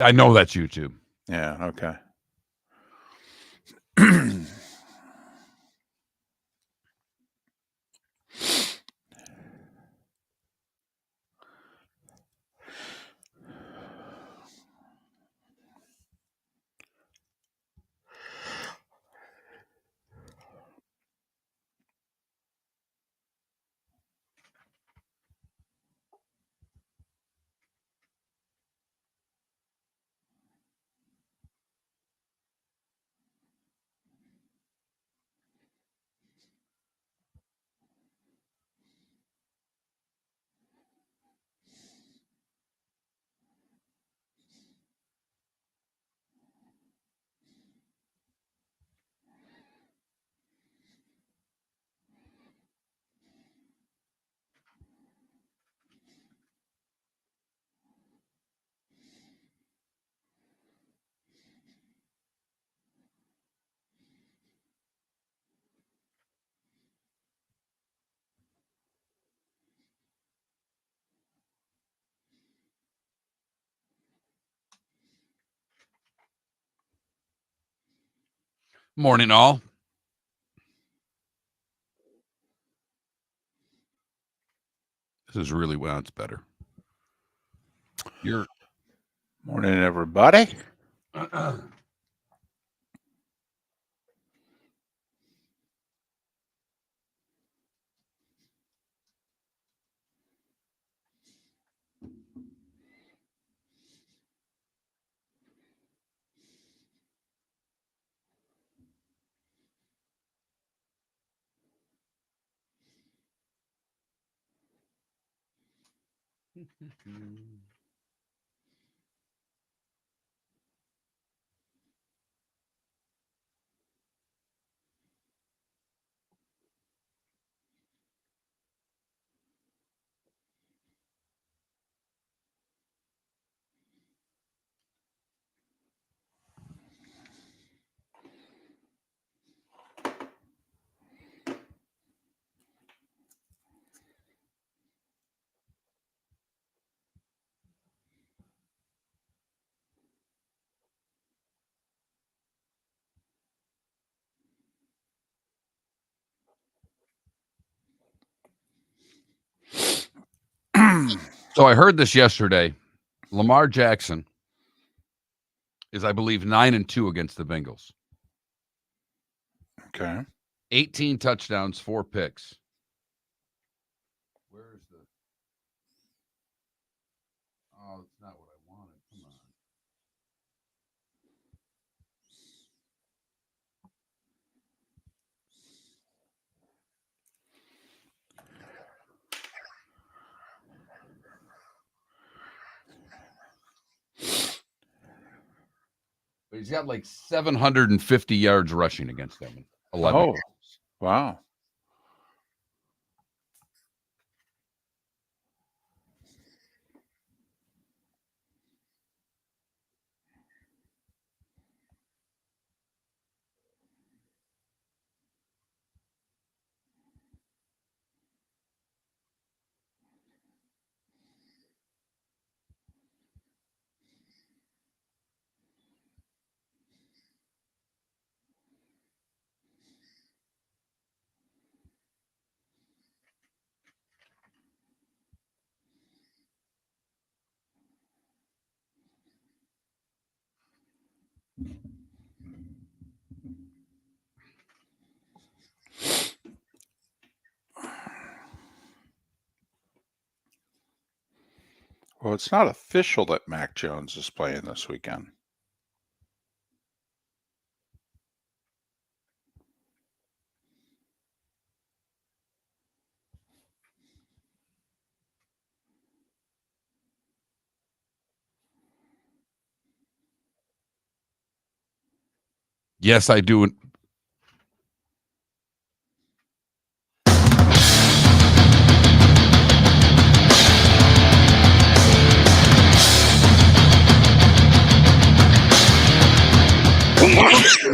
I know that's YouTube. Yeah, okay. Morning, all. This is really well. It's better. Morning, everybody. So I heard this yesterday. Lamar Jackson is, I believe, 9-2 against the Bengals. Okay. 18 touchdowns, 4 picks. Where's the... Oh, it's not what I wanted. Come on. But he's got like 750 yards rushing against them. 11. Oh, wow. Well, it's not official that Mac Jones is playing this weekend. Yes, I do.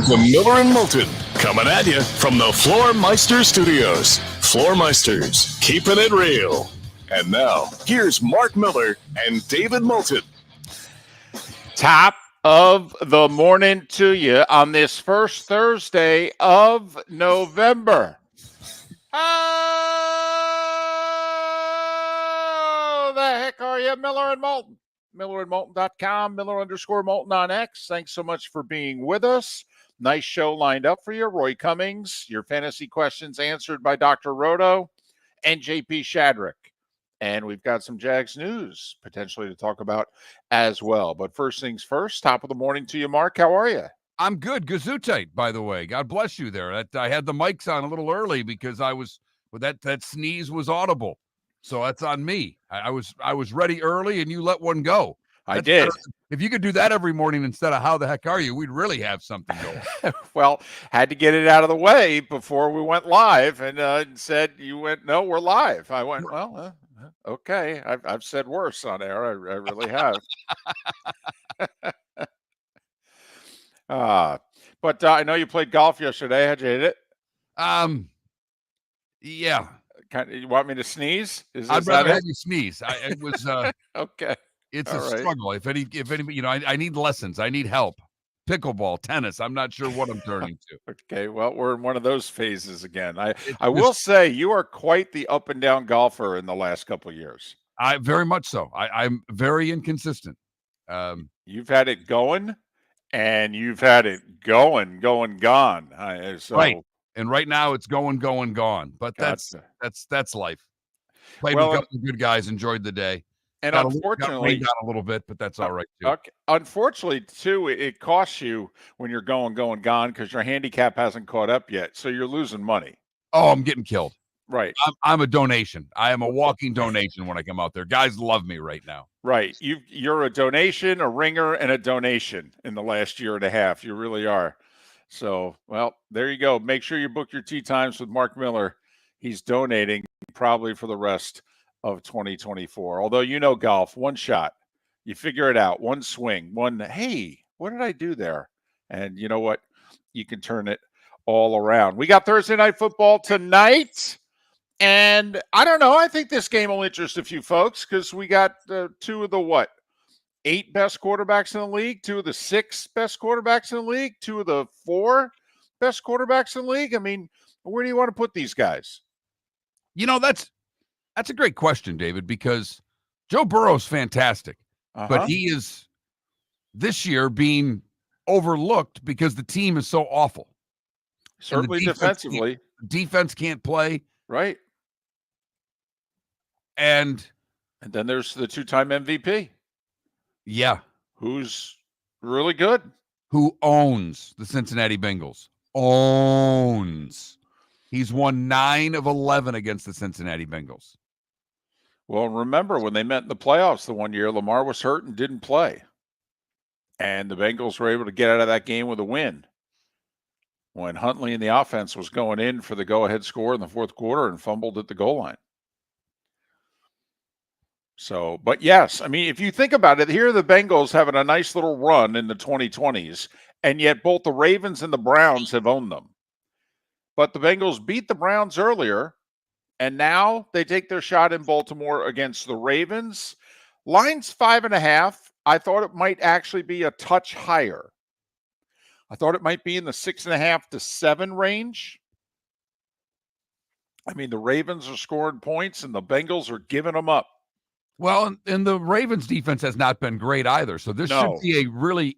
To Miller and Moulton, coming at you from the Floormeister Studios. Floormeisters, keeping it real. And now, here's Mark Miller and David Moulton. Top of the morning to you on this first Thursday of November. How the heck are you, Miller and Moulton? MillerandMoulton.com, Miller_Moulton on X. Thanks so much for being with us. Nice show lined up for you. Roy Cummings, your fantasy questions answered by Dr. Roto and JP Shadrick. And we've got some Jags news potentially to talk about as well. But first things first, top of the morning to you, Mark. How are you? I'm good. Gesundheit, by the way. God bless you there. I had the mics on a little early because that sneeze was audible. So that's on me. I was ready early and you let one go. I did. Better. If you could do that every morning instead of how the heck are you, we'd really have something going. Well, had to get it out of the way before we went live, and said you went, no, we're live. I went, well, okay. I've said worse on air. I really have. But I know you played golf yesterday. How'd you hit it? Yeah. You want me to sneeze? I'd rather have you sneeze. It was okay. It's All a right. struggle. If any, I need lessons. I need help. Pickleball, tennis. I'm not sure what I'm turning to. Okay, well, we're in one of those phases again. I will say you are quite the up and down golfer in the last couple of years. I very much so. I'm very inconsistent. You've had it going, and you've had it going, gone. Right. And right now it's going, gone. But that's life. Played with a couple of good guys. Enjoyed the day. And got unfortunately, rained out a little bit, but that's all right too. Okay. Unfortunately, too, it costs you when you're going, gone because your handicap hasn't caught up yet, so you're losing money. Oh, I'm getting killed. Right. I'm a donation. I am a walking donation when I come out there. Guys love me right now. Right. You're a donation, a ringer, and a donation in the last year and a half. You really are. So, well, there you go. Make sure you book your tee times with Mark Miller. He's donating probably for the rest of 2024. Although golf, one shot, you figure it out, one swing, hey, what did I do there? And you know what? You can turn it all around. We got Thursday night football tonight. And I don't know. I think this game will interest a few folks because we got two of the 8 best quarterbacks in the league, 2 of the 6 best quarterbacks in the league, 2 of the 4 best quarterbacks in the league. I mean, where do you want to put these guys? That's a great question, David, because Joe Burrow's fantastic, but he is this year being overlooked because the team is so awful. Certainly defensively. Defense can't play. Right. And then there's the 2-time MVP. Yeah. Who's really good. Who owns the Cincinnati Bengals. He's won 9 of 11 against the Cincinnati Bengals. Well, remember when they met in the playoffs the one year, Lamar was hurt and didn't play. And the Bengals were able to get out of that game with a win when Huntley in the offense was going in for the go-ahead score in the fourth quarter and fumbled at the goal line. So, but yes, I mean, if you think about it, here are the Bengals having a nice little run in the 2020s, and yet both the Ravens and the Browns have owned them. But the Bengals beat the Browns earlier, and now they take their shot in Baltimore against the Ravens. Line's 5.5. I thought it might actually be a touch higher. I thought it might be in the 6.5 to 7 range. I mean, the Ravens are scoring points, and the Bengals are giving them up. Well, and the Ravens defense has not been great either. So this should be a really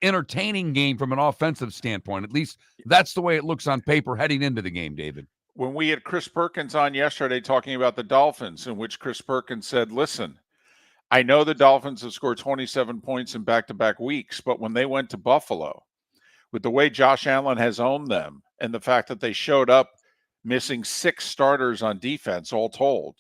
entertaining game from an offensive standpoint. At least that's the way it looks on paper heading into the game, David. When we had Chris Perkins on yesterday talking about the Dolphins, in which Chris Perkins said, listen, I know the Dolphins have scored 27 points in back-to-back weeks, but when they went to Buffalo, with the way Josh Allen has owned them and the fact that they showed up missing 6 starters on defense, all told,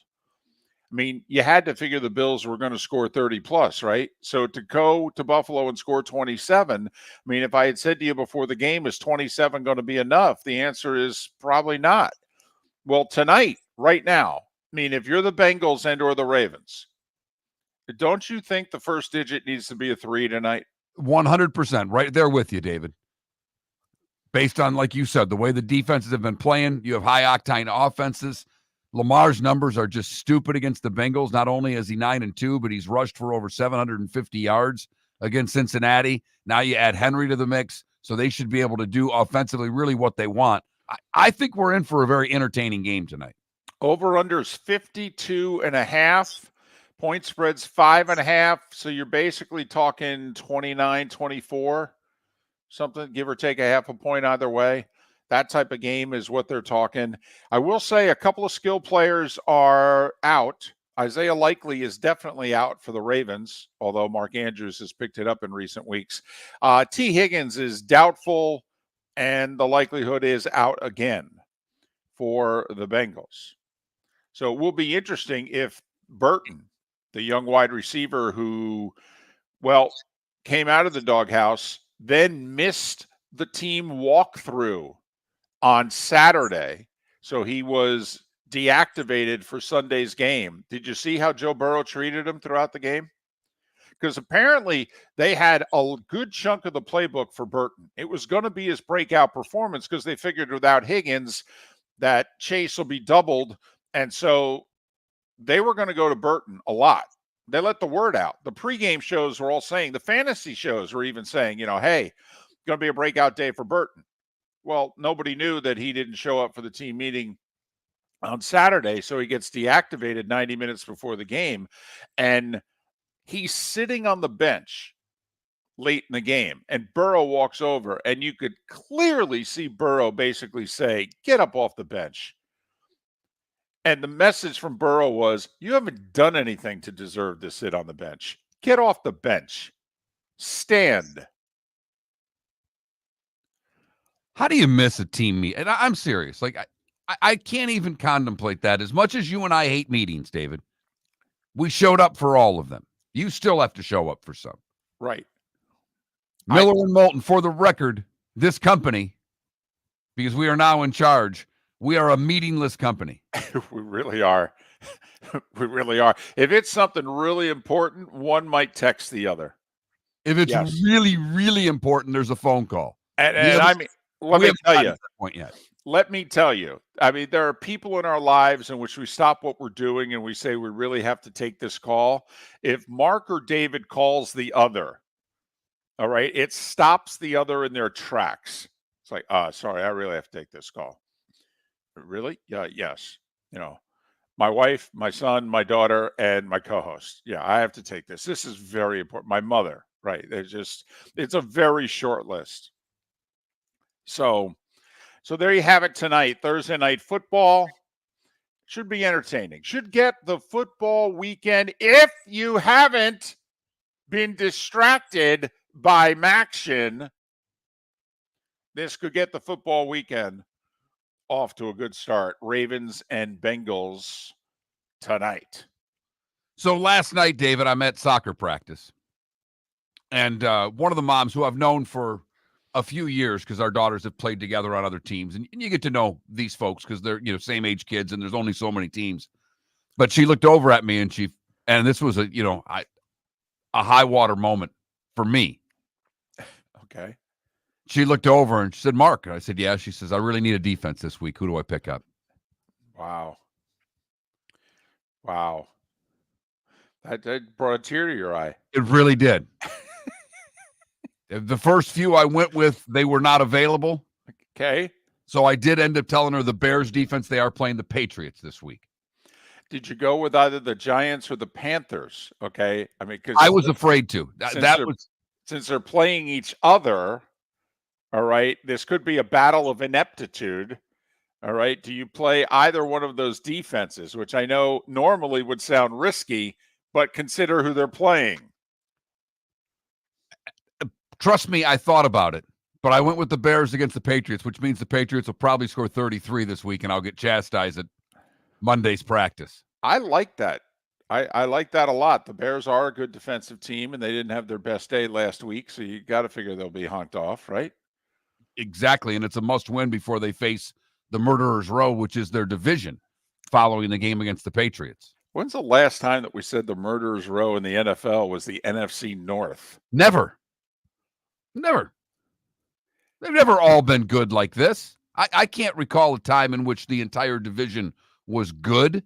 I mean, you had to figure the Bills were going to score 30-plus, right? So to go to Buffalo and score 27, I mean, if I had said to you before the game, is 27 going to be enough? The answer is probably not. Well, tonight, right now, I mean, if you're the Bengals and or the Ravens, don't you think the first digit needs to be a 3 tonight? 100%. Right there with you, David. Based on, like you said, the way the defenses have been playing, you have high-octane offenses. Lamar's numbers are just stupid against the Bengals. Not only is he 9-2, but he's rushed for over 750 yards against Cincinnati. Now you add Henry to the mix, so they should be able to do offensively really what they want. I think we're in for a very entertaining game tonight. Over-unders 52.5. Point spreads 5.5. So you're basically talking 29, 24, something, give or take a half a point either way. That type of game is what they're talking. I will say a couple of skill players are out. Isaiah Likely is definitely out for the Ravens, although Mark Andrews has picked it up in recent weeks. T. Higgins is doubtful, and the likelihood is out again for the Bengals. So it will be interesting if Burton, the young wide receiver who, came out of the doghouse, then missed the team walkthrough on Saturday. So he was deactivated for Sunday's game. Did you see how Joe Burrow treated him throughout the game? Because apparently they had a good chunk of the playbook for Burton. It was going to be his breakout performance because they figured without Higgins that Chase will be doubled. And so they were going to go to Burton a lot. They let the word out. The pregame shows were all saying, the fantasy shows were even saying, hey, going to be a breakout day for Burton. Well, nobody knew that he didn't show up for the team meeting on Saturday, so he gets deactivated 90 minutes before the game, and he's sitting on the bench late in the game, and Burrow walks over, and you could clearly see Burrow basically say, get up off the bench. And the message from Burrow was, you haven't done anything to deserve to sit on the bench. Get off the bench. Stand. How do you miss a team meet? And I'm serious. Like, I can't even contemplate that. As much as you and I hate meetings, David, we showed up for all of them. You still have to show up for some. Right. Miller and Moulton, for the record, this company, because we are now in charge, we are a meetingless company. We really are. We really are. If it's something really important, one might text the other. If it's really, really important, there's a phone call. And I mean, let me tell you. Point yet. Let me tell you. I mean, there are people in our lives in which we stop what we're doing and we say we really have to take this call. If Mark or David calls the other, all right, it stops the other in their tracks. It's like, sorry, I really have to take this call. Really? Yeah, yes. My wife, my son, my daughter, and my co-host. Yeah, I have to take this. This is very important. My mother, right? It's a very short list. So there you have it tonight. Thursday night football should be entertaining. Should get the football weekend if you haven't been distracted by Maction. This could get the football weekend off to a good start. Ravens and Bengals tonight. So last night, David, I'm at soccer practice. And one of the moms who I've known for a few years, because our daughters have played together on other teams, and you get to know these folks because they're same age kids, and there's only so many teams. But she looked over at me, and this was a high water moment for me. Okay. She looked over and she said, "Mark," and I said, "Yeah." She says, "I really need a defense this week. Who do I pick up?" Wow. That brought a tear to your eye. It really did. The first few I went with, they were not available. Okay. So I did end up telling her the Bears defense, they are playing the Patriots this week. Did you go with either the Giants or the Panthers? Okay. I mean, because I was afraid to. Since they're playing each other, all right, this could be a battle of ineptitude. All right. Do you play either one of those defenses, which I know normally would sound risky, but consider who they're playing? Trust me, I thought about it, but I went with the Bears against the Patriots, which means the Patriots will probably score 33 this week, and I'll get chastised at Monday's practice. I like that. I like that a lot. The Bears are a good defensive team, and they didn't have their best day last week, so you got to figure they'll be honked off, right? Exactly, and it's a must-win before they face the Murderers Row, which is their division, following the game against the Patriots. When's the last time that we said the Murderers Row in the NFL was the NFC North? Never. They've never all been good like this. I can't recall a time in which the entire division was good.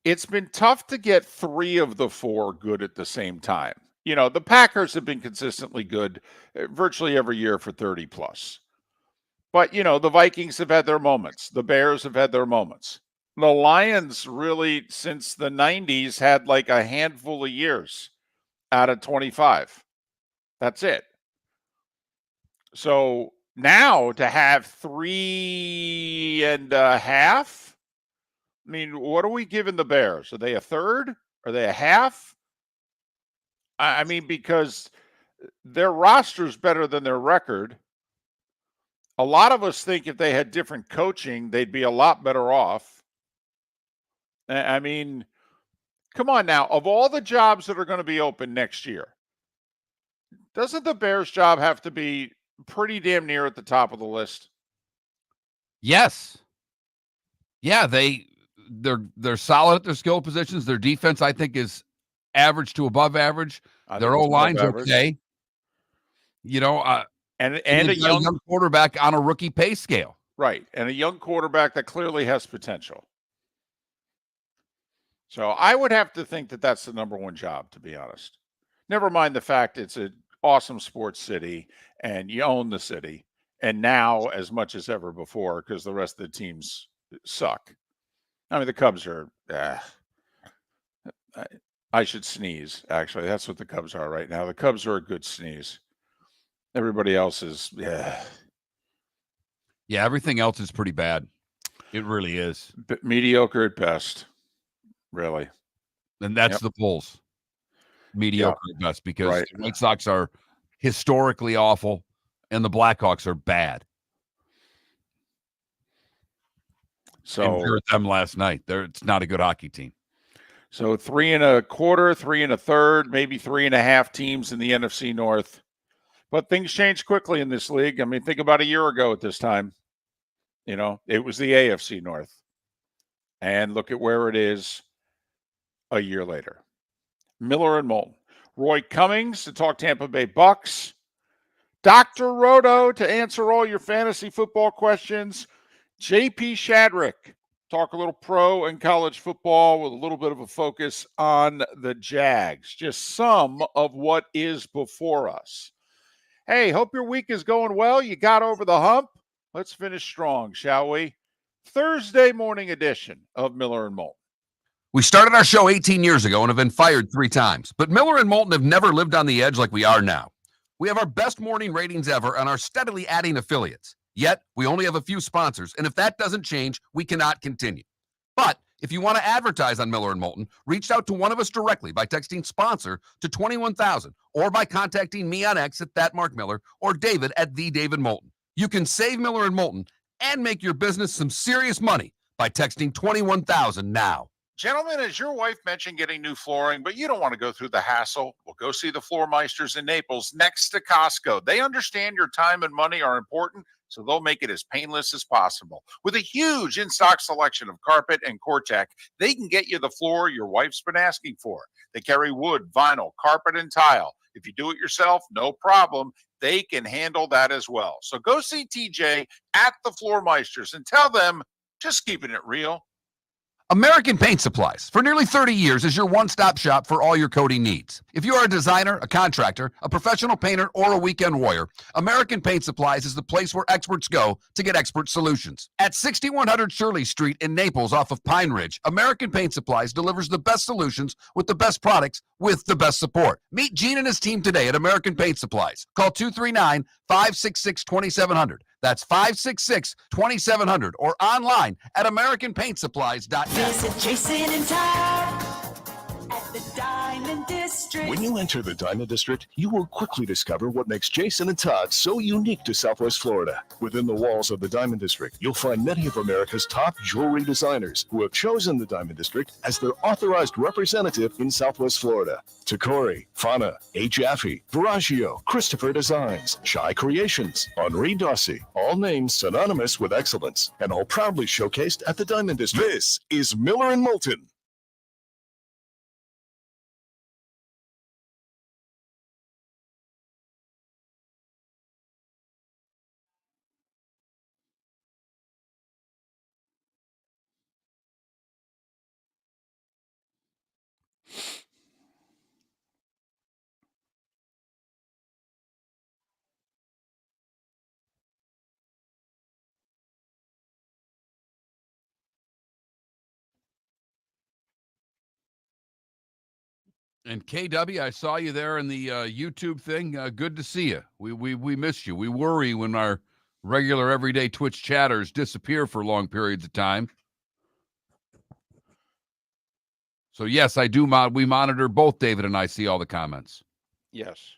It's been tough to get 3 of the 4 good at the same time. the Packers have been consistently good virtually every year for 30 plus. But, the Vikings have had their moments. The Bears have had their moments. The Lions really, since the 90s, had like a handful of years out of 25. That's it. So now to have 3.5, I mean, what are we giving the Bears? Are they a third? Are they a half? I mean, because their roster's better than their record. A lot of us think if they had different coaching, they'd be a lot better off. I mean, come on now. Of all the jobs that are going to be open next year, doesn't the Bears' job have to be pretty damn near at the top of the list? Yes. Yeah, they're solid at their skill positions. Their defense, I think, is average to above average. Their O-line's okay. And and a they've got a young quarterback on a rookie pay scale. Right, and a young quarterback that clearly has potential. So I would have to think that that's the number one job, to be honest. Never mind the fact it's an awesome sports city and you own the city. And now as much as ever before, because the rest of the teams suck. I mean, the Cubs are, I should sneeze, actually. That's what the Cubs are right now. The Cubs are a good sneeze. Everybody else is, Yeah, everything else is pretty bad. It really is. Mediocre at best, really. And that's the polls. Mediocre at best, because the White Sox are historically awful and the Blackhawks are bad. So and we were at them last night. It's not a good hockey team. So 3.25, 3 1/3, maybe 3.5 teams in the NFC North. But things change quickly in this league. I mean, think about a year ago at this time. It was the AFC North. And look at where it is a year later. Miller and Moulton. Roy Cummings to talk Tampa Bay Bucs. Dr. Roto to answer all your fantasy football questions. JP Shadrick, talk a little pro and college football with a little bit of a focus on the Jags. Just some of what is before us. Hey, hope your week is going well. You got over the hump. Let's finish strong, shall we? Thursday morning edition of Miller and Moulton. We started our show 18 years ago and have been fired 3 times. But Miller and Moulton have never lived on the edge like we are now. We have our best morning ratings ever and are steadily adding affiliates. Yet, we only have a few sponsors, and if that doesn't change, we cannot continue. But if you want to advertise on Miller and Moulton, reach out to one of us directly by texting sponsor to 21,000 or by contacting me on X at @MarkMiller or David at @TheDavidMoulton. You can save Miller and Moulton and make your business some serious money by texting 21,000 now. Gentlemen, as your wife mentioned getting new flooring, but you don't want to go through the hassle, well, go see the Floor Meisters in Naples next to Costco. They understand your time and money are important, so they'll make it as painless as possible. With a huge in-stock selection of carpet and Cortec, they can get you the floor your wife's been asking for. They carry wood, vinyl, carpet, and tile. If you do it yourself, no problem. They can handle that as well. So go see TJ at the Floor Meisters and tell them, just keeping it real. American Paint Supplies, for nearly 30 years, is your one-stop shop for all your coating needs. If you are a designer, a contractor, a professional painter, or a weekend warrior, American Paint Supplies is the place where experts go to get expert solutions. At 6100 Shirley Street in Naples off of Pine Ridge, American Paint Supplies delivers the best solutions with the best products with the best support. Meet Gene and his team today at American Paint Supplies. Call 239-566-2700. That's 566-2700 or online at AmericanPaintSupplies.net. Visit Jason and Todd at the Diamond District. When you enter the Diamond District, you will quickly discover what makes Jason and Todd so unique to Southwest Florida. Within the walls of the Diamond District, you'll find many of America's top jewelry designers who have chosen the Diamond District as their authorized representative in Southwest Florida. Takori, Fana, A. Jaffe, Veragio, Christopher Designs, Shy Creations, Henri Dossi, all names synonymous with excellence and all proudly showcased at the Diamond District. This is Miller and Moulton. And KW, I saw you there in the YouTube thing. Good to see you. We missed you. We worry when our regular everyday Twitch chatters disappear for long periods of time. So yes, I do. We monitor both. David and I see all the comments. Yes.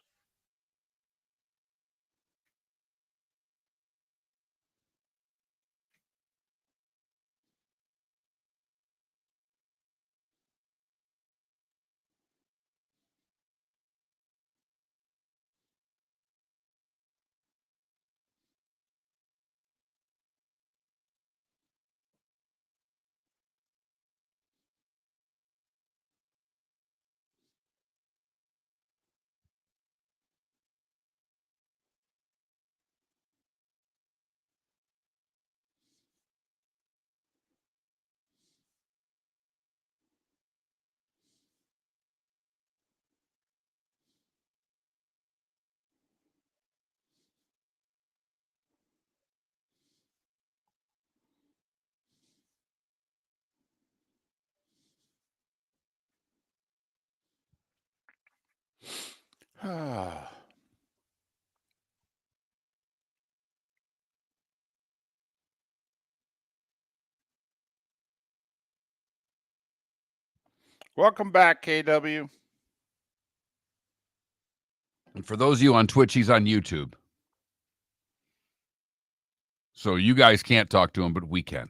Welcome back, KW. And for those of you on Twitch, he's on YouTube. So you guys can't talk to him, but we can.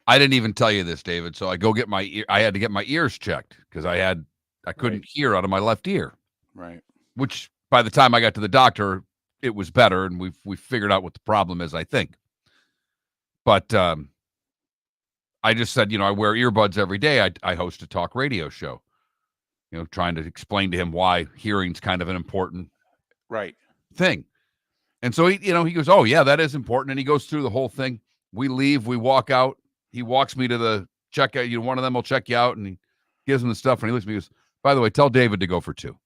I didn't even tell you this, David. So I go get my ear. I had to get my ears checked because I couldn't hear out of my left ear. Right. Which by the time I got to the doctor, it was better, and we figured out what the problem is, I think. But I just said, I wear earbuds every day. I host a talk radio show. Trying to explain to him why hearing's kind of an important thing. And so he goes, "Oh yeah, that is important." And he goes through the whole thing. We leave, we walk out. He walks me to the checkout. One of them will check you out, and he gives him the stuff. And he looks at me and goes, "By the way, tell David to go for 2."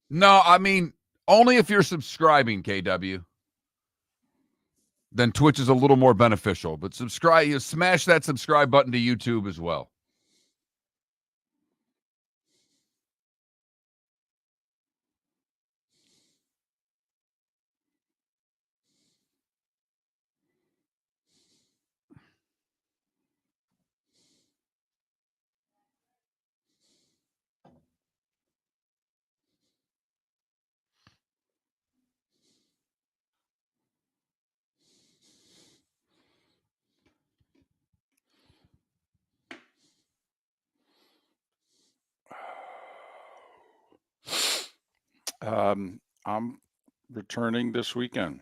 No, I mean, only if you're subscribing, KW. Then Twitch is a little more beneficial. But subscribe, smash that subscribe button to YouTube as well. I'm returning this weekend.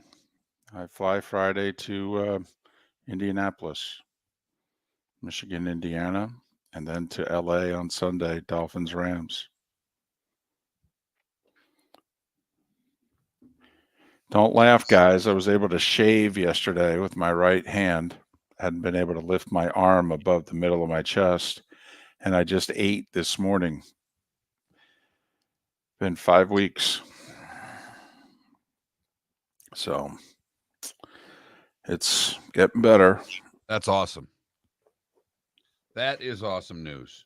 I fly Friday to Indianapolis, Michigan, Indiana, and then to LA on Sunday, Dolphins, Rams. Don't laugh, guys. I was able to shave yesterday with my right hand. Hadn't been able to lift my arm above the middle of my chest. And I just ate this morning. Been 5 weeks. So it's getting better. That's awesome. That is awesome news.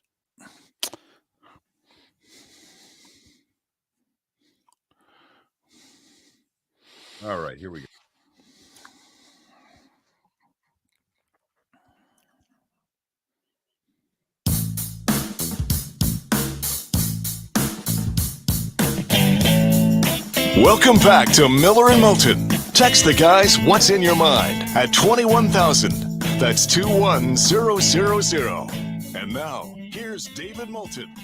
All right, here we go. Welcome back to Miller and Moulton. Text the guys what's in your mind at 21,000. That's 21000. And now, here's David Moulton.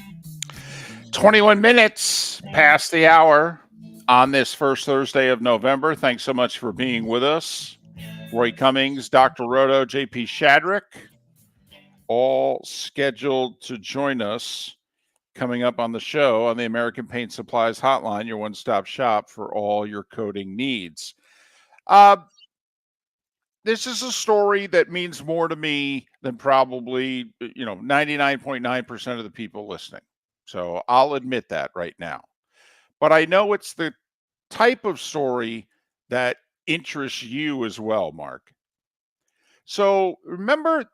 21 minutes past the hour on this first Thursday of November. Thanks so much for being with us. Roy Cummings, Dr. Roto, JP Shadrick, all scheduled to join us coming up on the show on the American Paint Supplies Hotline, your one-stop shop for all your coating needs. This is a story that means more to me than probably 99.9% of the people listening. So I'll admit that right now. But I know it's the type of story that interests you as well, Mark. So remember,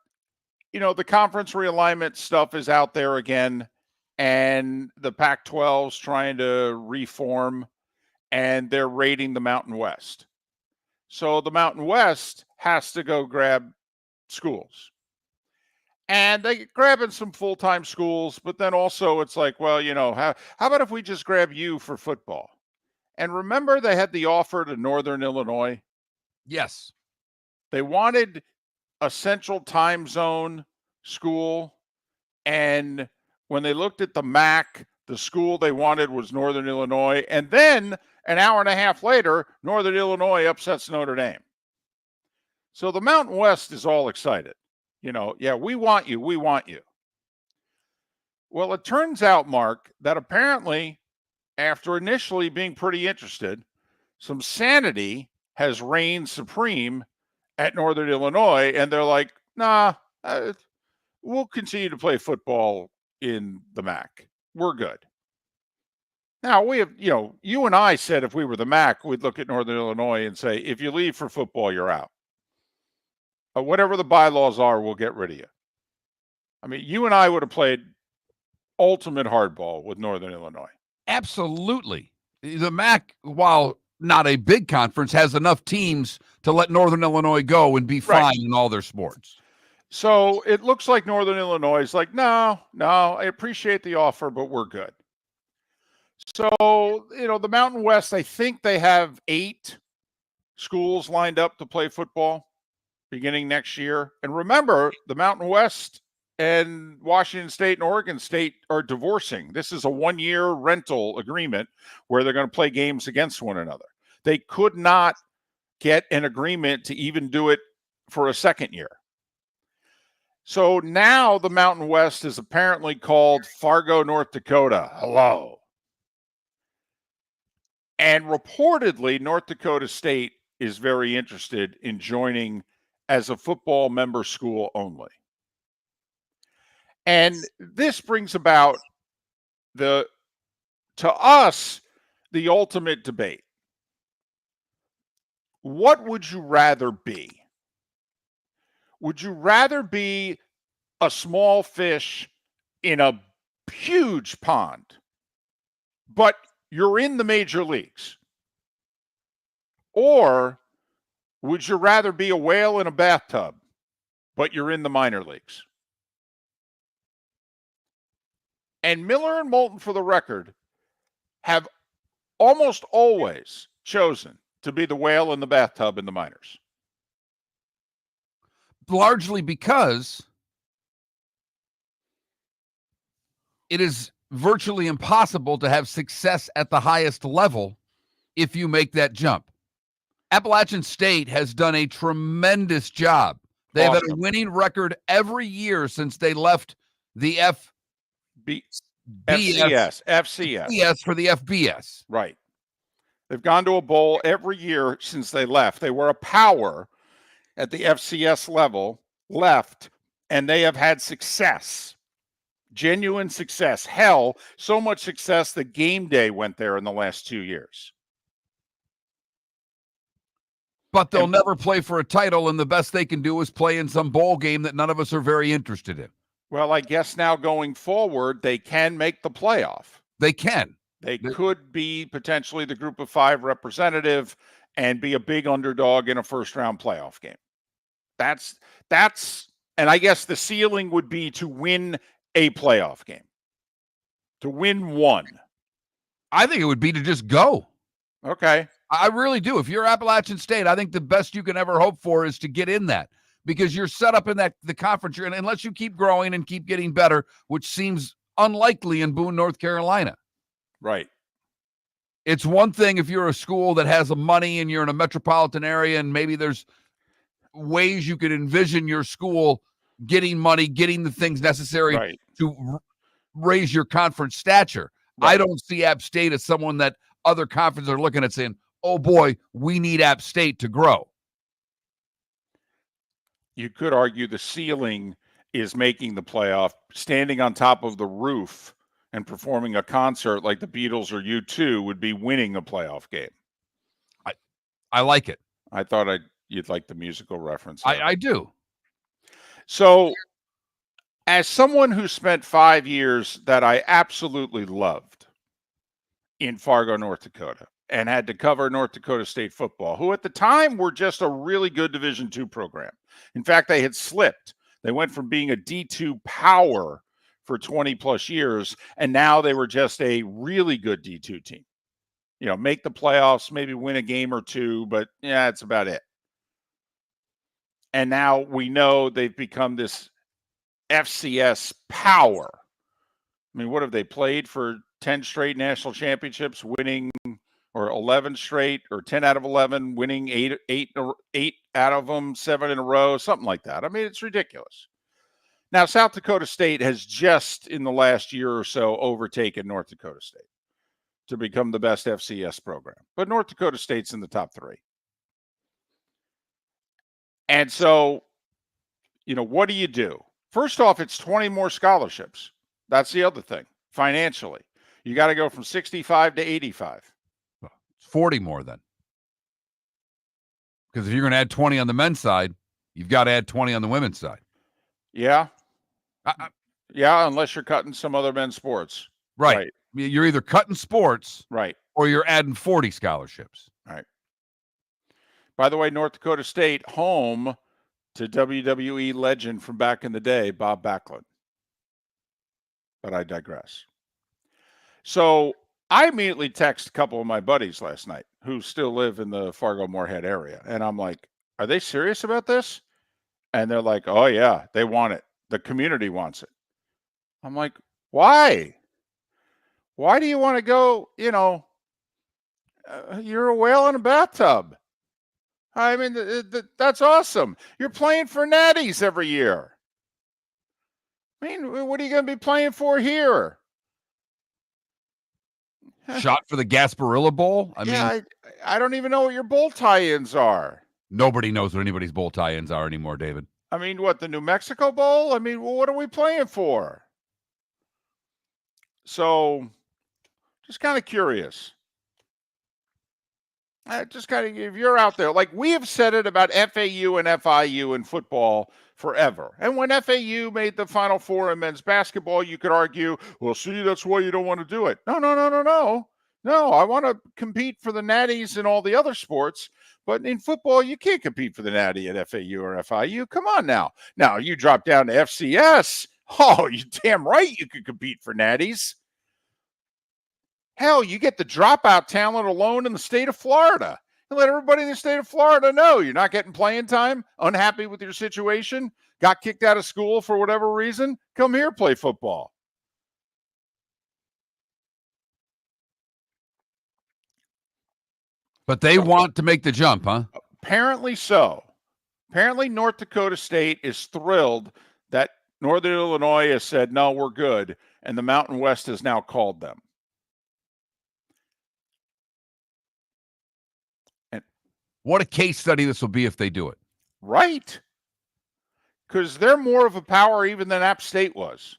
the conference realignment stuff is out there again, and the Pac-12's trying to reform, and they're raiding the Mountain West. So the Mountain West has to go grab schools. And they're grabbing some full-time schools, but then also it's like, well, how about if we just grab you for football? And remember, they had the offer to Northern Illinois? Yes. They wanted a central time zone school. And when they looked at the MAC, the school they wanted was Northern Illinois. And then an hour and a half later, Northern Illinois upsets Notre Dame. So the Mountain West is all excited. Yeah, we want you. We want you. Well, it turns out, Mark, that apparently, after initially being pretty interested, some sanity has reigned supreme at Northern Illinois. And they're like, nah, we'll continue to play football in the MAC. We're good. Now, we have, you and I said if we were the MAC, we'd look at Northern Illinois and say, if you leave for football, you're out. Whatever the bylaws are, we'll get rid of you. I mean, you and I would have played ultimate hardball with Northern Illinois. Absolutely. The MAC, while not a big conference, has enough teams to let Northern Illinois go and be fine in all their sports. So it looks like Northern Illinois is like, no, I appreciate the offer, but we're good. So, the Mountain West, I think they have 8 schools lined up to play football beginning next year. And remember, the Mountain West and Washington State and Oregon State are divorcing. This is a 1-year rental agreement where they're going to play games against one another. They could not get an agreement to even do it for a second year. So now the Mountain West is apparently called Fargo, North Dakota. Hello. And reportedly, North Dakota State is very interested in joining as a football member school only. And this brings about to us, the ultimate debate. What would you rather be? Would you rather be a small fish in a huge pond, but you're in the major leagues? Or would you rather be a whale in a bathtub, but you're in the minor leagues? And Miller and Moulton, for the record, have almost always chosen to be the whale in the bathtub in the minors. Largely because it is virtually impossible to have success at the highest level if you make that jump. Appalachian State has done a tremendous job. They've had a winning record every year since they left the FCS for the FBS. Right. They've gone to a bowl every year since they left. They were a power at the FCS level, left, and they have had success, genuine success. Hell, so much success that Game Day went there in the last 2 years. But they'll never play for a title, and the best they can do is play in some bowl game that none of us are very interested in. Well, I guess now going forward, they can make the playoff. They can. They could be potentially the group of 5 representative and be a big underdog in a first-round playoff game. That's, and I guess the ceiling would be to win a playoff game, to win one. I think it would be to just go. Okay. I really do. If you're Appalachian State, I think the best you can ever hope for is to get in that, because you're set up in the conference you're in, unless you keep growing and keep getting better, which seems unlikely in Boone, North Carolina. Right. It's one thing if you're a school that has the money and you're in a metropolitan area and maybe there's ways you could envision your school getting money, getting the things necessary to raise your conference stature. Right. I don't see App State as someone that other conferences are looking at saying, oh boy, we need App State to grow. You could argue the ceiling is making the playoff, standing on top of the roof and performing a concert like the Beatles or U2 would be winning a playoff game. I like it. I thought you'd like the musical reference. I do. So, as someone who spent 5 years that I absolutely loved in Fargo, North Dakota, and had to cover North Dakota State football, who at the time were just a really good Division II program. In fact, they had slipped. They went from being a D2 power for 20 plus years, and now they were just a really good D2 team. You know, make the playoffs, maybe win a game or two, but yeah, that's about it. And now we know they've become this FCS power. I mean, what have they played for 10 straight national championships, winning, or 11 straight, or 10 out of 11, winning eight out of them, 7 in a row, something like that. I mean, it's ridiculous. Now, South Dakota State has just in the last year or so overtaken North Dakota State to become the best FCS program. But North Dakota State's in the top 3. And so, you know, what do you do? First off, it's 20 more scholarships. That's the other thing. Financially, you got to go from 65 to 85. It's 40 more then. Because if you're going to add 20 on the men's side, you've got to add 20 on the women's side. Yeah. Yeah, unless you're cutting some other men's sports. Right. You're either cutting sports, right, or you're adding 40 scholarships. Right. By the way, North Dakota State, home to WWE legend from back in the day, Bob Backlund. But I digress. So I immediately texted a couple of my buddies last night who still live in the Fargo-Moorhead area. And I'm like, are they serious about this? And they're like, oh, yeah, they want it. The community wants it. I'm like, why? Why do you want to go, you know, you're a whale in a bathtub. I mean, that's awesome. You're playing for natties every year. I mean, what are you going to be playing for here? Shot for the Gasparilla Bowl? I don't even know what your bowl tie-ins are. Nobody knows what anybody's bowl tie-ins are anymore, David. I mean, what, the New Mexico Bowl? I mean, well, what are we playing for? So, just kind of curious. Just kind of, if you're out there, like we have said it about FAU and FIU in football forever. And when FAU made the Final Four in men's basketball, you could argue, well, see, that's why you don't want to do it. No. No, I want to compete for the natties in all the other sports. But in football, you can't compete for the natty at FAU or FIU. Come on now. Now, you drop down to FCS. Oh, you damn right you could compete for natties. Hell, you get the dropout talent alone in the state of Florida. And let everybody in the state of Florida know you're not getting playing time, unhappy with your situation, got kicked out of school for whatever reason. Come here, play football. But they want to make the jump, huh? Apparently so. Apparently North Dakota State is thrilled that Northern Illinois has said, no, we're good. And the Mountain West has now called them. And what a case study this will be if they do it. Right. Because they're more of a power even than App State was.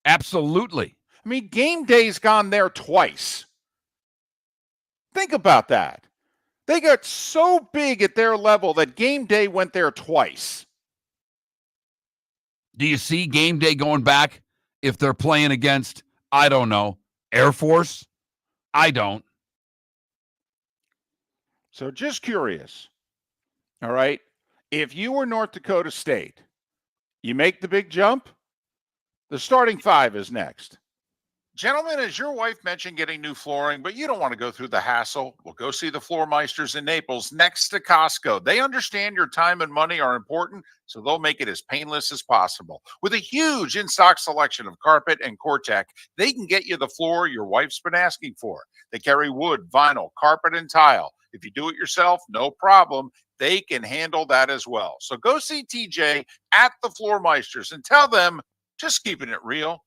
Absolutely. I mean, game day's gone there twice. Think about that. They got so big at their level that game day went there twice. Do you see game day going back if they're playing against, I don't know, Air Force? I don't. So just curious. All right. If you were North Dakota State, you make the big jump. The starting 5 is next. Gentlemen, as your wife mentioned getting new flooring, but you don't want to go through the hassle, well, go see the Floormeisters in Naples next to Costco. They understand your time and money are important, so they'll make it as painless as possible. With a huge in-stock selection of carpet and Cortec, they can get you the floor your wife's been asking for. They carry wood, vinyl, carpet, and tile. If you do it yourself, no problem. They can handle that as well. So go see TJ at the Floormeisters and tell them, just keeping it real.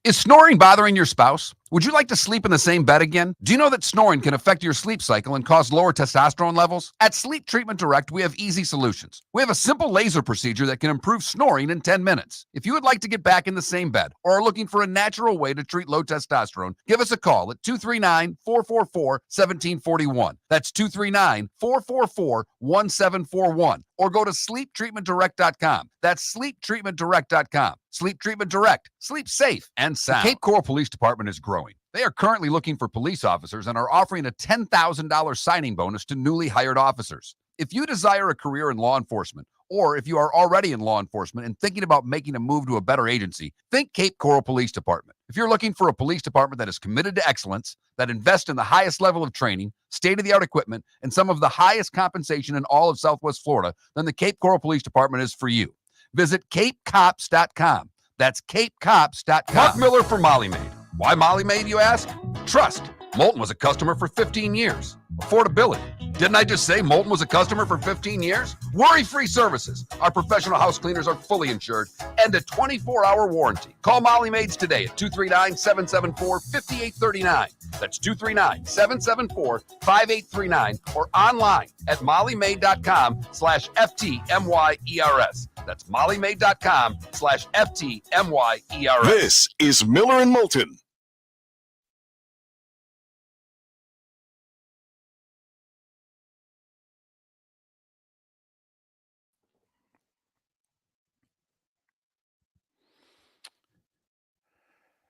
Is snoring bothering your spouse? Would you like to sleep in the same bed again? Do you know that snoring can affect your sleep cycle and cause lower testosterone levels? At Sleep Treatment Direct, we have easy solutions. We have a simple laser procedure that can improve snoring in 10 minutes. If you would like to get back in the same bed or are looking for a natural way to treat low testosterone, give us a call at 239-444-1741. That's 239-444-1741. Or go to sleeptreatmentdirect.com. That's sleeptreatmentdirect.com. Sleep Treatment Direct. Sleep safe and sound. The Cape Coral Police Department is growing. They are currently looking for police officers and are offering a $10,000 signing bonus to newly hired officers. If you desire a career in law enforcement, or if you are already in law enforcement and thinking about making a move to a better agency, think Cape Coral Police Department. If you're looking for a police department that is committed to excellence, that invests in the highest level of training, state-of-the-art equipment, and some of the highest compensation in all of Southwest Florida, then the Cape Coral Police Department is for you. Visit capecops.com. That's capecops.com. Mark Miller for Molly Maid. Why Molly Maid, you ask? Trust. Moulton was a customer for 15 years. Affordability. Didn't I just say Moulton was a customer for 15 years? Worry-free services. Our professional house cleaners are fully insured and a 24-hour warranty. Call Molly Maids today at 239-774-5839. That's 239-774-5839 or online at mollymaid.com/FTMYERS. That's mollymaid.com/FTMYERS. This is Miller and Moulton.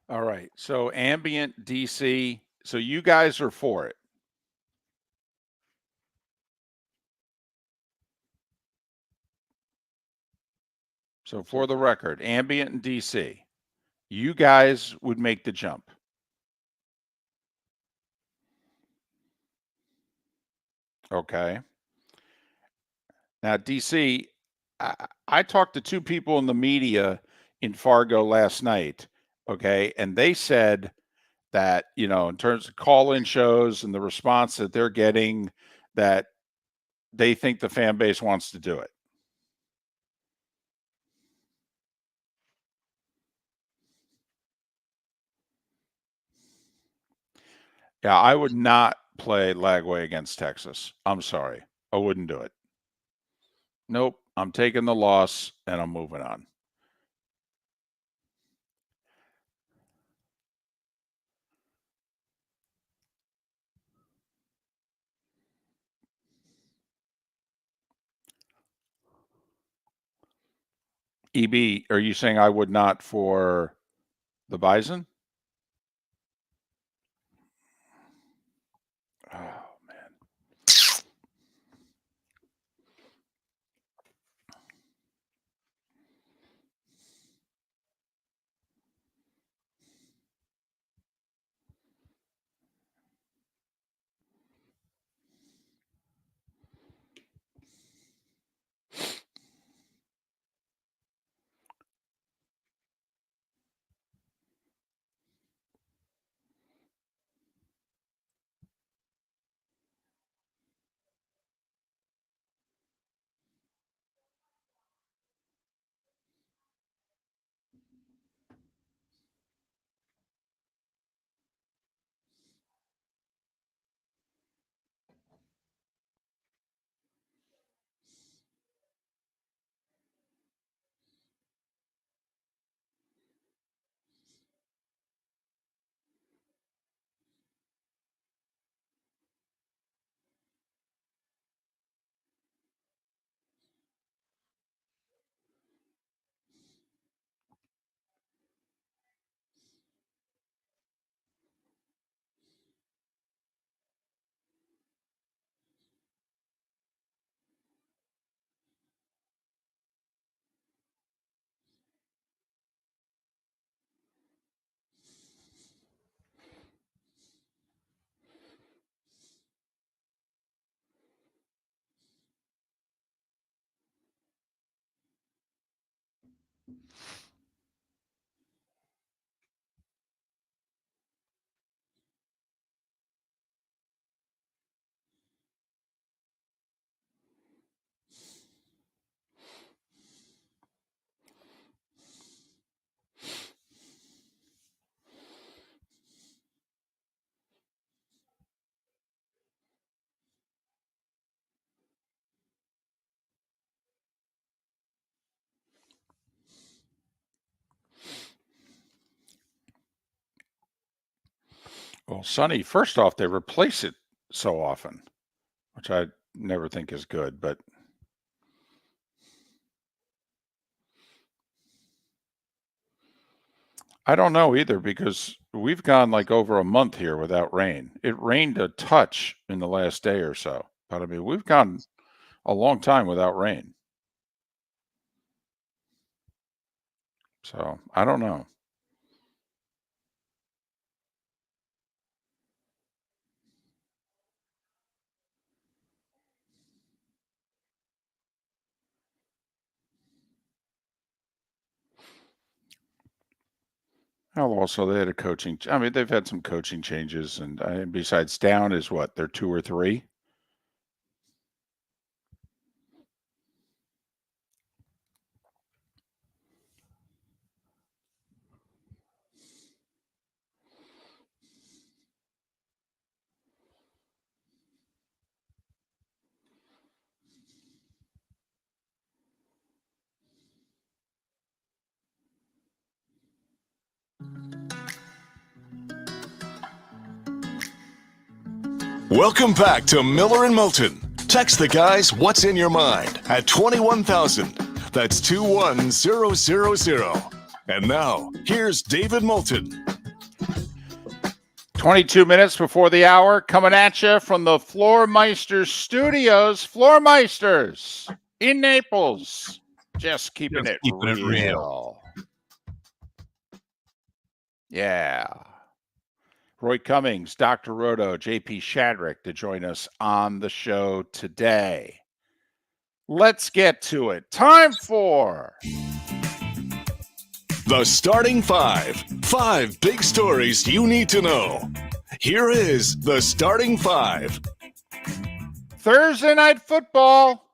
All right. So ambient DC. So you guys are for it. So for the record, ambient and DC, you guys would make the jump. Okay. Now, DC, I talked to two people in the media in Fargo last night. Okay. And they said that, you know, in terms of call-in shows and the response that they're getting, that they think the fan base wants to do it. Yeah, I would not play Lagway against Texas. I'm sorry. I wouldn't do it. Nope. I'm taking the loss and I'm moving on. EB, are you saying I would not for the Bison? Oh, man. Well, Sonny, first off, they replace it so often, which I never think is good, but I don't know either because we've gone like over a month here without rain. It rained a touch in the last day or so, but I mean, we've gone a long time without rain. So I don't know. Well, also they had a coaching. I mean, they've had some coaching changes, and besides, down is what they're 2 or 3. Welcome back to Miller and Moulton. Text the guys what's in your mind at 21,000. That's 21000. And now, here's David Moulton. 22 minutes before the hour, coming at you from the Floormeisters Studios. Floormeisters in Naples. Just keeping it real. Yeah. Roy Cummings, Dr. Roto, JP Shadrick to join us on the show today. Let's get to it. Time for The Starting Five. 5 big stories you need to know. Here is the Starting Five. Thursday Night Football.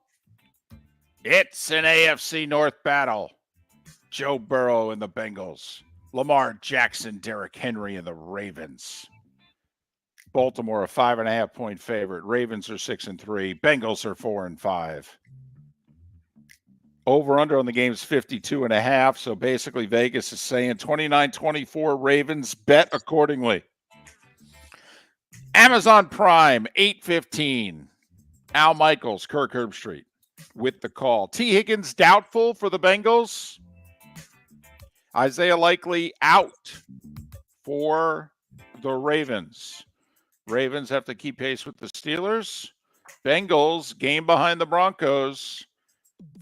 It's an AFC North battle. Joe Burrow and the Bengals. Lamar Jackson, Derrick Henry, and the Ravens. Baltimore, a 5.5-point favorite. Ravens are 6-3. Bengals are 4-5. Over-under on the game is 52.5. So basically, Vegas is saying 29-24 Ravens. Bet accordingly. Amazon Prime, 8:15. Al Michaels, Kirk Herbstreit with the call. T. Higgins doubtful for the Bengals. Isaiah Likely out for the Ravens. Ravens have to keep pace with the Steelers. Bengals game behind the Broncos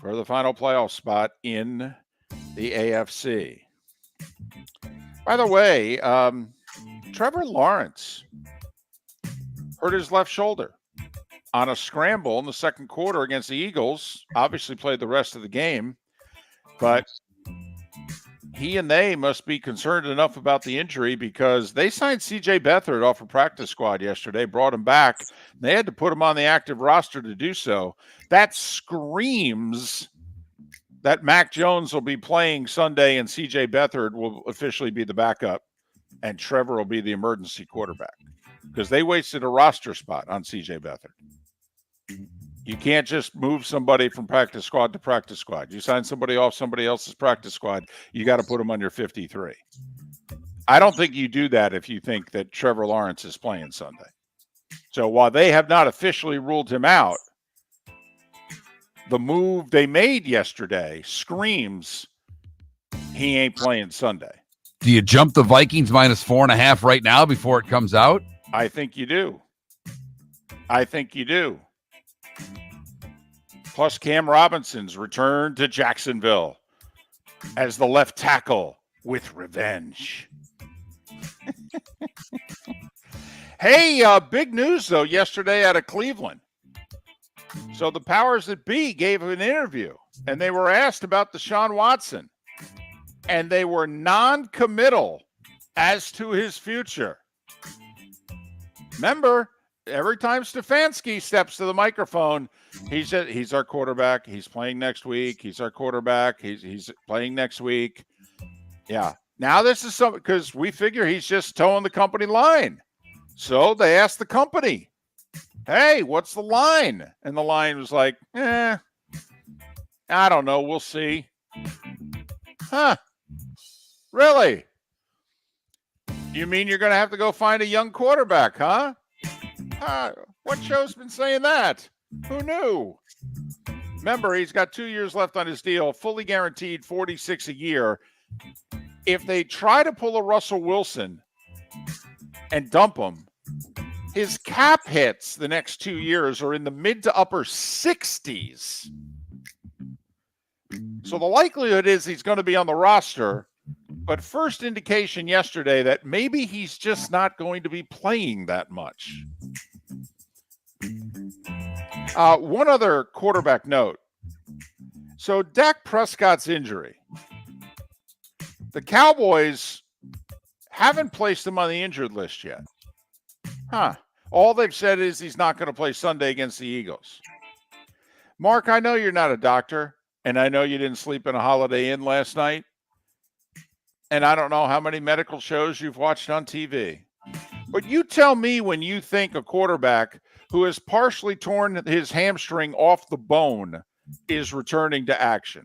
for the final playoff spot in the AFC. By the way, Trevor Lawrence hurt his left shoulder on a scramble in the second quarter against the Eagles. Obviously played the rest of the game, but he and they must be concerned enough about the injury because they signed C.J. Beathard off a practice squad yesterday, brought him back. They had to put him on the active roster to do so. That screams that Mac Jones will be playing Sunday and C.J. Beathard will officially be the backup and Trevor will be the emergency quarterback because they wasted a roster spot on C.J. Beathard. You can't just move somebody from practice squad to practice squad. You sign somebody off somebody else's practice squad, you got to put them on your 53. I don't think you do that if you think that Trevor Lawrence is playing Sunday. So while they have not officially ruled him out, the move they made yesterday screams he ain't playing Sunday. Do you jump the Vikings minus 4.5 right now before it comes out? I think you do. I think you do. Plus, Cam Robinson's return to Jacksonville as the left tackle with revenge. Hey, big news, though, yesterday out of Cleveland. So the powers that be gave an interview, and they were asked about Deshaun Watson, and they were non-committal as to his future. Remember, every time Stefanski steps to the microphone, he's our quarterback. He's playing next week. He's our quarterback. He's playing next week. Yeah. Now this is something because we figure he's just towing the company line. So they asked the company, hey, what's the line? And the line was like, I don't know. We'll see. Huh. Really? You mean you're going to have to go find a young quarterback, huh? What show's been saying that? Who knew? Remember, he's got 2 years left on his deal, fully guaranteed $46 a year. If they try to pull a Russell Wilson and dump him, his cap hits the next 2 years are in the mid to upper 60s. So the likelihood is he's going to be on the roster. But first indication yesterday that maybe he's just not going to be playing that much. One other quarterback note. So Dak Prescott's injury. The Cowboys haven't placed him on the injured list yet. All they've said is he's not going to play Sunday against the Eagles. Mark, I know you're not a doctor, and I know you didn't sleep in a Holiday Inn last night. And I don't know how many medical shows you've watched on TV. But you tell me when you think a quarterback who has partially torn his hamstring off the bone is returning to action.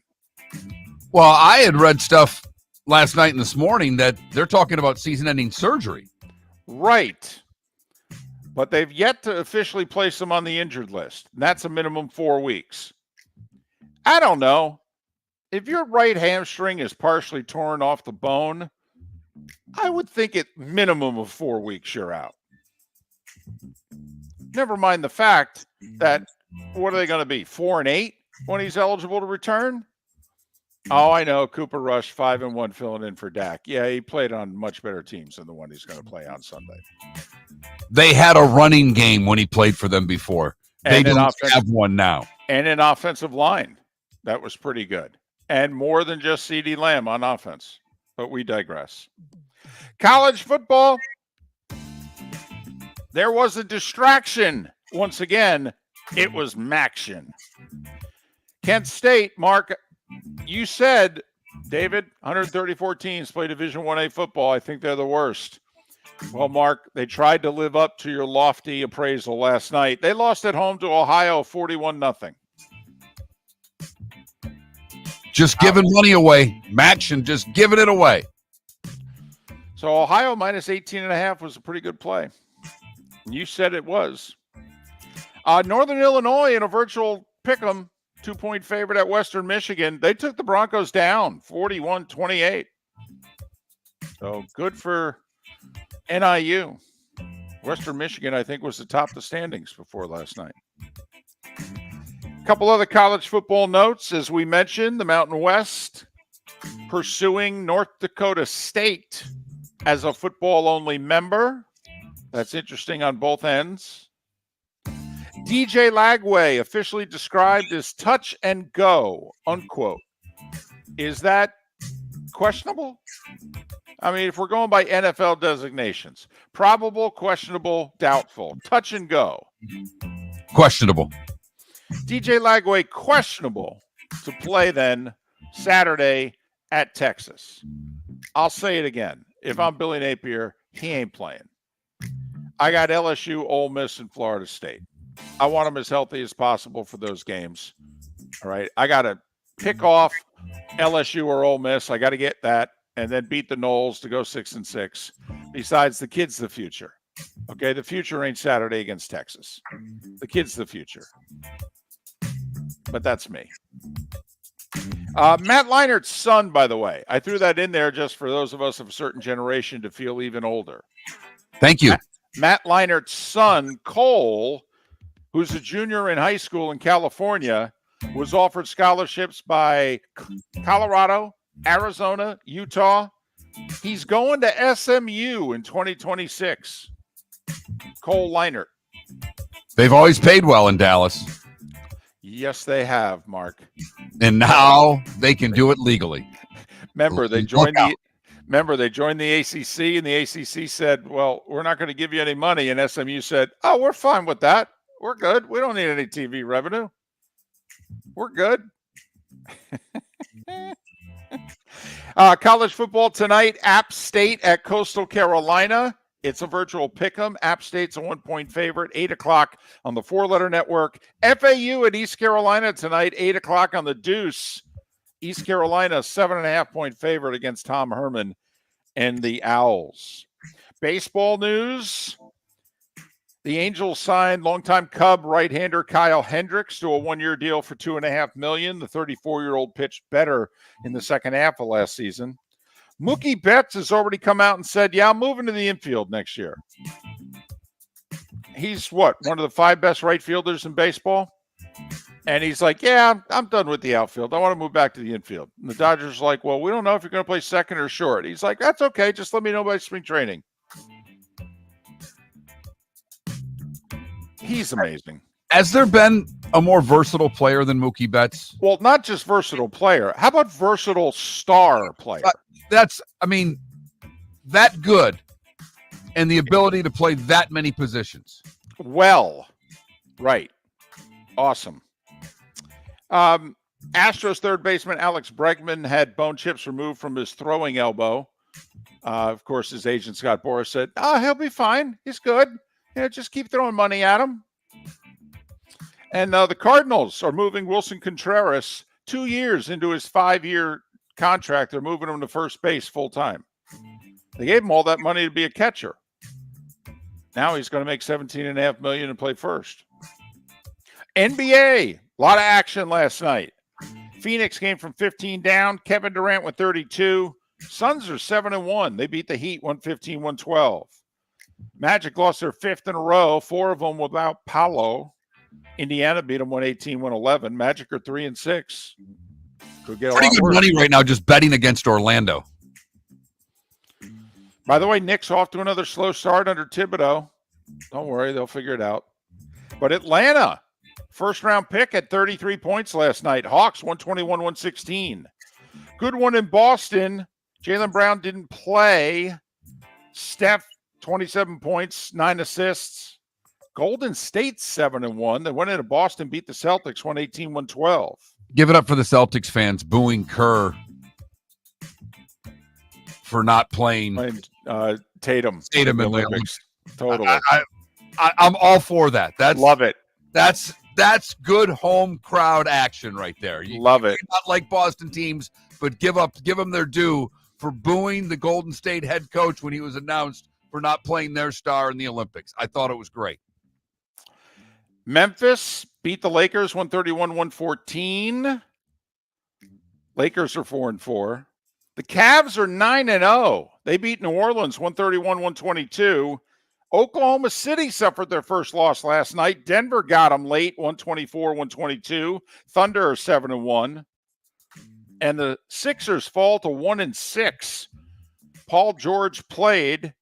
Well, I had read stuff last night and this morning that they're talking about season-ending surgery. Right. But they've yet to officially place him on the injured list. And that's a minimum 4 weeks. I don't know. If your right hamstring is partially torn off the bone, I would think at minimum of 4 weeks you're out. Never mind the fact that, what are they going to be, 4-8 when he's eligible to return? Oh, I know, Cooper Rush, 5-1 filling in for Dak. Yeah, he played on much better teams than the one he's going to play on Sunday. They had a running game when he played for them before. They don't have one now. And an offensive line. That was pretty good. And more than just CeeDee Lamb on offense. But we digress. College football. There was a distraction. Once again, it was Maction. Kent State, Mark, you said, David, 134 teams play Division 1A football. I think they're the worst. Well, Mark, they tried to live up to your lofty appraisal last night. They lost at home to Ohio 41-0. Just giving money away. Maction just giving it away. So Ohio minus 18.5 was a pretty good play. You said it was. Northern Illinois in a virtual pick'em, 2-point favorite at Western Michigan. They took the Broncos down 41-28. So good for NIU. Western Michigan, I think, was atop the standings before last night. A couple other college football notes. As we mentioned, the Mountain West pursuing North Dakota State as a football-only member. That's interesting on both ends. DJ Lagway, officially described as touch and go, unquote. Is that questionable? I mean, if we're going by NFL designations, probable, questionable, doubtful, touch and go. Questionable. DJ Lagway, questionable to play then Saturday at Texas. I'll say it again. If I'm Billy Napier, he ain't playing. I got LSU, Ole Miss, and Florida State. I want them as healthy as possible for those games. All right. I got to pick off LSU or Ole Miss. I got to get that and then beat the Noles to go 6-6. Besides, the kid's the future. Okay. The future ain't Saturday against Texas. The kid's the future. But that's me. Matt Leinert's son, by the way. I threw that in there just for those of us of a certain generation to feel even older. Thank you. Matt Leinert's son, Cole, who's a junior in high school in California, was offered scholarships by Colorado, Arizona, Utah. He's going to SMU in 2026. Cole Leinert. They've always paid well in Dallas. Yes, they have, Mark. And now they can do it legally. Remember, they joined the ACC, and the ACC said, well, we're not going to give you any money. And SMU said, oh, we're fine with that. We're good. We don't need any TV revenue. We're good. College football tonight, App State at Coastal Carolina. It's a virtual pick'em. App State's a 1-point favorite, 8 o'clock on the 4-letter network. FAU at East Carolina tonight, 8 o'clock on the Deuce. East Carolina, 7.5-point favorite against Tom Herman and the Owls. Baseball news. The Angels signed longtime Cub right-hander Kyle Hendricks to a one-year deal for $2.5 million. The 34-year-old pitched better in the second half of last season. Mookie Betts has already come out and said, yeah, I'm moving to the infield next year. He's one of the 5 best right fielders in baseball? And he's like, yeah, I'm done with the outfield. I want to move back to the infield. And the Dodgers are like, well, we don't know if you're going to play second or short. He's like, that's okay. Just let me know by spring training. He's amazing. Has there been a more versatile player than Mookie Betts? Well, not just versatile player. How about versatile star player? That good and the ability to play that many positions. Well, right. Awesome. Astros third baseman Alex Bregman had bone chips removed from his throwing elbow. Of course, his agent Scott Boras said, he'll be fine. He's good. Just keep throwing money at him. And the Cardinals are moving Wilson Contreras 2 years into his 5-year contract. They're moving him to first base full time. They gave him all that money to be a catcher. Now he's going to make $17.5 million and play first. NBA, a lot of action last night. Phoenix came from 15 down. Kevin Durant with 32. Suns are 7-1. They beat the Heat 115-112. Magic lost their 5th in a row, 4 of them without Paolo. Indiana beat them 118-111. Magic are 3-6. Could get pretty good worse. Money right now just betting against Orlando. By the way, Knicks off to another slow start under Thibodeau. Don't worry, they'll figure it out. But Atlanta, first-round pick at 33 points last night. Hawks 121-116. Good one in Boston. Jaylen Brown didn't play. Steph 27 points, 9 assists. Golden State 7-1. They went into Boston, beat the Celtics 118-112. Give it up for the Celtics fans booing Kerr for not playing Tatum in the Olympics. Totally. I'm all for that. Love it. That's good home crowd action right there. Love it. Not like Boston teams, but give them their due for booing the Golden State head coach when he was announced for not playing their star in the Olympics. I thought it was great. Memphis beat the Lakers 131-114. Lakers are 4-4. The Cavs are 9-0. They beat New Orleans 131-122. Oklahoma City suffered their first loss last night. Denver got them late 124-122. Thunder are 7-1. And the Sixers fall to 1-6. Paul George played.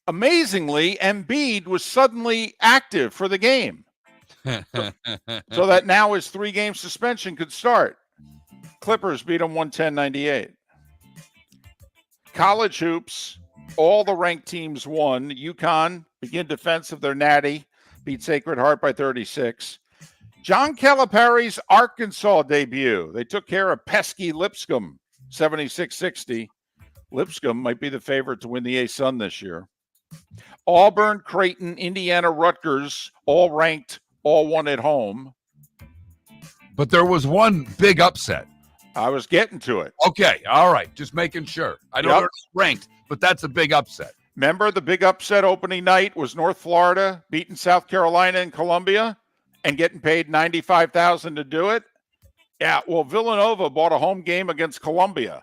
Amazingly, Embiid was suddenly active for the game. So that now his 3-game suspension could start. Clippers beat them 110-98. College hoops, all the ranked teams won. UConn begin defense of their natty, beat Sacred Heart by 36. John Calipari's Arkansas debut. They took care of pesky Lipscomb, 76-60. Lipscomb might be the favorite to win the A-Sun this year. Auburn, Creighton, Indiana, Rutgers, all ranked, all won at home. But there was one big upset. I was getting to it. Okay, all right, just making sure. I know they're not ranked, but that's a big upset. Remember the big upset opening night was North Florida beating South Carolina and Columbia and getting paid $95,000 to do it? Yeah, well, Villanova bought a home game against Columbia,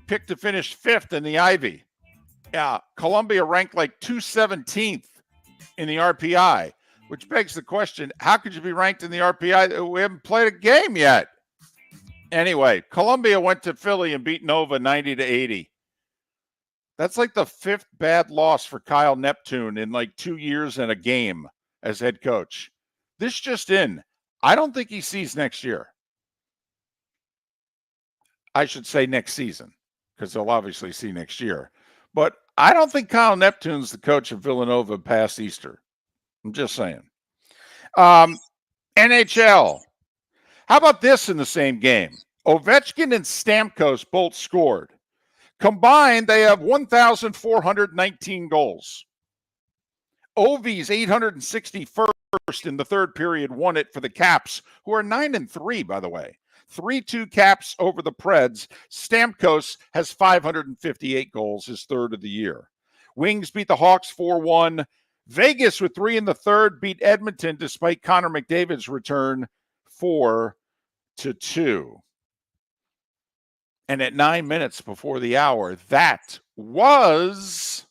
picked to finish 5th in the Ivy. Yeah, Columbia ranked like 217th in the RPI, which begs the question, how could you be ranked in the RPI? We haven't played a game yet. Anyway, Columbia went to Philly and beat Nova 90-80. That's like the 5th bad loss for Kyle Neptune in like 2 years and a game as head coach. This just in. I don't think he sees next year. I should say next season, because they'll obviously see next year. But I don't think Kyle Neptune's the coach of Villanova past Easter. I'm just saying. NHL. How about this in the same game? Ovechkin and Stamkos both scored. Combined, they have 1,419 goals. Ovi's 861st in the third period won it for the Caps, who are 9-3, by the way. 3-2 caps over the Preds. Stamkos has 558 goals, his third of the year. Wings beat the Hawks 4-1. Vegas with 3 in the third beat Edmonton despite Connor McDavid's return 4-2. And at 9 minutes before the hour, that was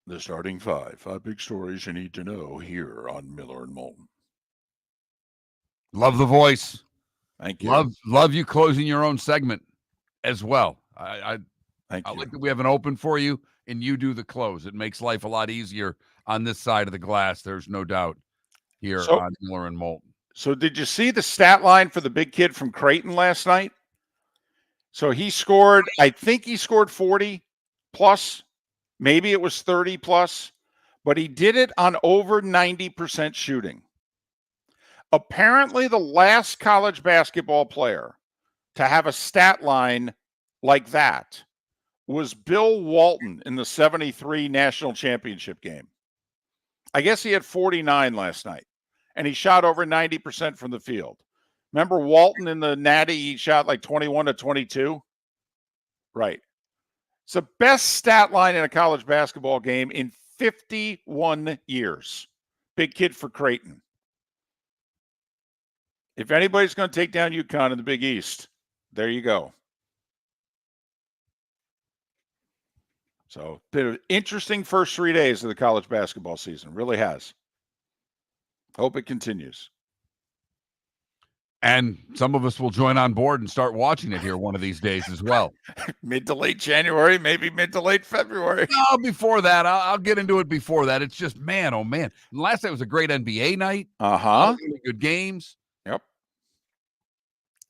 the starting five. 5 big stories you need to know here on Miller and Moulton. Love the voice. Thank you. Love you closing your own segment as well. I Thank you. like that we have an open for you and you do the close. It makes life a lot easier on this side of the glass. There's no doubt here on Miller and Moulton. So did you see the stat line for the big kid from Creighton last night? So he scored, I think he scored 40 plus, maybe it was 30 plus, but he did it on over 90% shooting. Apparently the last college basketball player to have a stat line like that was Bill Walton in the 73 national championship game. I guess he had 49 last night, and he shot over 90% from the field. Remember Walton in the Natty, he shot like 21 to 22? Right. It's the best stat line in a college basketball game in 51 years. Big kid for Creighton. If anybody's going to take down UConn in the Big East, there you go. So, been an interesting first 3 days of the college basketball season. Really has. Hope it continues. And some of us will join on board and start watching it here one of these days as well. Mid to late January, maybe mid to late February. No, before that. I'll get into it before that. It's just, man, oh, man. And last night was a great NBA night. Really good games.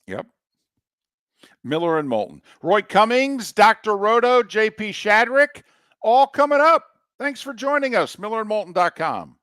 Yep. Miller and Moulton. Roy Cummings, Dr. Roto, JP Shadrick, all coming up. Thanks for joining us. MillerandMoulton.com.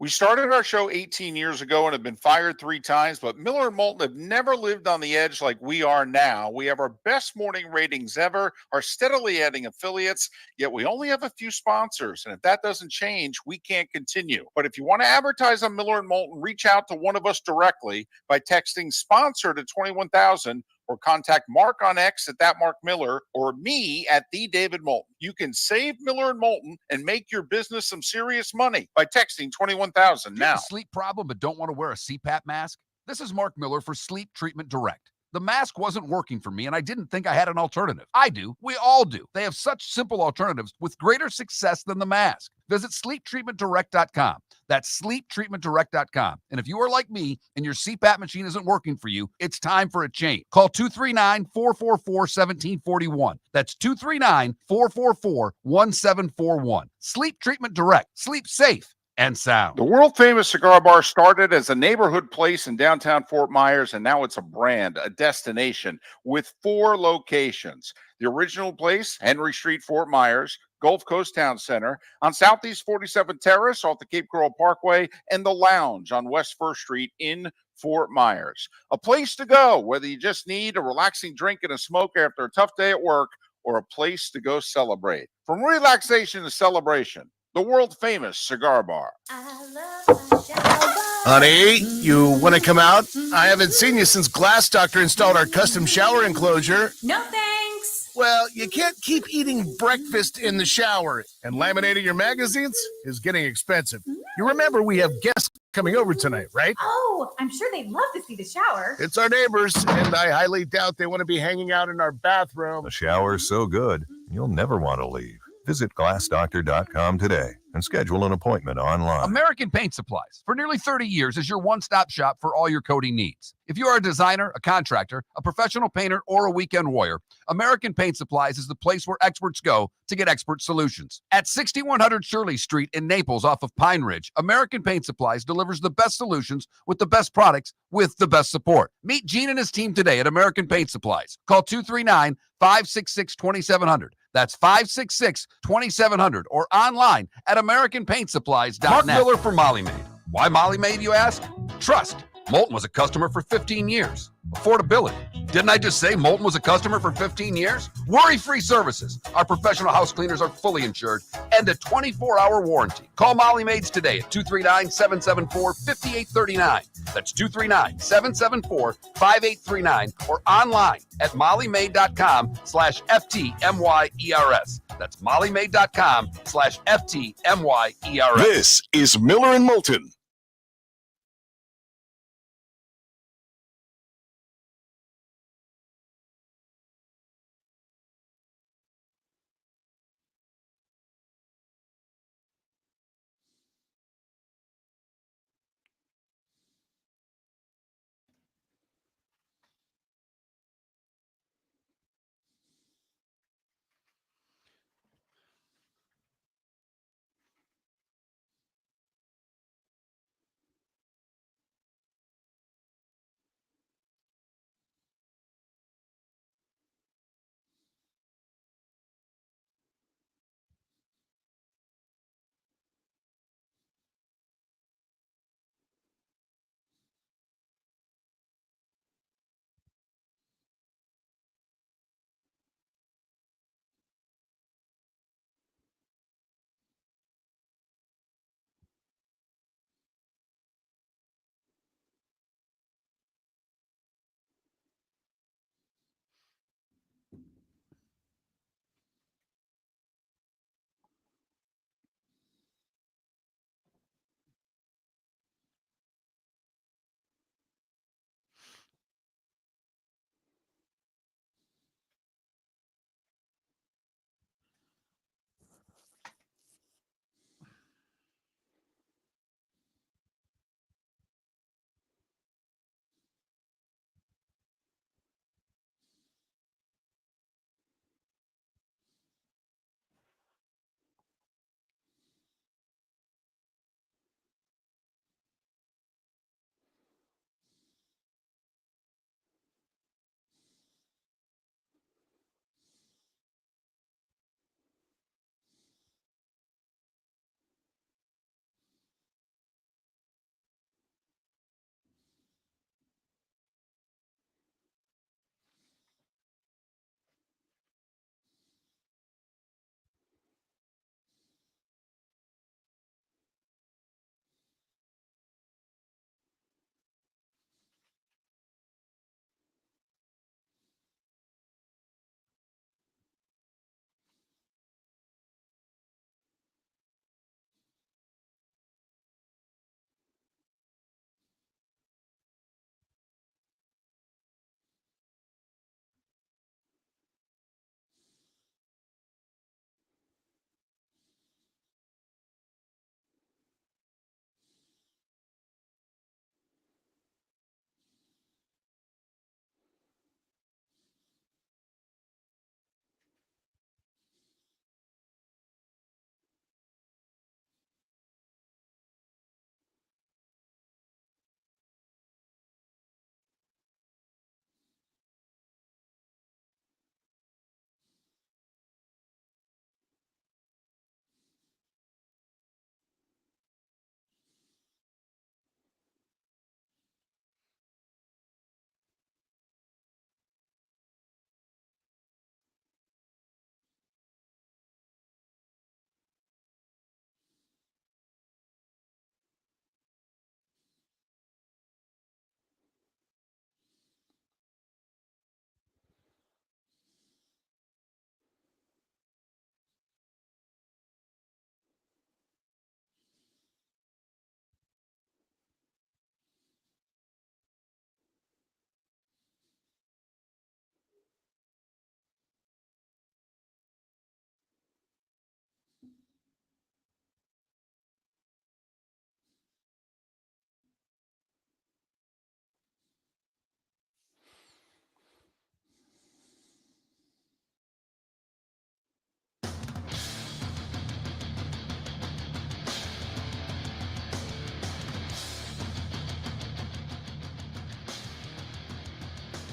We started our show 18 years ago and have been fired 3 times, but Miller and Moulton have never lived on the edge like we are now. We have our best morning ratings ever, are steadily adding affiliates, yet we only have a few sponsors. And if that doesn't change, we can't continue. But if you want to advertise on Miller and Moulton, reach out to one of us directly by texting sponsor to 21,000 or contact Mark on X at that Mark Miller or me at the David Moulton. You can save Miller and Moulton and make your business some serious money by texting 21,000 now. Do you have a sleep problem but don't want to wear a CPAP mask? This is Mark Miller for Sleep Treatment Direct. The mask wasn't working for me, and I didn't think I had an alternative. I do. We all do. They have such simple alternatives with greater success than the mask. Visit sleeptreatmentdirect.com. That's sleeptreatmentdirect.com. And if you are like me and your CPAP machine isn't working for you, it's time for a change. Call 239-444-1741. That's 239-444-1741. Sleep Treatment Direct. Sleep safe and sound. The world-famous cigar bar started as a neighborhood place in downtown Fort Myers, and now it's a brand, a destination, with 4 locations. The original place, Henry Street, Fort Myers, Gulf Coast Town Center, on Southeast 47th Terrace off the Cape Coral Parkway, and the Lounge on West 1st Street in Fort Myers. A place to go, whether you just need a relaxing drink and a smoke after a tough day at work, or a place to go celebrate. From relaxation to celebration, the world-famous cigar bar. Honey, you want to come out? I haven't seen you since Glass Doctor installed our custom shower enclosure. No thanks. Well, you can't keep eating breakfast in the shower, and laminating your magazines is getting expensive. You remember we have guests coming over tonight, right? Oh, I'm sure they'd love to see the shower. It's our neighbors, and I highly doubt they want to be hanging out in our bathroom. The shower's so good, you'll never want to leave. Visit glassdoctor.com today and schedule an appointment online. American Paint Supplies, for nearly 30 years, is your one-stop shop for all your coating needs. If you are a designer, a contractor, a professional painter, or a weekend warrior, American Paint Supplies is the place where experts go to get expert solutions. At 6100 Shirley Street in Naples off of Pine Ridge, American Paint Supplies delivers the best solutions with the best products with the best support. Meet Gene and his team today at American Paint Supplies. Call 239-566-2700. That's 566-2700 or online at AmericanPaintSupplies.net. Mark Miller for Molly Maid. Why Molly Maid, you ask? Trust. Moulton was a customer for 15 years. Affordability. Didn't I just say Moulton was a customer for 15 years? Worry-free services. Our professional house cleaners are fully insured and a 24-hour warranty. Call Molly Maids today at 239-774-5839. That's 239-774-5839 or online at mollymaid.com/FTMYERS. That's mollymaid.com/FTMYERS. This is Miller and Moulton.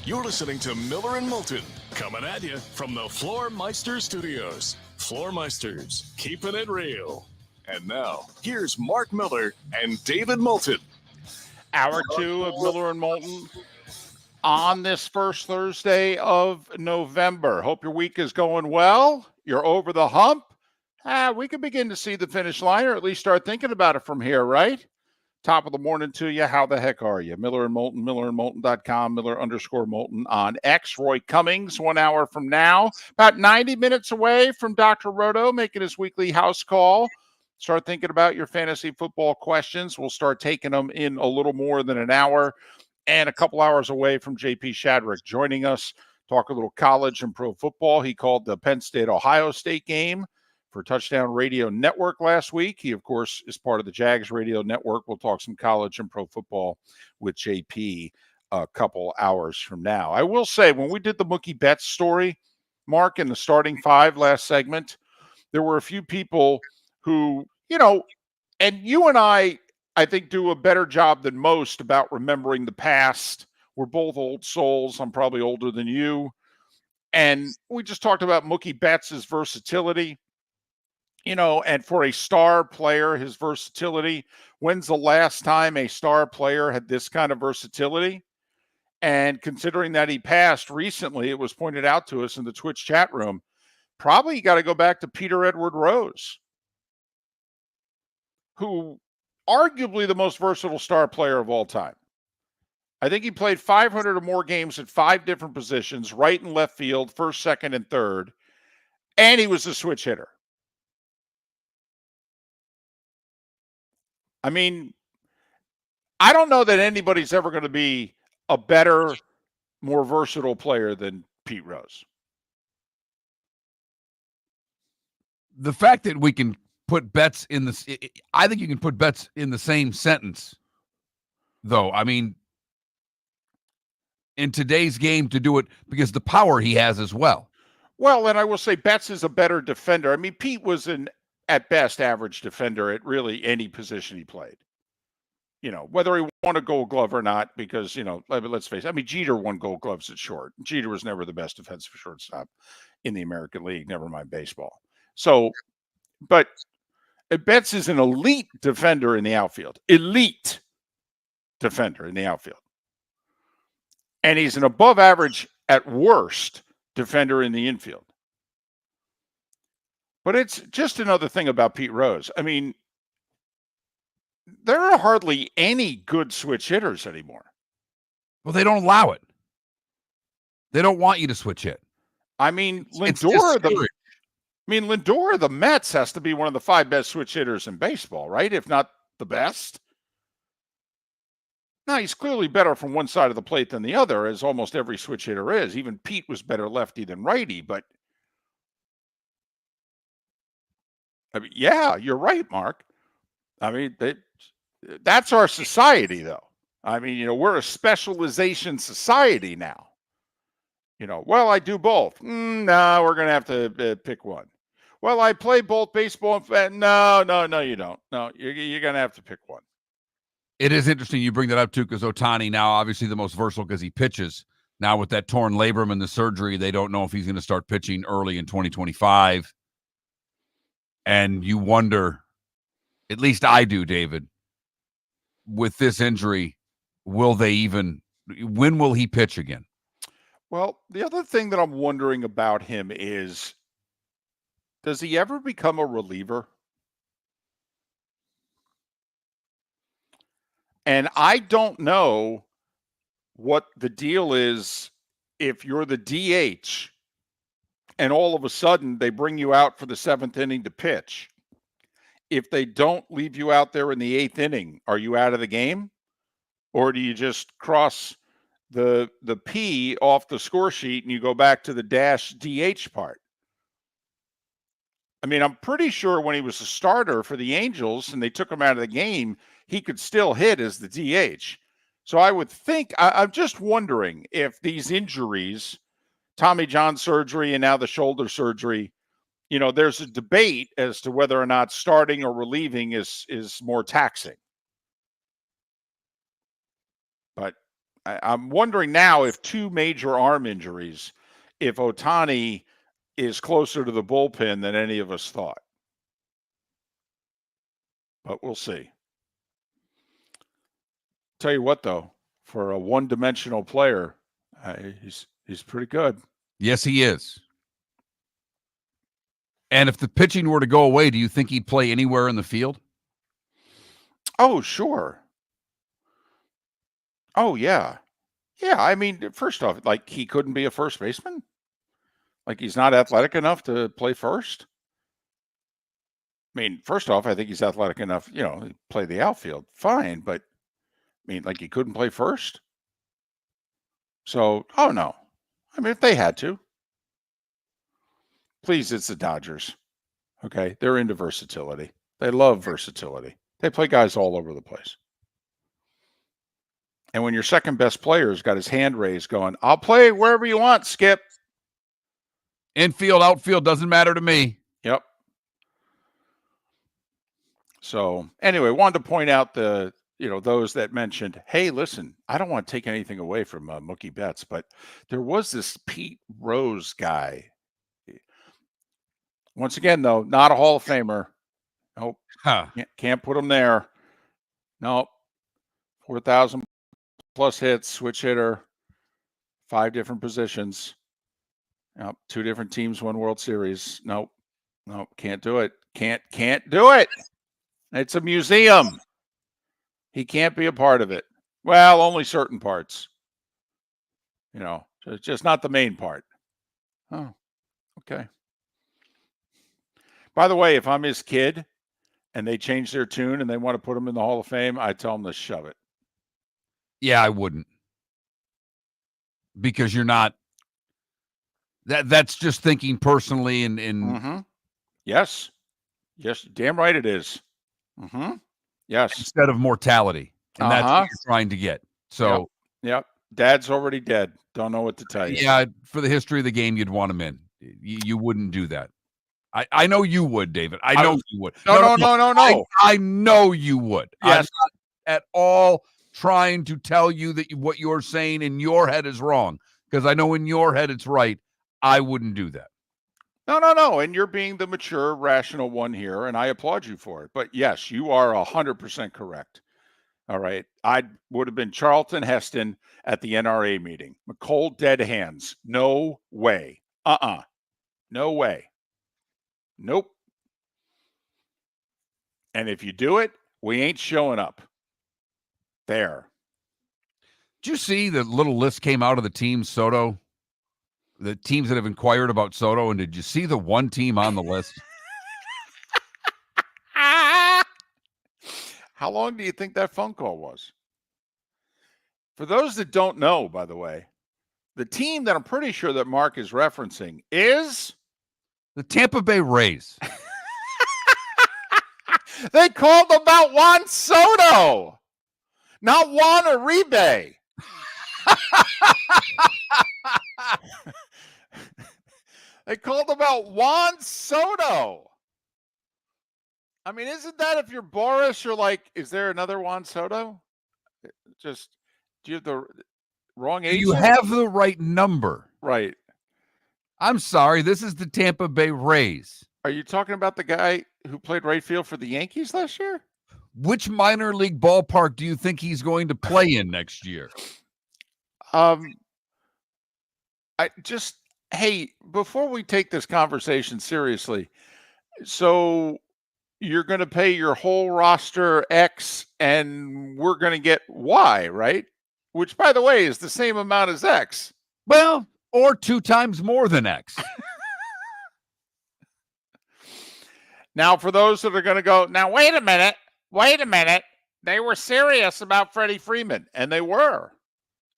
You're listening to Miller and Moulton, coming at you from the Floor Meister Studios. Floor Meisters, keeping it real. And now, here's Mark Miller and David Moulton. Hour two of Miller and Moulton on this first Thursday of November. Hope your week is going well. You're over the hump. We can begin to see the finish line, or at least start thinking about it from here, right? Top of the morning to you. How the heck are you? Miller and Moulton, millerandmoulton.com, Miller_Moulton on X. Roy Cummings, 1 hour from now, about 90 minutes away from Dr. Roto making his weekly house call. Start thinking about your fantasy football questions. We'll start taking them in a little more than an hour, and a couple hours away from JP Shadrick joining us, talk a little college and pro football. He called the Penn State-Ohio State game for Touchdown Radio Network last week. He, of course, is part of the Jags Radio Network. We'll talk some college and pro football with JP a couple hours from now. I will say, when we did the Mookie Betts story, Mark, in the starting five last segment, there were a few people who, and you and I think, do a better job than most about remembering the past. We're both old souls. I'm probably older than you. And we just talked about Mookie Betts' versatility. And for a star player, his versatility. When's the last time a star player had this kind of versatility? And considering that he passed recently, it was pointed out to us in the Twitch chat room, probably you got to go back to Peter Edward Rose, who arguably the most versatile star player of all time. I think he played 500 or more games at 5 different positions, right and left field, first, second, and third, and he was a switch hitter. I mean, I don't know that anybody's ever going to be a better, more versatile player than Pete Rose. The fact that we can put Betts in the, I think you can put Betts in the same sentence, though. I mean, in today's game, to do it because the power he has as well. Well, and I will say Betts is a better defender. I mean, Pete was an, at best, average defender at really any position he played. Whether he won a Gold Glove or not, because, let's face it. I mean, Jeter won Gold Gloves at short. Jeter was never the best defensive shortstop in the American League, never mind baseball. So, but Betts is an elite defender in the outfield. Elite defender in the outfield. And he's an above average, at worst, defender in the infield. But it's just another thing about Pete Rose. I mean, there are hardly any good switch hitters anymore. Well, they don't allow it. They don't want you to switch hit. I mean, Lindor, of the Mets has to be one of the 5 best switch hitters in baseball, right? If not the best. Now, he's clearly better from one side of the plate than the other, as almost every switch hitter is. Even Pete was better lefty than righty, but I mean, yeah, you're right, Mark. I mean, that's our society, though. I mean, we're a specialization society now. Well, I do both. No, we're going to have to pick one. Well, I play both baseball and no, you don't. No, you're going to have to pick one. It is interesting you bring that up, too, because Ohtani now obviously the most versatile because he pitches. Now with that torn labrum and the surgery, they don't know if he's going to start pitching early in 2025. And you wonder, at least I do, David, with this injury, when will he pitch again? Well, the other thing that I'm wondering about him is, does he ever become a reliever? And I don't know what the deal is if you're the DH and all of a sudden they bring you out for the 7th inning to pitch. If they don't leave you out there in the 8th inning, are you out of the game? Or do you just cross the P off the score sheet and you go back to the -DH part? I mean, I'm pretty sure when he was a starter for the Angels and they took him out of the game, he could still hit as the DH. So I would think, I'm just wondering if these injuries, Tommy John surgery and now the shoulder surgery, there's a debate as to whether or not starting or relieving is more taxing. But I'm wondering now, if 2 major arm injuries, if Ohtani is closer to the bullpen than any of us thought. But we'll see. Tell you what, though, for a one-dimensional player, He's pretty good. Yes, he is. And if the pitching were to go away, do you think he'd play anywhere in the field? Oh, sure. Oh, yeah. Yeah, I mean, first off, like, he couldn't be a first baseman? Like, he's not athletic enough to play first? I mean, first off, I think he's athletic enough, to play the outfield. Fine, but, I mean, like, he couldn't play first? So, oh, no. I mean, if they had to. Please, it's the Dodgers. Okay? They're into versatility. They love versatility. They play guys all over the place. And when your second best player's got his hand raised going, I'll play wherever you want, Skip. Infield, outfield, doesn't matter to me. Yep. So anyway, wanted to point out those that mentioned, hey, listen, I don't want to take anything away from Mookie Betts, but there was this Pete Rose guy. Once again, though, not a Hall of Famer. Nope. Can't put him there. Nope. 4,000 plus hits, switch hitter, 5 different positions. Nope. 2 different teams, 1 World Series. Nope. Can't do it. Can't do it. It's a museum. He can't be a part of it. Well, only certain parts. Just not the main part. Oh, okay. By the way, if I'm his kid and they change their tune and they want to put him in the Hall of Fame, I tell them to shove it. Yeah, I wouldn't. Because you're not. That's just thinking personally and Mm-hmm. Yes, damn right it is. Mm-hmm. Yes. Instead of mortality. And that's what you're trying to get. So Yep. Dad's already dead. Don't know what to tell you. yeah, for the history of the game, you'd want him in. You wouldn't do that. I know you would, David. I know you would. No. I know you would. Yes. I'm not at all trying to tell you that what you're saying in your head is wrong, because I know in your head it's right. I wouldn't do that. No. And you're being the mature, rational one here, and I applaud you for it. But yes, you are 100% correct. All right. I would have been Charlton Heston at the NRA meeting. McColl dead hands. No way. No way. Nope. And if you do it, we ain't showing up. There. Did you see the little list came out of the teams, Soto? The teams that have inquired about Soto, and did you see the one team on the list? How long do you think that phone call was? For those that don't know, by the way, the team that I'm pretty sure that Mark is referencing is the Tampa Bay Rays. They called about Juan Soto, not Juan Uribe. They called about Juan Soto. I mean, isn't that if you're Boris, you're like, is there another Juan Soto? Just, do you have the wrong agent? You have the right number. Right. I'm sorry. This is the Tampa Bay Rays. Are you talking about the guy who played right field for the Yankees last year? Which minor league ballpark do you think he's going to play in next year? Hey, before we take this conversation seriously, so you're going to pay your whole roster X and we're going to get Y, right? Which, by the way, is the same amount as X. Well, or 2 times more than X. Now, for those that are going to go, now, wait a minute. They were serious about Freddie Freeman, and they were.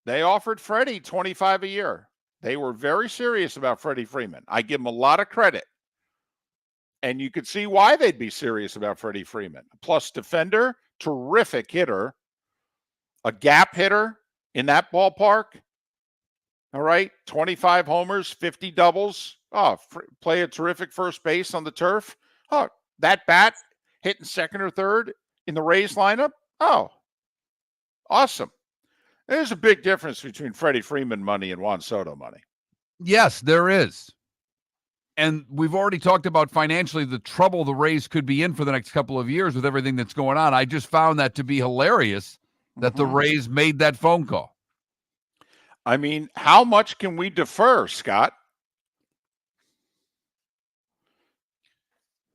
They offered Freddie $25 a year. They were very serious about Freddie Freeman. I give them a lot of credit. And you could see why they'd be serious about Freddie Freeman. Plus defender, terrific hitter, a gap hitter in that ballpark. All right, 25 homers, 50 doubles. Play a terrific first base on the turf. That bat hitting second or third in the Rays lineup. Awesome. There's a big difference between Freddie Freeman money and Juan Soto money. Yes, there is. And we've already talked about financially the trouble the Rays could be in for the next couple of years with everything that's going on. I just found that to be hilarious that the Rays made that phone call. I mean, how much can we defer, Scott?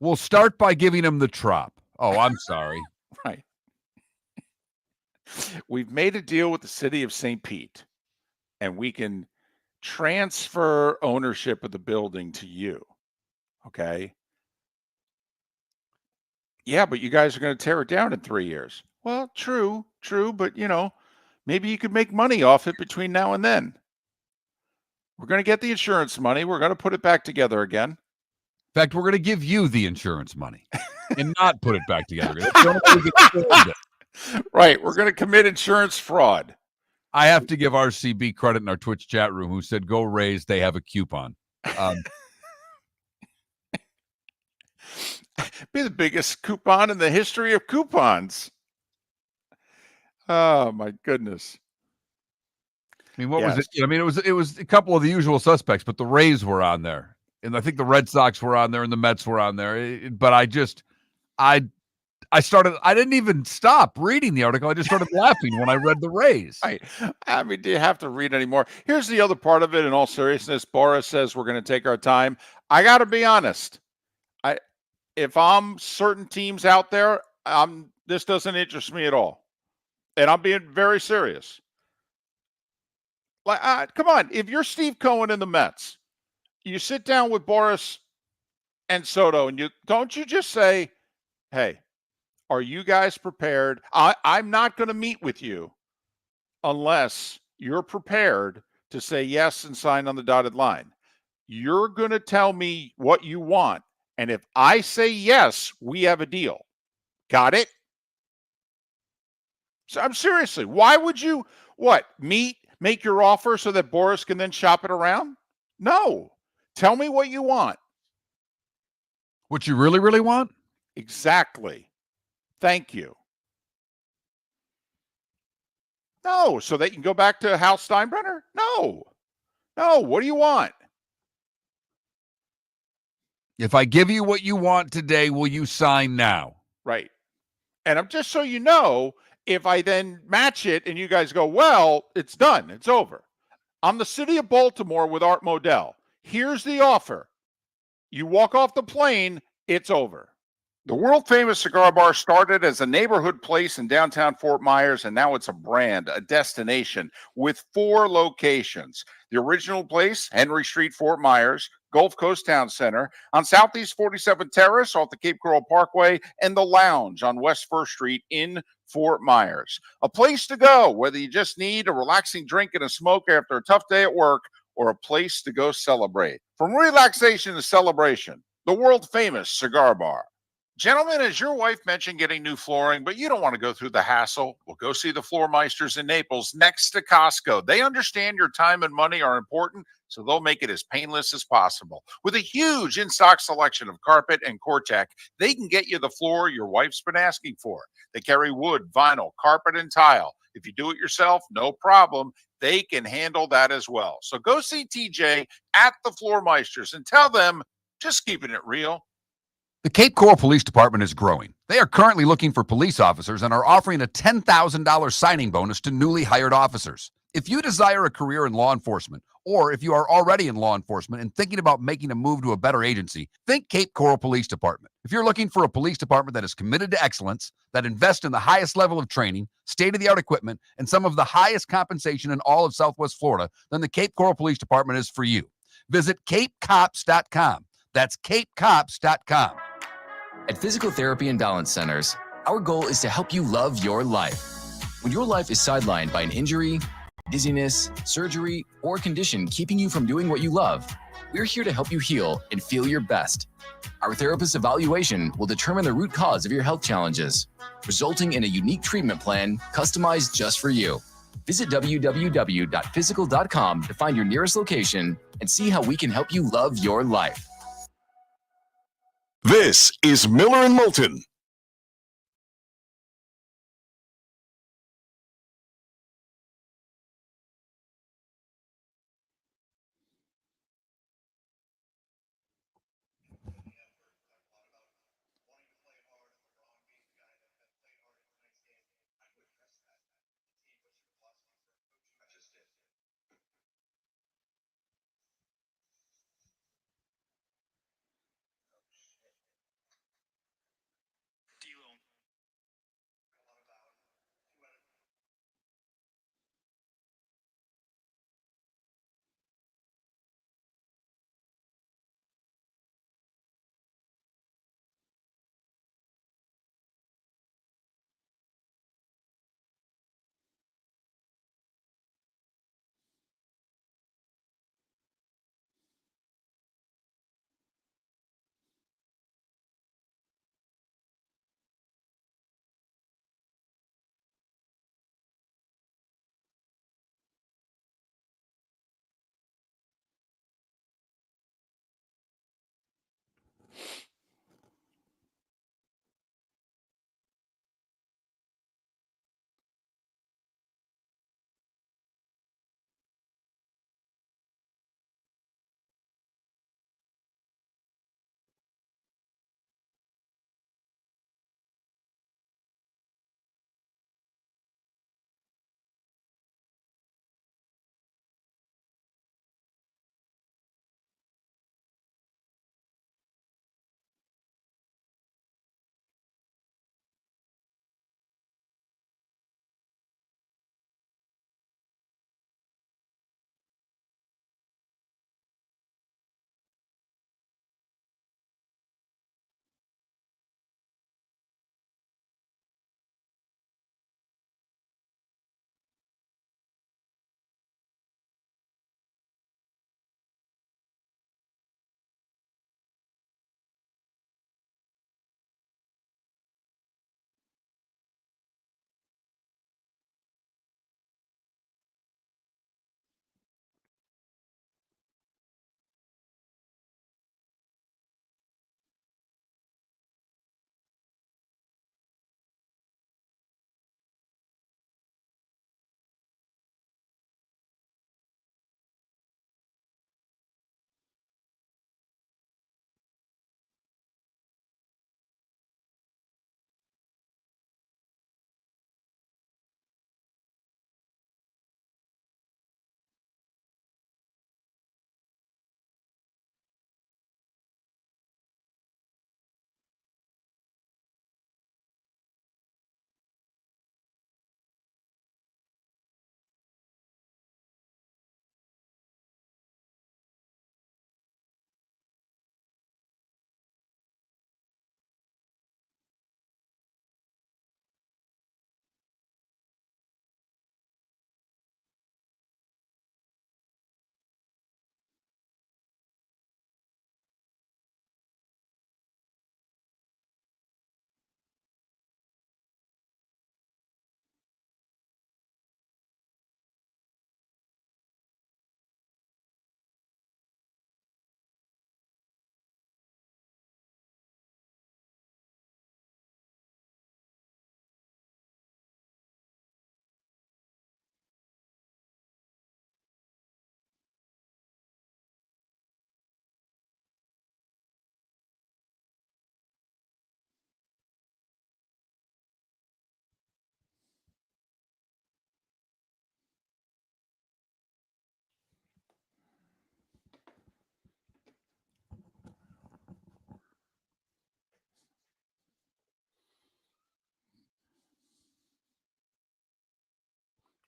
We'll start by giving him the trop. Oh, I'm sorry. Right. We've made a deal with the city of St. Pete, and we can transfer ownership of the building to you. Okay. Yeah, but you guys are going to tear it down in 3 years. Well, true, but maybe you could make money off it between now and then. We're going to get the insurance money. We're going to put it back together again. In fact, we're going to give you the insurance money and not put it back together. That's the only way we can afford it. Right. We're going to commit insurance fraud. I have to give RCB credit in our Twitch chat room who said, go Rays, they have a coupon. Be the biggest coupon in the history of coupons. Oh, my goodness. I mean, what was it? I mean, it was a couple of the usual suspects, but the Rays were on there. And I think the Red Sox were on there and the Mets were on there. But I didn't even stop reading the article. I just started laughing when I read the Rays. Right. I mean, do you have to read anymore? Here's the other part of it. In all seriousness, Boris says we're going to take our time. I got to be honest. If I'm certain teams out there, this doesn't interest me at all. And I'm being very serious. Like, come on. If you're Steve Cohen in the Mets, you sit down with Boris and Soto, and don't you just say, hey, are you guys prepared? I'm not going to meet with you unless you're prepared to say yes and sign on the dotted line. You're going to tell me what you want. And if I say yes, we have a deal. Got it? So I'm seriously, why would you, make your offer so that Boris can then shop it around? No. Tell me what you want. What you really, really want? Exactly. Thank you. No, so they can go back to Hal Steinbrenner? No. What do you want? If I give you what you want today, will you sign now? Right. And I'm just so you know, if I then match it and you guys go, well, it's done. It's over. I'm the city of Baltimore with Art Modell. Here's the offer. You walk off the plane, it's over. The world-famous cigar bar started as a neighborhood place in downtown Fort Myers, and now it's a brand, a destination, with 4 locations. The original place, Henry Street, Fort Myers, Gulf Coast Town Center, on Southeast 47th Terrace off the Cape Coral Parkway, and the Lounge on West 1st Street in Fort Myers. A place to go, whether you just need a relaxing drink and a smoke after a tough day at work, or a place to go celebrate. From relaxation to celebration, the world-famous cigar bar. Gentlemen, as your wife mentioned getting new flooring, but you don't want to go through the hassle, well, go see the Floormeisters in Naples next to Costco. They understand your time and money are important, so they'll make it as painless as possible. With a huge in-stock selection of carpet and Cortec, they can get you the floor your wife's been asking for. They carry wood, vinyl, carpet, and tile. If you do it yourself, no problem. They can handle that as well. So go see TJ at the Floormeisters and tell them, just keeping it real. The Cape Coral Police Department is growing. They are currently looking for police officers and are offering a $10,000 signing bonus to newly hired officers. If you desire a career in law enforcement, or if you are already in law enforcement and thinking about making a move to a better agency, think Cape Coral Police Department. If you're looking for a police department that is committed to excellence, that invests in the highest level of training, state-of-the-art equipment, and some of the highest compensation in all of Southwest Florida, then the Cape Coral Police Department is for you. Visit capecops.com. That's capecops.com. At Physical Therapy and Balance Centers, our goal is to help you love your life. When your life is sidelined by an injury, dizziness, surgery, or condition keeping you from doing what you love, we're here to help you heal and feel your best. Our therapist evaluation will determine the root cause of your health challenges, resulting in a unique treatment plan customized just for you. Visit www.physical.com to find your nearest location and see how we can help you love your life. This is Miller and Moulton.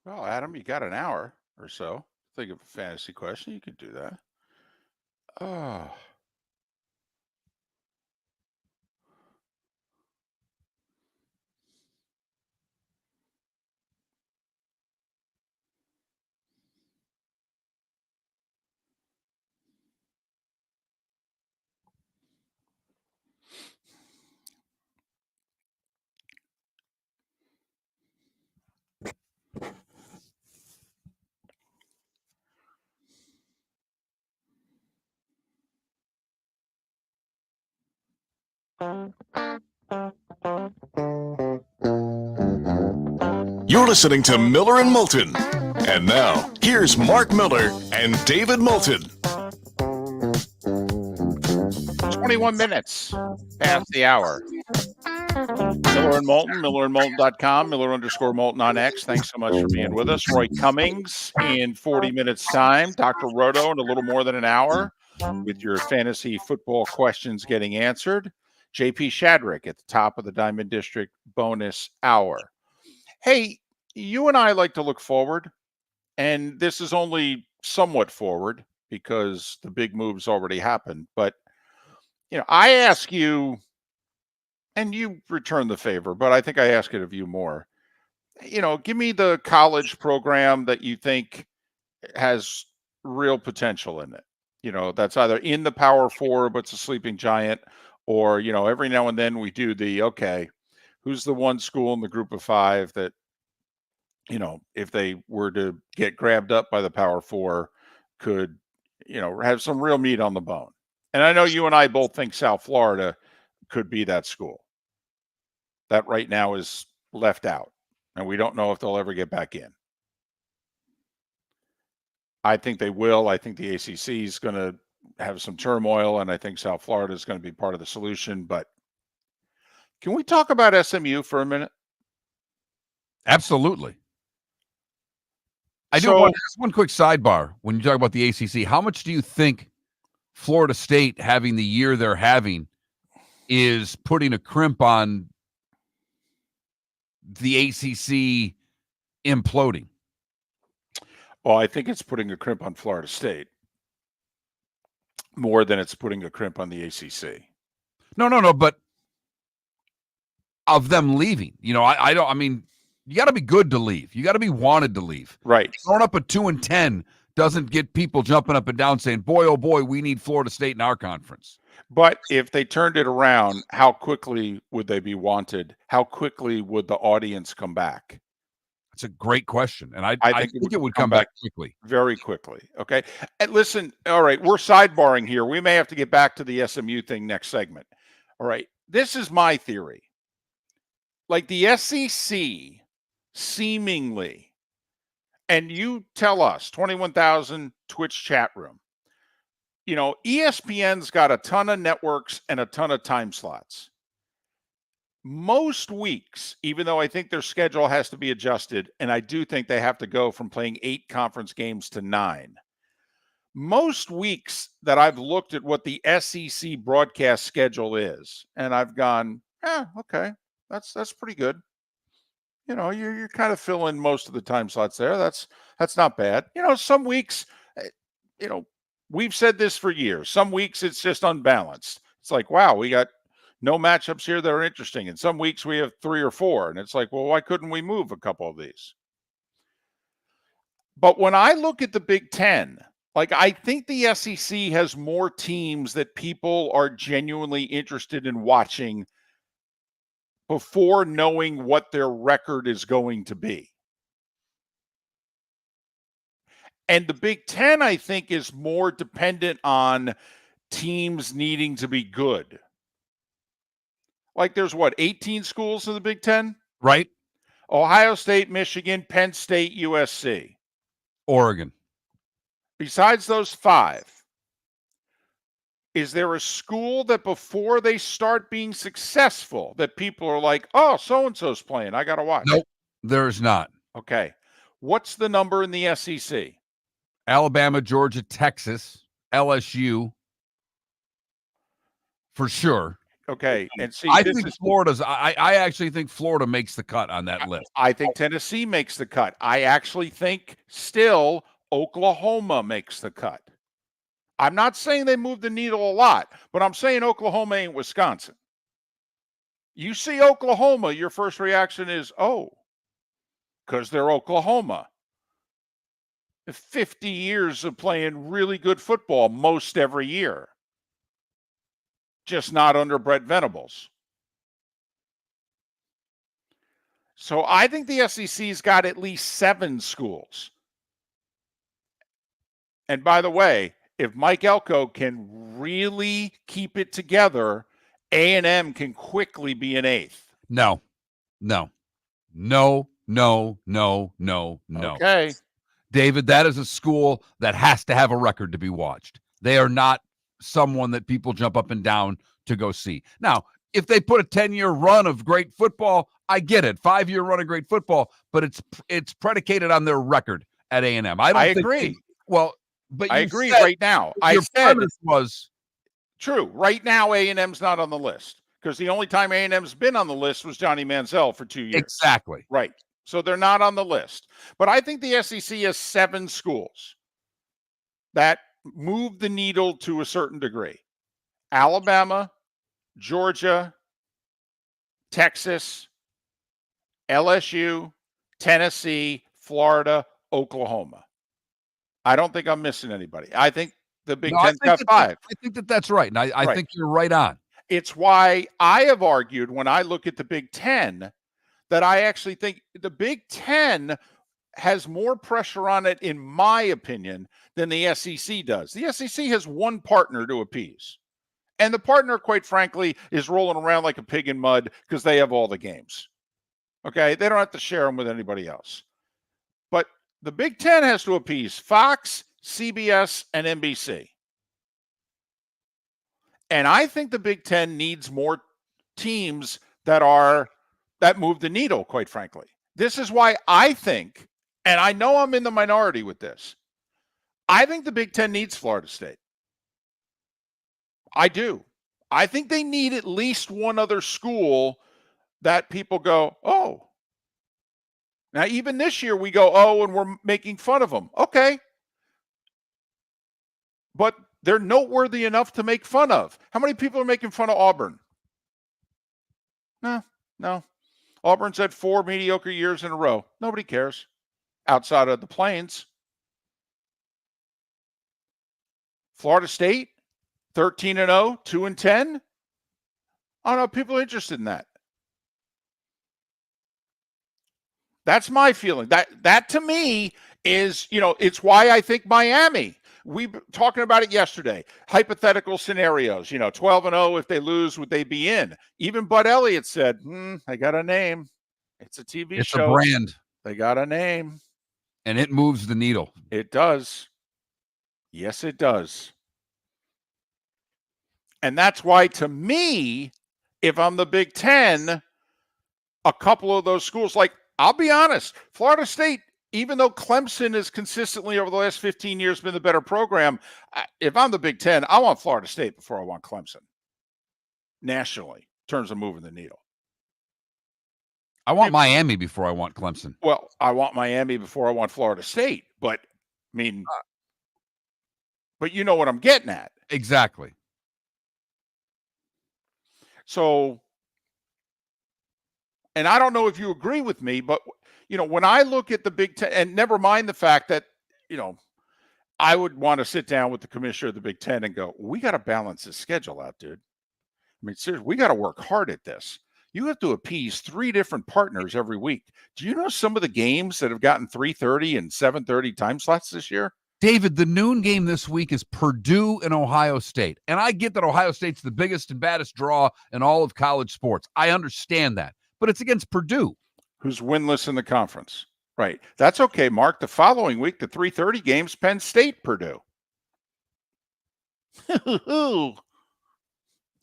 Well, Adam, you got an hour or so. Think of a fantasy question. You could do that. Oh. You're listening to Miller and Moulton. And now, here's Mark Miller and David Moulton. 21 minutes past the hour. Miller and Moulton, millerandmoulton.com, Miller_Moulton on X. Thanks so much for being with us. Roy Cummings in 40 minutes time. Dr. Roto in a little more than an hour with your fantasy football questions getting answered. JP Shadrick at the top of the Diamond District bonus hour. Hey, you and I like to look forward, and this is only somewhat forward because the big moves already happened. But, I ask you, and you return the favor, but I think I ask it of you more. Give me the college program that you think has real potential in it. That's either in the Power Four, but it's a sleeping giant, or, every now and then we do okay, who's the one school in the group of five that, if they were to get grabbed up by the Power Four, could, have some real meat on the bone. And I know you and I both think South Florida could be that school. That right now is left out, and we don't know if they'll ever get back in. I think they will. I think the ACC is going to have some turmoil, and I think South Florida is going to be part of the solution. But can we talk about SMU for a minute? Absolutely. I do want to ask one quick sidebar. When you talk about the ACC, how much do you think Florida State having the year they're having is putting a crimp on the ACC imploding? Well, I think it's putting a crimp on Florida State more than it's putting a crimp on the ACC. No, but of them leaving, I mean, you got to be good to leave. You got to be wanted to leave. Right. Throwing up a 2-10 doesn't get people jumping up and down saying, boy, oh boy, we need Florida State in our conference. But if they turned it around, how quickly would they be wanted? How quickly would the audience come back? That's a great question. And I think it would come back quickly. Very quickly. Okay. And listen, all right, we're sidebarring here. We may have to get back to the SMU thing next segment. All right. This is my theory. Like the SEC seemingly, and you tell us, 21,000 Twitch chat room, ESPN's got a ton of networks and a ton of time slots. Most weeks, even though I think their schedule has to be adjusted, and I do think they have to go from playing 8 conference games to 9. Most weeks that I've looked at what the SEC broadcast schedule is, and I've gone, okay, that's pretty good. You're kind of filling most of the time slots there. That's not bad. Some weeks, we've said this for years. Some weeks it's just unbalanced. It's like, wow, we got no matchups here that are interesting. And some weeks we have 3 or 4. And it's like, well, why couldn't we move a couple of these? But when I look at the Big Ten, I think the SEC has more teams that people are genuinely interested in watching before knowing what their record is going to be. And the Big Ten, I think, is more dependent on teams needing to be good. There's 18 schools in the Big Ten? Right. Ohio State, Michigan, Penn State, USC. Oregon. Besides those 5, is there a school that before they start being successful that people are like, oh, so-and-so's playing, I got to watch? Nope, there's not. Okay. What's the number in the SEC? Alabama, Georgia, Texas, LSU, for sure. Okay, and see, I this think is Florida's. I actually think Florida makes the cut on that list. I think Tennessee makes the cut. I actually think still Oklahoma makes the cut. I'm not saying they move the needle a lot, but I'm saying Oklahoma ain't Wisconsin. You see Oklahoma, your first reaction is, oh, because they're Oklahoma. 50 years of playing really good football most every year. Just not under Brett Venables. So I think the SEC's got at least 7 schools. And by the way, if Mike Elko can really keep it together, A&M can quickly be an 8th. No. Okay. David, that is a school that has to have a record to be watched. They are not someone that people jump up and down to go see. Now, if they put a 10-year run of great football, I get it. 5-year run of great football, but it's predicated on their record at A&M. I agree. But I you agree said, right now. your premise was true. Right now, A&M's not on the list because the only time A&M's been on the list was Johnny Manziel for 2 years. Exactly. Right. So they're not on the list. But I think the SEC has 7 schools that move the needle to a certain degree. Alabama, Georgia, Texas, LSU, Tennessee, Florida, Oklahoma. I don't think I'm missing anybody. I think the Big Ten's got 5. I think that's right. And I think you're right on. It's why I have argued when I look at the Big Ten that I actually think the Big Ten has more pressure on it, in my opinion, than the SEC does. The SEC has one partner to appease. And the partner, quite frankly, is rolling around like a pig in mud because they have all the games. Okay? They don't have to share them with anybody else. But the Big Ten has to appease Fox, CBS, and NBC. And I think the Big Ten needs more teams that move the needle, quite frankly. This is why I think, and I know I'm in the minority with this, I think the Big Ten needs Florida State. I do. I think they need at least one other school that people go, oh. Now, even this year we go, oh, and we're making fun of them. Okay. But they're noteworthy enough to make fun of. How many people are making fun of Auburn? No. Auburn's had 4 mediocre years in a row. Nobody cares outside of the Plains. Florida State, 13-0, 2-10. I don't know. People are interested in that. That's my feeling. That to me is, it's why I think Miami. We were talking about it yesterday. Hypothetical scenarios. 12-0. If they lose, would they be in? Even Bud Elliott said, "They got a name. It's a TV show. It's a brand. They got a name, and it moves the needle." It does. Yes, it does. And that's why, to me, if I'm the Big Ten, a couple of those schools, like, I'll be honest, Florida State, even though Clemson has consistently over the last 15 years been the better program, if I'm the Big Ten, I want Florida State before I want Clemson nationally in terms of moving the needle. I want Miami before I want Clemson. Well, I want Miami before I want Florida State, but but you know what I'm getting at. Exactly. So, and I don't know if you agree with me, but when I look at the Big Ten, and never mind the fact that, I would want to sit down with the commissioner of the Big Ten and go, we got to balance this schedule out, dude. Seriously, we got to work hard at this. You have to appease 3 different partners every week. Do you know some of the games that have gotten 3:30 and 7:30 time slots this year? David, the noon game this week is Purdue and Ohio State. And I get that Ohio State's the biggest and baddest draw in all of college sports. I understand that. But it's against Purdue, who's winless in the conference. Right. That's okay, Mark. The following week, the 3:30 games, Penn State, Purdue.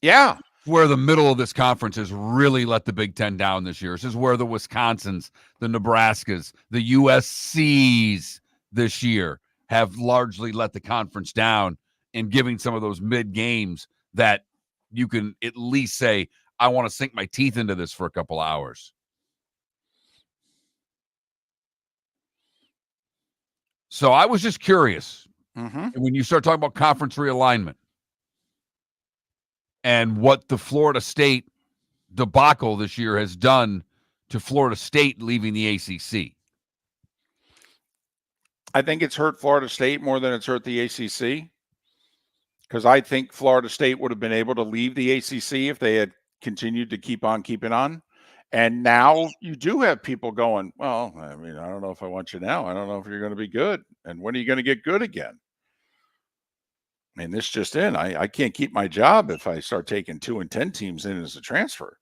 Yeah. Where the middle of this conference has really let the Big Ten down this year. This is where the Wisconsins, the Nebraskas, the USCs this year have largely let the conference down and giving some of those mid games that you can at least say, I want to sink my teeth into this for a couple hours. So I was just curious. When you start talking about conference realignment and what the Florida State debacle this year has done to Florida State leaving the ACC. I think it's hurt Florida State more than it's hurt the ACC, because I think Florida State would have been able to leave the ACC if they had continued to keep on keeping on. And now you do have people going, well, I mean, I don't know if I want you now. I don't know if you're going to be good. And when are you going to get good again? I mean, this just in. I can't keep my job if I start taking 2 and 10 teams in as a transfer.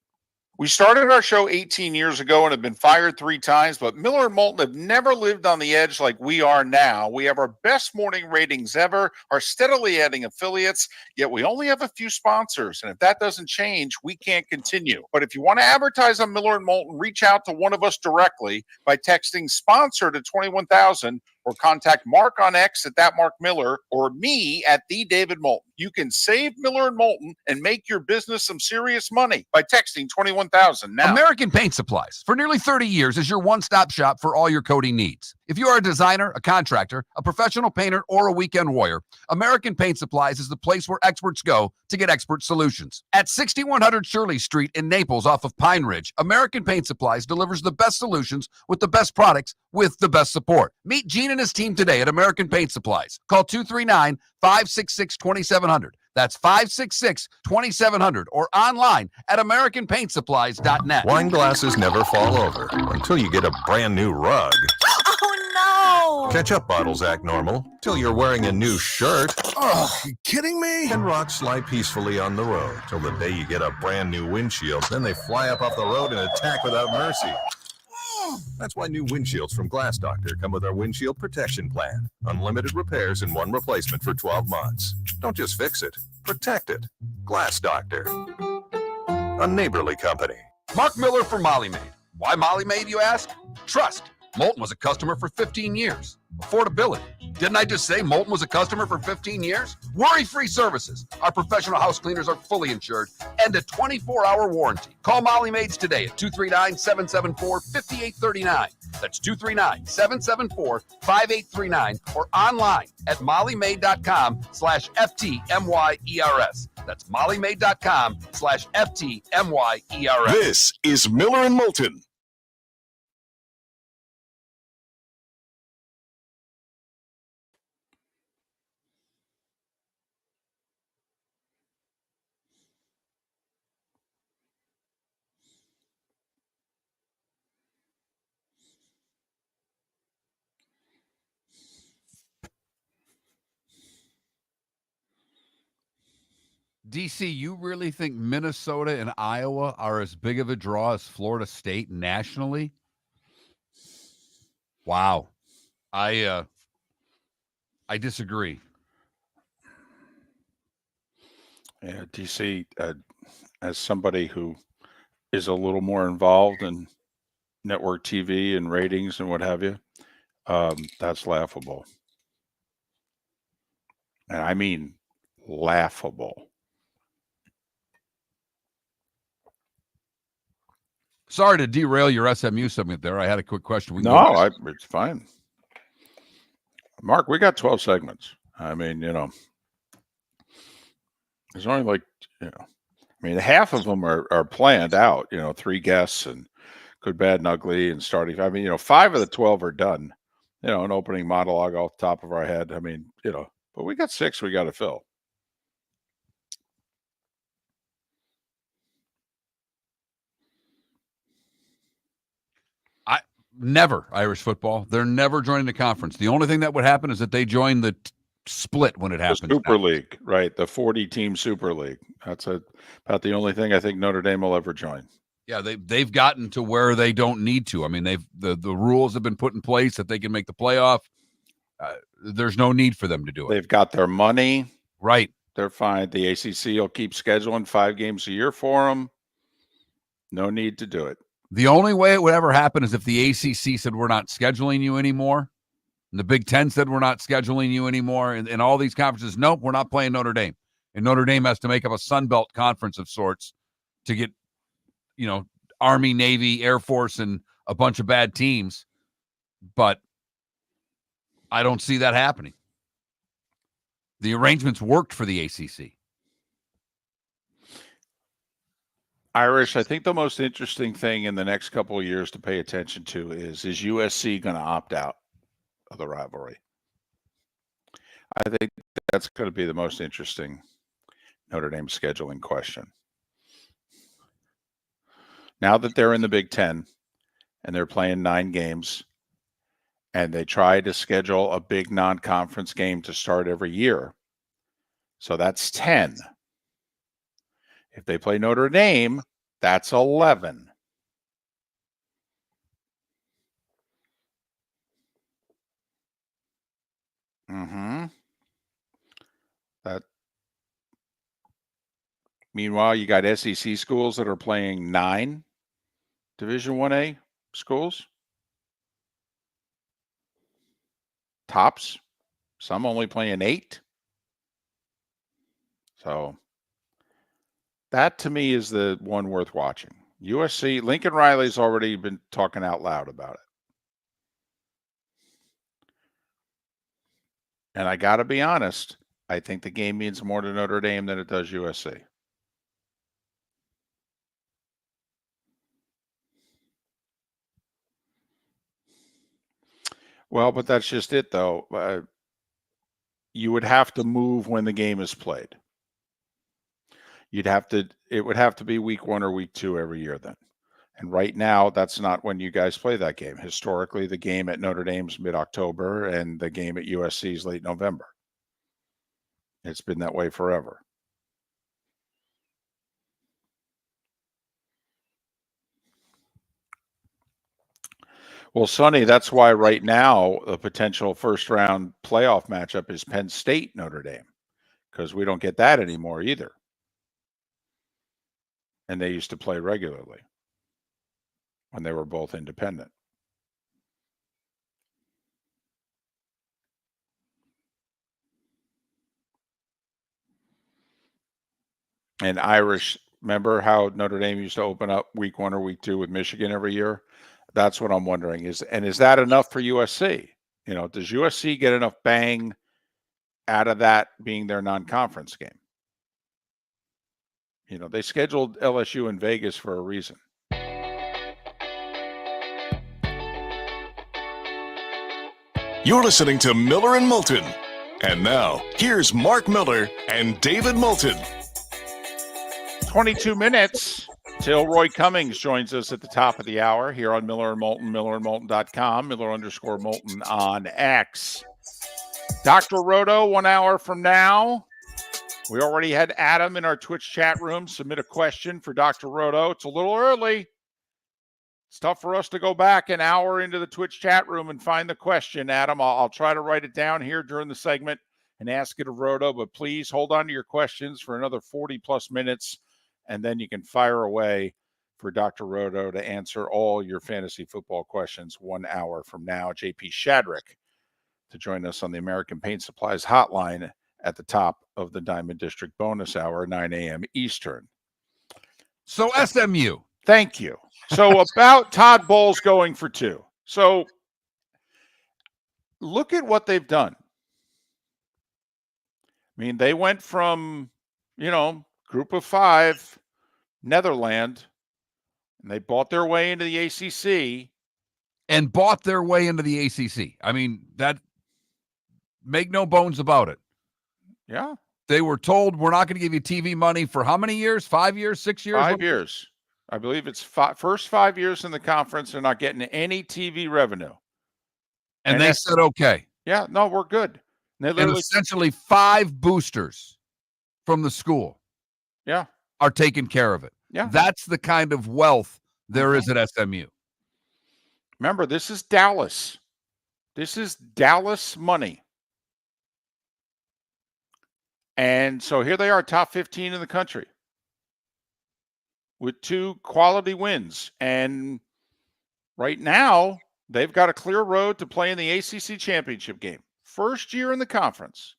We started our show 18 years ago and have been fired 3 times, but Miller and Moulton have never lived on the edge like we are now. We have our best morning ratings ever, are steadily adding affiliates, yet we only have a few sponsors. And if that doesn't change, we can't continue. But if you want to advertise on Miller and Moulton, reach out to one of us directly by texting sponsor to 21,000 or contact Mark on X at that Mark Miller or me at the David Moulton. You can save Miller and Moulton and make your business some serious money by texting 21,000 now. American Paint Supplies, for nearly 30 years, is your one-stop shop for all your coating needs. If you are a designer, a contractor, a professional painter, or a weekend warrior, American Paint Supplies is the place where experts go to get expert solutions. At 6100 Shirley Street in Naples off of Pine Ridge, American Paint Supplies delivers the best solutions with the best products with the best support. Meet Gene and his team today at American Paint Supplies. Call 239-566-2700. That's 566-2700 or online at AmericanPaintSupplies.net. Wine glasses never fall over until you get a brand new rug. Oh, no! Ketchup bottles act normal till you're wearing a new shirt. Oh, you kidding me? And rocks slide peacefully on the road till the day you get a brand new windshield. Then they fly up off the road and attack without mercy. That's why new windshields from Glass Doctor come with our windshield protection plan. Unlimited repairs and 1 replacement for 12 months. Don't just fix it, protect it. Glass Doctor. A neighborly company. Mark Miller for Molly Maid. Why Molly Maid, you ask? Trust. Moulton was a customer for 15 years. Affordability. Didn't I just say Moulton was a customer for 15 years? Worry-free services. Our professional house cleaners are fully insured and a 24-hour warranty. Call Molly Maids today at 239-774-5839. That's 239-774-5839 or online at mollymaid.com/FTMYERS. That's mollymaid.com/FTMYERS. This is Miller and Moulton. DC, you really think Minnesota and Iowa are as big of a draw as Florida State nationally? Wow. I disagree. Yeah, DC, as somebody who is a little more involved in network TV and ratings and what have you, that's laughable. And I mean laughable. Sorry to derail your SMU segment there. I had a quick question. It's fine. Mark, we got 12 segments. I mean, there's only half of them are planned out, 3 guests and good, bad, and ugly and starting. I mean, 5 of the 12 are done, an opening monologue off the top of our head. I mean, but we got 6 we got to fill. Never Irish football. They're never joining the conference. The only thing that would happen is that they join the split when it happens. The Super League, right? The 40-team Super League. That's about the only thing I think Notre Dame will ever join. Yeah, they've gotten to where they don't need to. I mean, the rules have been put in place that they can make the playoff. There's no need for them to do it. They've got their money. Right. They're fine. The ACC will keep scheduling 5 games a year for them. No need to do it. The only way it would ever happen is if the ACC said, we're not scheduling you anymore. And the Big Ten said, we're not scheduling you anymore. And all these conferences, nope, we're not playing Notre Dame. and Notre Dame has to make up a Sun Belt conference of sorts to get, Army, Navy, Air Force, and a bunch of bad teams. But I don't see that happening. The arrangements worked for the ACC. Irish, I think the most interesting thing in the next couple of years to pay attention to is USC going to opt out of the rivalry? I think that's going to be the most interesting Notre Dame scheduling question. Now that they're in the Big Ten and they're playing 9 games, and they try to schedule a big non-conference game to start every year, so that's 10. If they play Notre Dame, that's 11. That. Meanwhile, you got SEC schools that are playing 9 Division 1A schools. Tops. Some only playing 8. So that to me is the one worth watching. USC, Lincoln Riley's already been talking out loud about it. And I got to be honest, I think the game means more to Notre Dame than it does USC. Well, but that's just it, though. You would have to move when the game is played. It would have to be week 1 or week 2 every year then. And right now, that's not when you guys play that game. Historically, the game at Notre Dame's mid-October and the game at USC is late November. It's been that way forever. Well, Sonny, that's why right now a potential first-round playoff matchup is Penn State Notre Dame, because we don't get that anymore either. And they used to play regularly when they were both independent. And Irish, remember how Notre Dame used to open up week 1 or week 2 with Michigan every year? That's what I'm wondering. Is that enough for USC? Does USC get enough bang out of that being their non-conference game? They scheduled LSU in Vegas for a reason. You're listening to Miller and Moulton. And now, here's Mark Miller and David Moulton. 22 minutes till Roy Cummings joins us at the top of the hour here on Miller and Moulton, millerandmoulton.com, Miller_Moulton on X. Dr. Roto, 1 hour from now. We already had Adam in our Twitch chat room submit a question for Dr. Roto. It's a little early. It's tough for us to go back an hour into the Twitch chat room and find the question, Adam. I'll try to write it down here during the segment and ask it of Roto, but please hold on to your questions for another 40-plus minutes, and then you can fire away for Dr. Roto to answer all your fantasy football questions 1 hour from now. JP Shadrick to join us on the American Paint Supplies hotline at the top of the Diamond District bonus hour, 9 a.m. Eastern. So SMU. Thank you. So about Todd Bowles going for 2. So look at what they've done. I mean, they went from, group of 5, Netherlands, and they bought their way into the ACC. And bought their way into the ACC. I mean, that, make no bones about it. Yeah. They were told, we're not going to give you TV money for how many years? 5 years, 6 years? 5 years. I believe it's first 5 years in the conference. They're not getting any TV revenue. And they said, okay. Yeah, no, we're good. And essentially 5 boosters from the school are taking care of it. Yeah. That's the kind of wealth there is at SMU. Remember, this is Dallas. This is Dallas money. And so here they are, top 15 in the country with 2 quality wins. And right now, they've got a clear road to play in the ACC championship game. First year in the conference.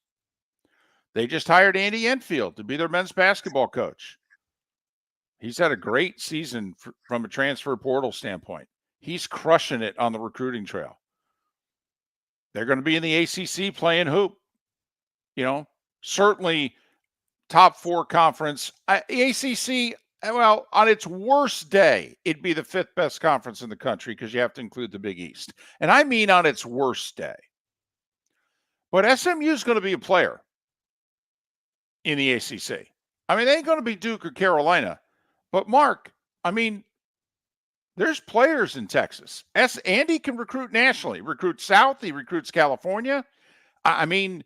They just hired Andy Enfield to be their men's basketball coach. He's had a great season from a transfer portal standpoint. He's crushing it on the recruiting trail. They're going to be in the ACC playing hoop. Certainly top 4 conference. ACC, well, on its worst day, it'd be the 5th best conference in the country because you have to include the Big East. And I mean on its worst day. But SMU is going to be a player in the ACC. I mean, they ain't going to be Duke or Carolina. But, Mark, I mean, there's players in Texas. Andy can recruit nationally. Recruits South. He recruits California. I mean,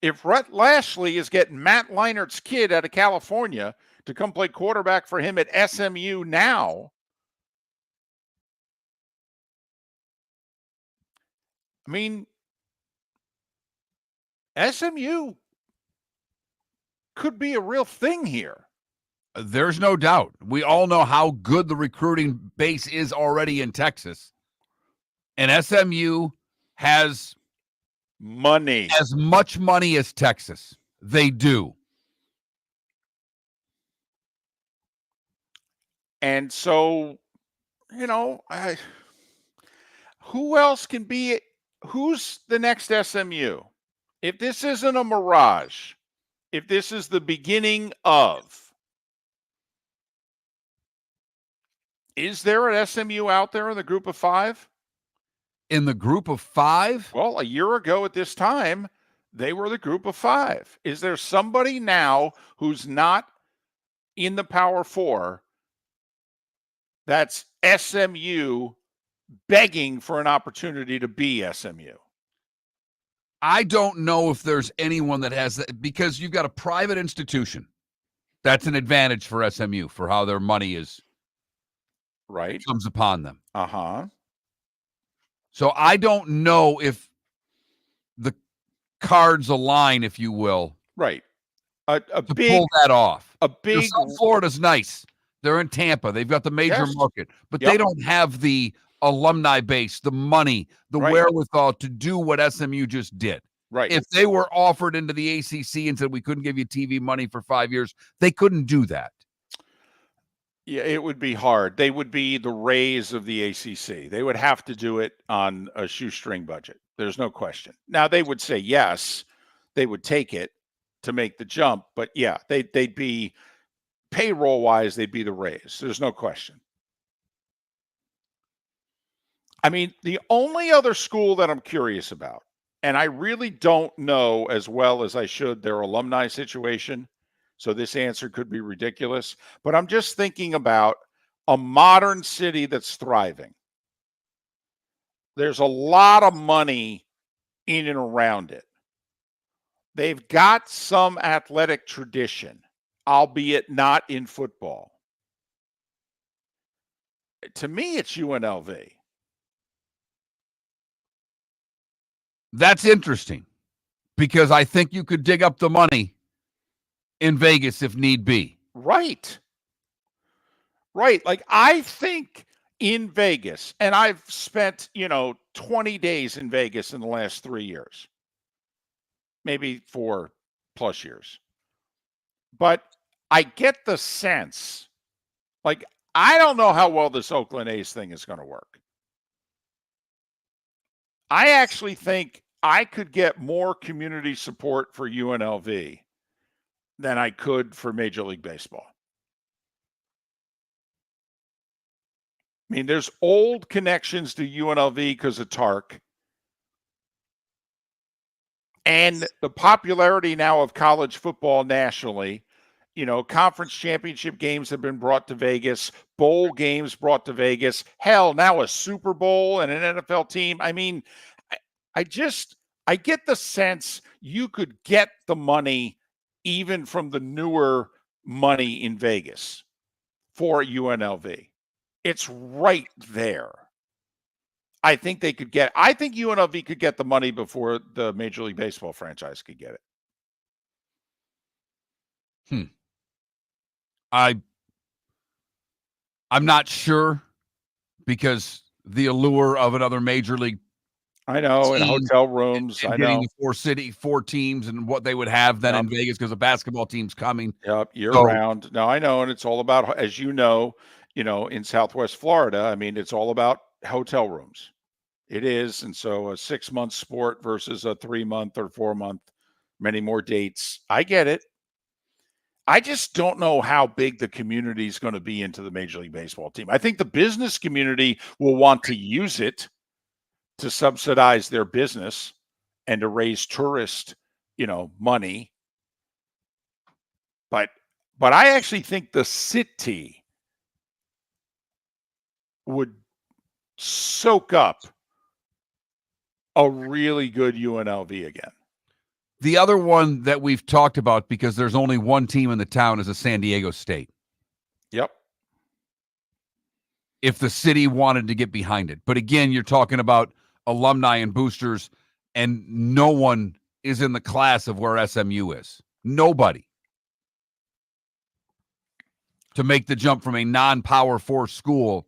if Rhett Lashley is getting Matt Leinert's kid out of California to come play quarterback for him at SMU now, I mean, SMU could be a real thing here. There's no doubt. We all know how good the recruiting base is already in Texas. And SMU has money. As much money as Texas. They do. And so, who else can be it? Who's the next SMU? If this isn't a mirage, if this is the beginning of, is there an SMU out there in the group of 5? In the group of 5? Well, a year ago at this time, they were the group of 5. Is there somebody now who's not in the Power 4 that's SMU begging for an opportunity to be SMU? I don't know if there's anyone that has that, because you've got a private institution. That's an advantage for SMU for how their money is comes upon them. Uh-huh. So I don't know if the cards align, if you will. Right. To pull that off. A big South Florida's nice. They're in Tampa. They've got the major market, but they don't have the alumni base, the money, the wherewithal to do what SMU just did. Right. If they were offered into the ACC and said we couldn't give you TV money for 5 years, they couldn't do that. Yeah, it would be hard. They would be the Rays of the ACC. They would have to do it on a shoestring budget. There's no question. Now, they would say yes. They would take it to make the jump. But, yeah, they'd be payroll-wise, they'd be the Rays. There's no question. I mean, the only other school that I'm curious about, and I really don't know as well as I should their alumni situation, so this answer could be ridiculous, but I'm just thinking about a modern city that's thriving. There's a lot of money in and around it. They've got some athletic tradition, albeit not in football. To me, it's UNLV. That's interesting because I think you could dig up the money in Vegas if need be. Right. Like I think in Vegas, and I've spent, 20 days in Vegas in the last 3 years, maybe 4+ years. But I get the sense, like, I don't know how well this Oakland A's thing is going to work. I actually think I could get more community support for UNLV than I could for Major League Baseball. I mean, there's old connections to UNLV because of Tark. And the popularity now of college football nationally. Conference championship games have been brought to Vegas, bowl games brought to Vegas. Hell, now a Super Bowl and an NFL team. I mean, I get the sense you could get the money even from the newer money in Vegas for UNLV. It's right there. I think UNLV could get the money before the Major League Baseball franchise could get it. I'm not sure because the allure of another major league I know, and team hotel rooms. and I getting know. the four teams and what they would have then Yep. in Vegas because the basketball team's coming. Yep, year So round. No, I know, and it's all about, as you know, in Southwest Florida. I mean, it's all about hotel rooms. It is, and so a 6-month sport versus a 3-month or 4-month, many more dates. I get it. I just don't know how big the community is going to be into the Major League Baseball team. I think the business community will want to use it to subsidize their business and to raise tourist, money. But I actually think the city would soak up a really good UNLV again. the other one that we've talked about, because there's only one team in the town, is a San Diego State. Yep. If the city wanted to get behind it. But again, you're talking about alumni and boosters, and no one is in the class of where SMU is. Nobody. To make the jump from a non-Power 4 school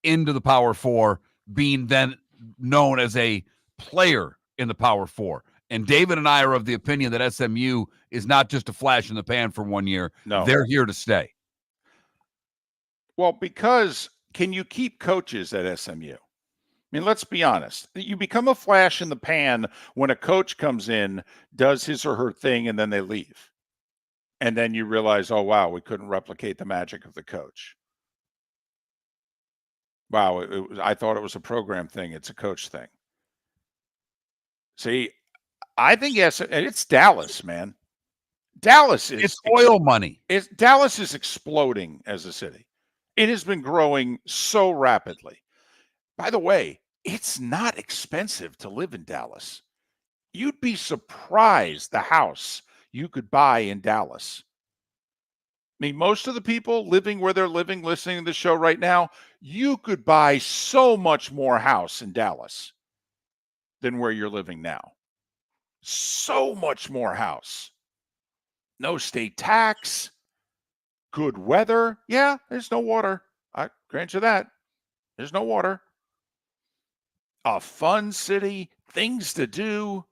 into the Power 4, being then known as a player in the Power 4. And David and I are of the opinion that SMU is not just a flash in the pan for 1 year. No. They're here to stay. Well, because can you keep coaches at SMU? I mean, let's be honest. You become a flash in the pan when a coach comes in, does his or her thing, and then they leave. And then you realize, oh, wow, we couldn't replicate the magic of the coach. Wow, I thought it was a program thing. It's a coach thing. See, I think, yes, and it's Dallas, man. Dallas is It's oil money. Dallas is exploding as a city. It has been growing so rapidly. By the way, it's not expensive to live in Dallas. You'd be surprised the house you could buy in Dallas. I mean, most of the people living where they're living, listening to the show right now, you could buy so much more house in Dallas than where you're living now. So much more house. No state tax. Good weather. Yeah, there's no water. I grant you that. There's no water. A fun city, things to do.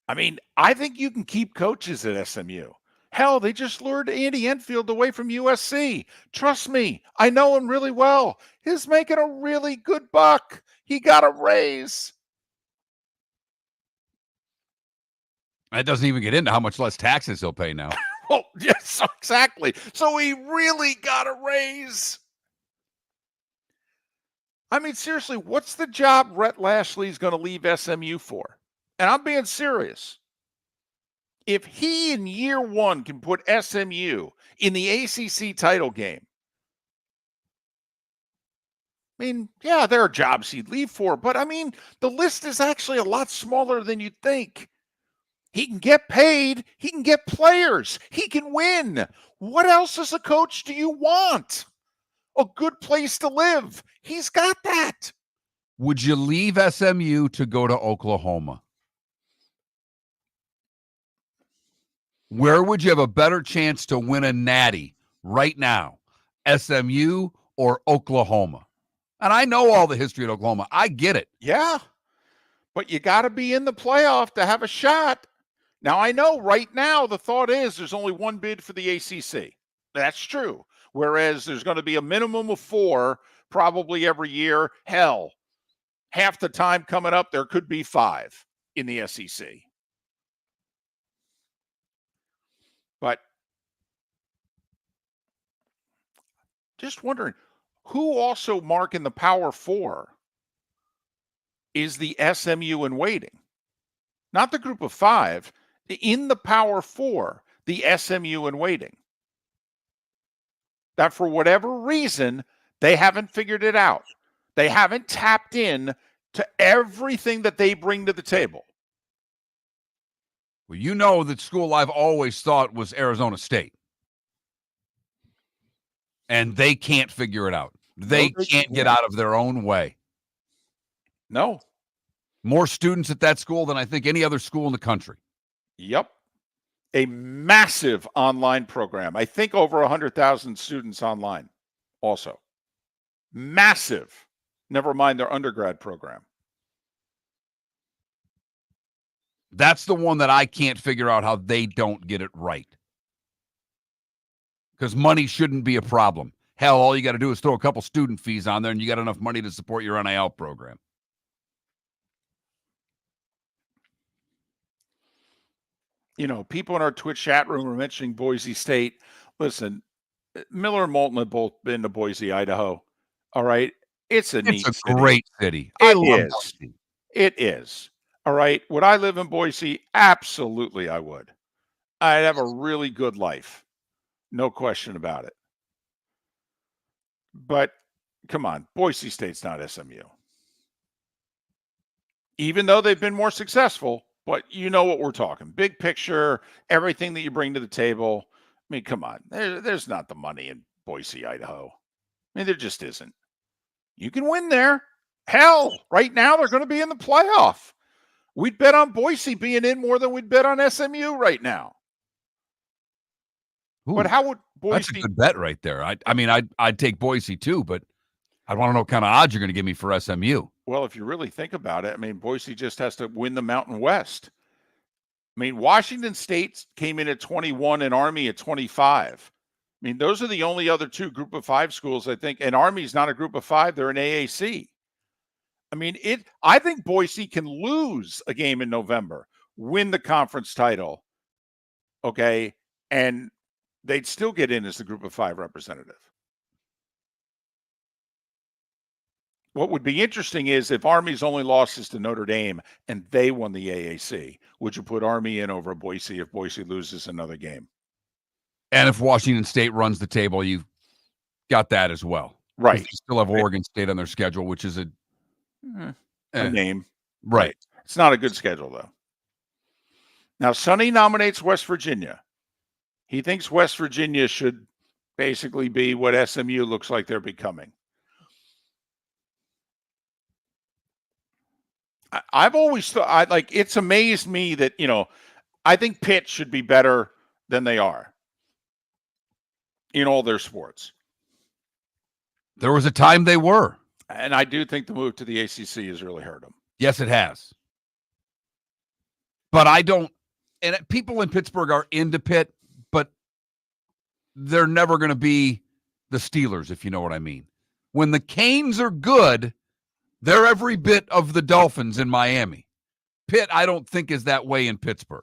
I mean, I think you can keep coaches at SMU. Hell, they just lured Andy Enfield away from USC. Trust me, I know him really well. He's making a really good buck. He got a raise. That doesn't even get into how much less taxes he'll pay now. Oh, yes, exactly. So he really got a raise. I mean, seriously, what's the job Rhett Lashley's going to leave SMU for? And I'm being serious. If he in year one can put SMU in the ACC title game, I mean, yeah, there are jobs he'd leave for, but I mean, the list is actually a lot smaller than you'd think. He can get paid. He can get players. He can win. What else as a coach do you want? A good place to live. He's got that. Would you leave SMU to go to Oklahoma? Where would you have a better chance to win a natty right now? SMU or Oklahoma? And I know all the history at Oklahoma. I get it. Yeah, but you got to be in the playoff to have a shot. Now, I know right now the thought is there's only one bid for the ACC. That's true. Whereas there's going to be a minimum of 4 probably every year. Hell, half the time coming up, there could be 5 in the SEC. But just wondering, who also, Mark, in the Power 4 is the SMU in waiting? Not the group of 5. In the Power 4, the SMU in waiting. That for whatever reason, they haven't figured it out. They haven't tapped in to everything that they bring to the table. Well, you know that school I've always thought was Arizona State. And they can't figure it out. They can't get out of their own way. No. More students at that school than I think any other school in the country. Yep. A massive online program. I think over 100,000 students online also. Massive. Never mind their undergrad program. That's the one that I can't figure out how they don't get it right. Because money shouldn't be a problem. Hell, all you got to do is throw a couple student fees on there and you got enough money to support your NIL program. People in our Twitch chat room are mentioning Boise State. Listen, Miller and Moulton have both been to Boise, Idaho. All right. It's a neat city. Great city. I love Boise. It is. All right. Would I live in Boise? Absolutely, I would. I'd have a really good life. No question about it. But come on, Boise State's not SMU. Even though they've been more successful, but you know what we're talking. Big picture, everything that you bring to the table. I mean, come on. There's not the money in Boise, Idaho. I mean, there just isn't. You can win there. Hell, right now they're going to be in the playoff. We'd bet on Boise being in more than we'd bet on SMU right now. Ooh, but how would Boise? That's a good bet right there. I'd take Boise too, but I want to know what kind of odds you're going to give me for SMU. Well, if you really think about it, I mean, Boise just has to win the Mountain West. I mean, Washington State came in at 21 and Army at 25. I mean, those are the only other two Group of 5 schools, I think. And Army's not a Group of 5; they're an AAC. I mean, I think Boise can lose a game in November, win the conference title, okay, and they'd still get in as the Group of 5 representative. What would be interesting is if Army's only loss is to Notre Dame and they won the AAC, would you put Army in over Boise if Boise loses another game? And if Washington State runs the table, you've got that as well. Right. You still have Oregon State on their schedule, which is a name. Right. It's not a good schedule, though. Now, Sonny nominates West Virginia. He thinks West Virginia should basically be what SMU looks like they're becoming. I've always thought, it's amazed me that, I think Pitt should be better than they are in all their sports. There was a time they were. And I do think the move to the ACC has really hurt them. Yes, it has. But I don't, and people in Pittsburgh are into Pitt, but they're never going to be the Steelers, if you know what I mean. When the Canes are good, they're every bit of the Dolphins in Miami. Pitt, I don't think, is that way in Pittsburgh.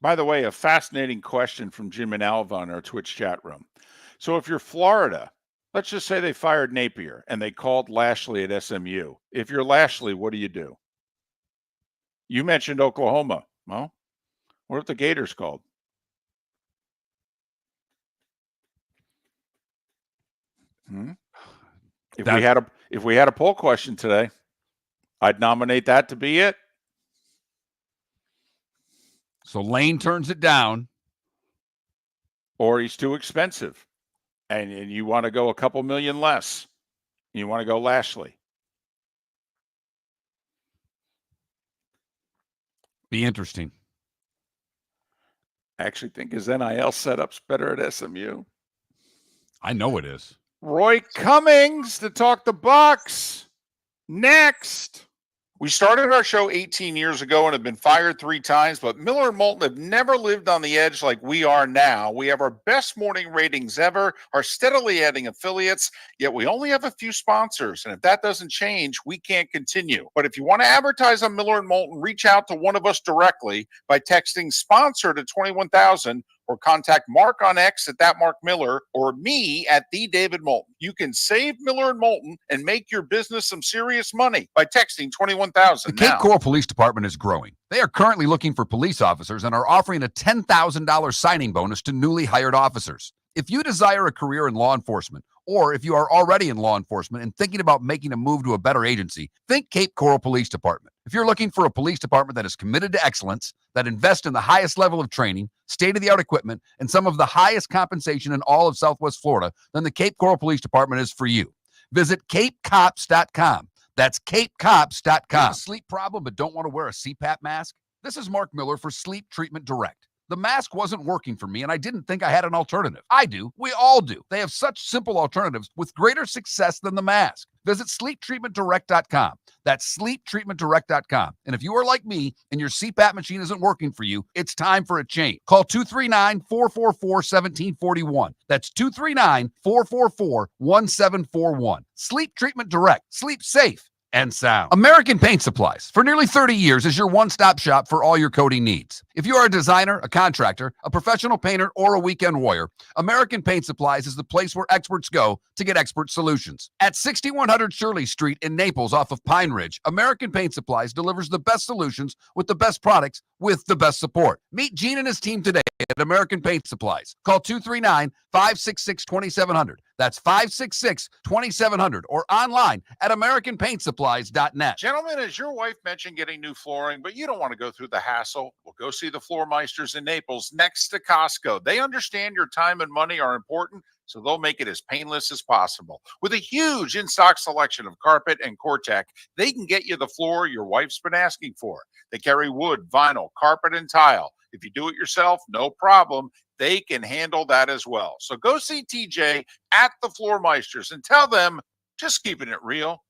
By the way, a fascinating question from Jim and Alva in our Twitch chat room. So if you're Florida, let's just say they fired Napier and they called Lashley at SMU. If you're Lashley, what do you do? You mentioned Oklahoma. Well, what if the Gators called? If we had a poll question today, I'd nominate that to be it. So Lane turns it down. Or he's too expensive. And you want to go a couple million less. You want to go Lashley. Be interesting. I actually think his NIL setup's better at SMU. I know it is. Roy Cummings to talk the Bucs. Next. We started our show 18 years ago and have been fired 3 times, but Miller and Moulton have never lived on the edge like we are now. We have our best morning ratings ever, are steadily adding affiliates, yet we only have a few sponsors. And if that doesn't change, we can't continue. But if you want to advertise on Miller and Moulton, reach out to one of us directly by texting sponsor to 21,000 or contact Mark on X at that Mark Miller or me at the David Moulton. You can save Miller and Moulton and make your business some serious money by texting 21,000 The Cape Coral Police Department is growing. They are currently looking for police officers and are offering a $10,000 signing bonus to newly hired officers. If you desire a career in law enforcement, or if you are already in law enforcement and thinking about making a move to a better agency, think Cape Coral Police Department. If you're looking for a police department that is committed to excellence, that invests in the highest level of training, state-of-the-art equipment, and some of the highest compensation in all of Southwest Florida, then the Cape Coral Police Department is for you. Visit capecops.com. That's capecops.com. Sleep problem but don't want to wear a CPAP mask? This is Mark Miller for Sleep Treatment Direct. The mask wasn't working for me, and I didn't think I had an alternative. I do. We all do. They have such simple alternatives with greater success than the mask. visit sleeptreatmentdirect.com. That's sleeptreatmentdirect.com. And if you are like me and your CPAP machine isn't working for you, it's time for a change. Call 239-444-1741. That's 239-444-1741. Sleep Treatment Direct. Sleep safe and sound. American Paint Supplies, for nearly 30 years, is your one-stop shop for all your coating needs. If you are a designer, a contractor, a professional painter, or a weekend warrior, American Paint Supplies is the place where experts go to get expert solutions. At 6100 Shirley Street in Naples off of Pine Ridge, American Paint Supplies delivers the best solutions with the best products with the best support. Meet Gene and his team today at American Paint Supplies. Call 239-566-2700. That's 566-2700 or online at AmericanPaintSupplies.net. Gentlemen, as your wife mentioned getting new flooring, but you don't want to go through the hassle, well, go see the Floor Meisters in Naples next to Costco. They understand your time and money are important, so they'll make it as painless as possible. With a huge in-stock selection of carpet and Cortec, they can get you the floor your wife's been asking for. They carry wood, vinyl, carpet, and tile. If you do it yourself, no problem. They can handle that as well. So go see TJ at the Floor Meisters and tell them, just keeping it real.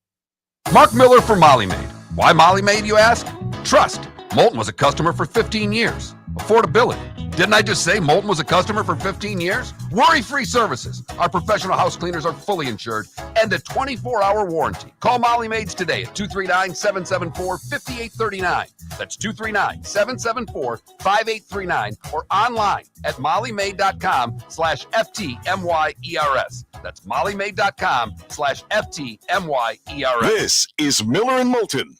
Mark Miller for Molly Maid. Why Molly Maid, you ask? Trust. Moulton was a customer for 15 years. Affordability. Didn't I just say Moulton was a customer for 15 years? Worry-free services. Our professional house cleaners are fully insured and a 24-hour warranty. Call Molly Maids today at 239-774-5839. That's 239-774-5839 or online at mollymaid.com/FTMYERS. That's mollymaid.com/FTMYERS. This is Miller and Moulton.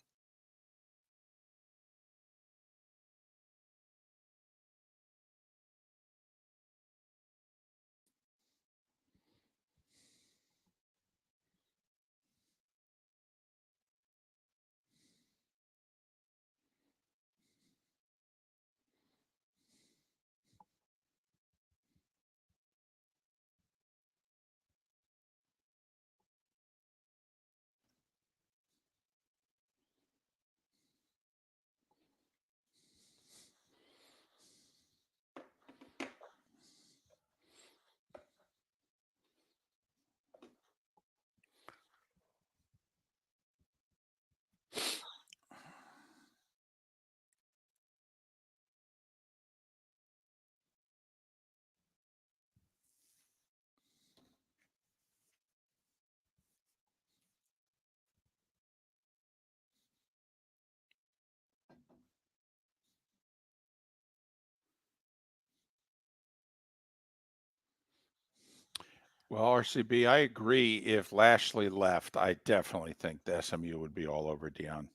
Well, RCB, I agree. If Lashley left, I definitely think the SMU would be all over Dion.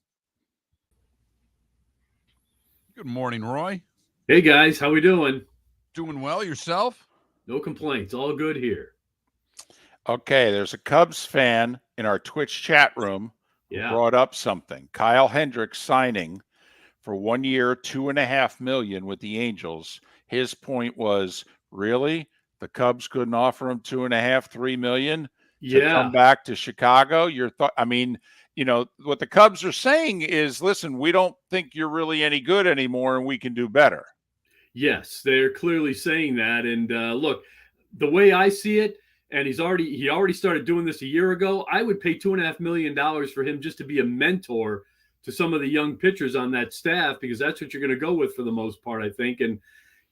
Good morning, Roy. Hey guys, how we doing? Doing well, yourself? No complaints, all good here. Okay, there's a Cubs fan in our Twitch chat room who brought up something. Kyle Hendricks signing for 1 year, $2.5 million with the Angels. His point was, really? The Cubs couldn't offer him $2.5, $3 million to come back to Chicago. Your thought? I mean, you know what the Cubs are saying is, listen, we don't think you're really any good anymore, and we can do better. Yes, they're clearly saying that. And look, the way I see it, and he already started doing this a year ago. I would pay $2.5 million for him just to be a mentor to some of the young pitchers on that staff, because that's what you're going to go with for the most part, I think. And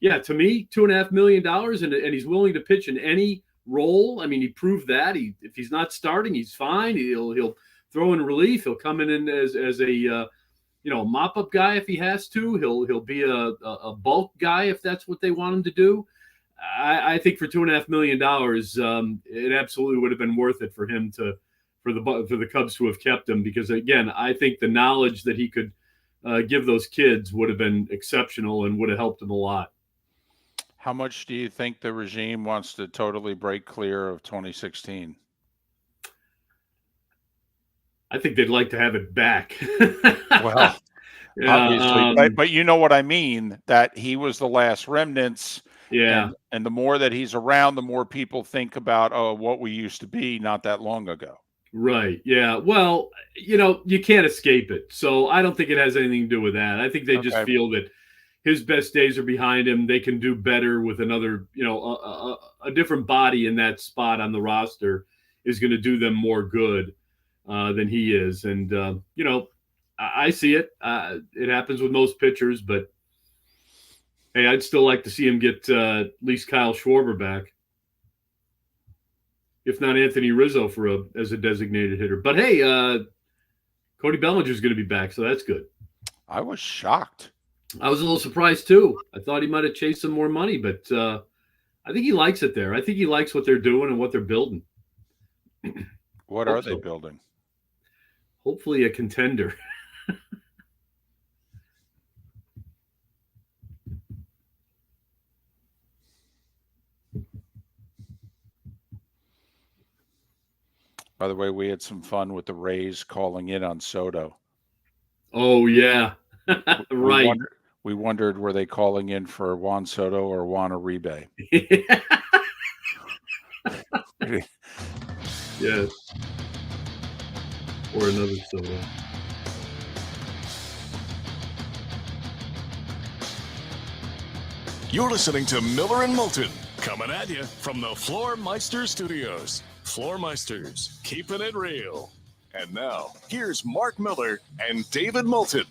yeah, to me, $2.5 million, and he's willing to pitch in any role. I mean, he proved that. If he's not starting, he's fine. He'll throw in relief. He'll come in as a mop-up guy if he has to. He'll be a bulk guy if that's what they want him to do. I think for $2.5 million, it absolutely would have been worth it for him for the Cubs to have kept him, because again, I think the knowledge that he could give those kids would have been exceptional and would have helped him a lot. How much do you think the regime wants to totally break clear of 2016? I think they'd like to have it back. Well, obviously, but you know what I mean, that he was the last remnants. Yeah. And the more that he's around, the more people think about, what we used to be not that long ago. Right. Yeah. Well, you can't escape it. So I don't think it has anything to do with that. I think they just feel that his best days are behind him. They can do better with another, a different body in that spot on the roster is going to do them more good. than he is. And, I see it. It happens with most pitchers, but hey, I'd still like to see him get at least Kyle Schwarber back, if not Anthony Rizzo as a designated hitter. But hey, Cody Bellinger's going to be back, so that's good. I was shocked. I was a little surprised too. I thought he might have chased some more money, but I think he likes it there. I think he likes what they're doing and what they're building. What are they building? Hopefully a contender. By the way, we had some fun with the Rays calling in on Soto. Oh, yeah. Right. We wondered, were they calling in for Juan Soto or Juan Uribe? Yes. Or another Soto. You're listening to Miller and Moulton, coming at you from the Floor Meister Studios. Floor Meisters, keeping it real. And now, here's Mark Miller and David Moulton.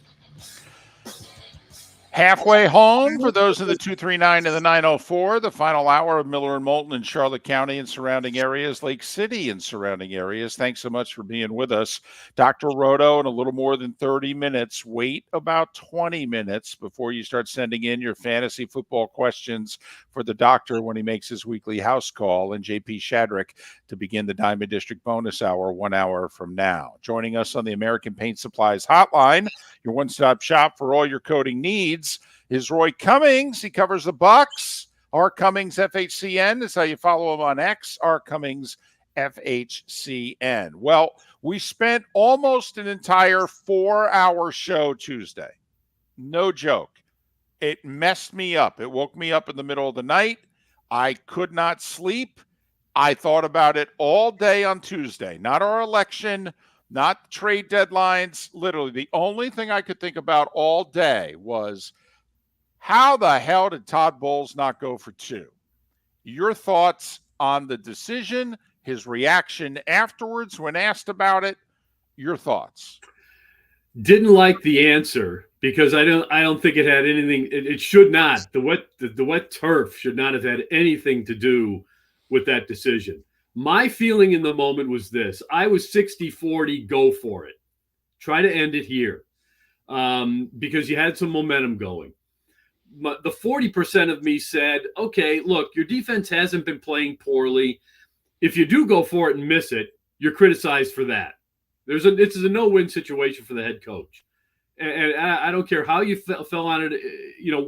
Halfway home for those of the 239 and the 904, the final hour of Miller and Moulton in Charlotte County and surrounding areas, Lake City and surrounding areas. Thanks so much for being with us. Dr. Roto in a little more than 30 minutes. Wait about 20 minutes before you start sending in your fantasy football questions for the doctor when he makes his weekly house call, and JP Shadrick to begin the Diamond District bonus hour 1 hour from now. Joining us on the American Paint Supplies hotline, your one-stop shop for all your coating needs, is Roy Cummings. He covers the Bucs. R. Cummings FHCN is how you follow him on X. R. Cummings FHCN. Well, we spent almost an entire 4-hour show Tuesday. No joke. It messed me up. It woke me up in the middle of the night. I could not sleep. I thought about it all day on Tuesday. Not our election, not trade deadlines. Literally, the only thing I could think about all day was, how the hell did Todd Bowles not go for 2? Your thoughts on the decision, his reaction afterwards when asked about it, your thoughts. Didn't like the answer because I don't think it had anything. It should not. The wet turf should not have had anything to do with that decision. My feeling in the moment was this: I was 60-40, go for it. Try to end it here, because you had some momentum going. The 40% of me said, okay, look, your defense hasn't been playing poorly. If you do go for it and miss it, you're criticized for that. This is a no-win situation for the head coach. And I don't care how you fell on it.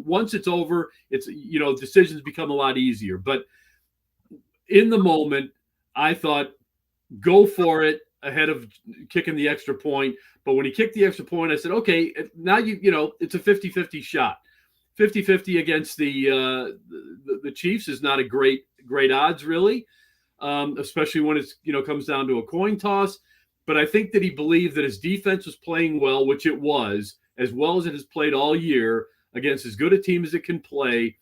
Once it's over, decisions become a lot easier. But in the moment, I thought, go for it ahead of kicking the extra point. But when he kicked the extra point, I said, okay, now it's a 50-50 shot. 50-50 against the Chiefs is not a great odds, really, especially when it's comes down to a coin toss. But I think that he believed that his defense was playing well, which it was, as well as it has played all year against as good a team as it can play.